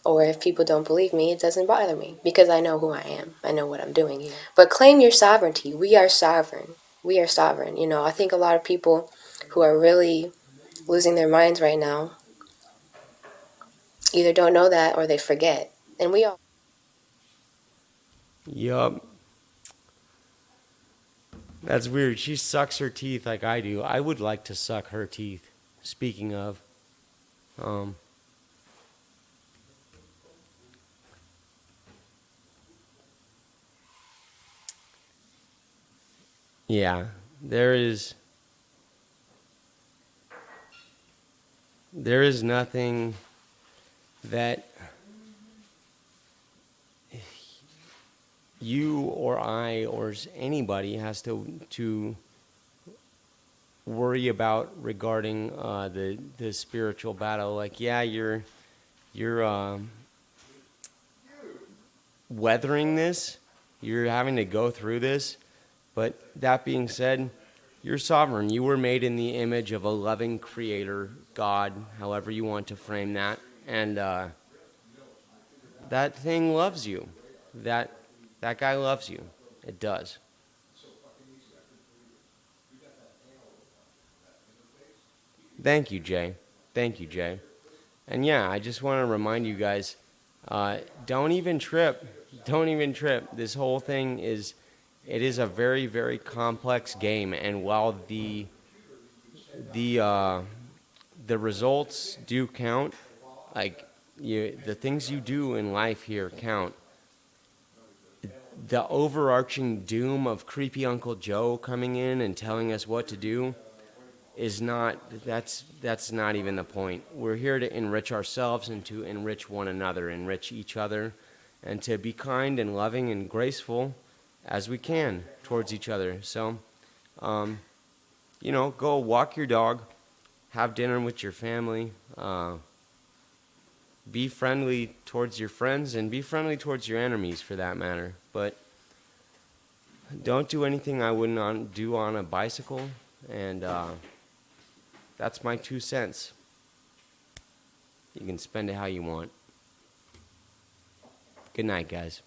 Or if people don't believe me, it doesn't bother me. Because I know who I am. I know what I'm doing here. But claim your sovereignty. We are sovereign. We are sovereign. I think a lot of people who are really losing their minds right now either don't know that or they forget. And we all... Yup. That's weird. She sucks her teeth like I do. I would like to suck her teeth. Speaking of, yeah, there is nothing that you or I or anybody has to worry about regarding the spiritual battle. Like, yeah, you're weathering this, you're having to go through this, but that being said, you're sovereign. You were made in the image of a loving creator, God, however you want to frame that, and that thing loves you. That guy loves you. It does. Thank you, Jay. Thank you, Jay. And yeah, I just want to remind you guys, don't even trip. Don't even trip. This whole thing is a very, very complex game. And while the results do count, like the things you do in life here count. The overarching doom of creepy Uncle Joe coming in and telling us what to do is not, that's not even the point. We're here to enrich ourselves and to enrich one another, enrich each other, and to be kind and loving and graceful as we can towards each other. So, go walk your dog, have dinner with your family, be friendly towards your friends, and be friendly towards your enemies for that matter. But don't do anything I wouldn't do on a bicycle, and that's my 2 cents. You can spend it how you want. Good night, guys.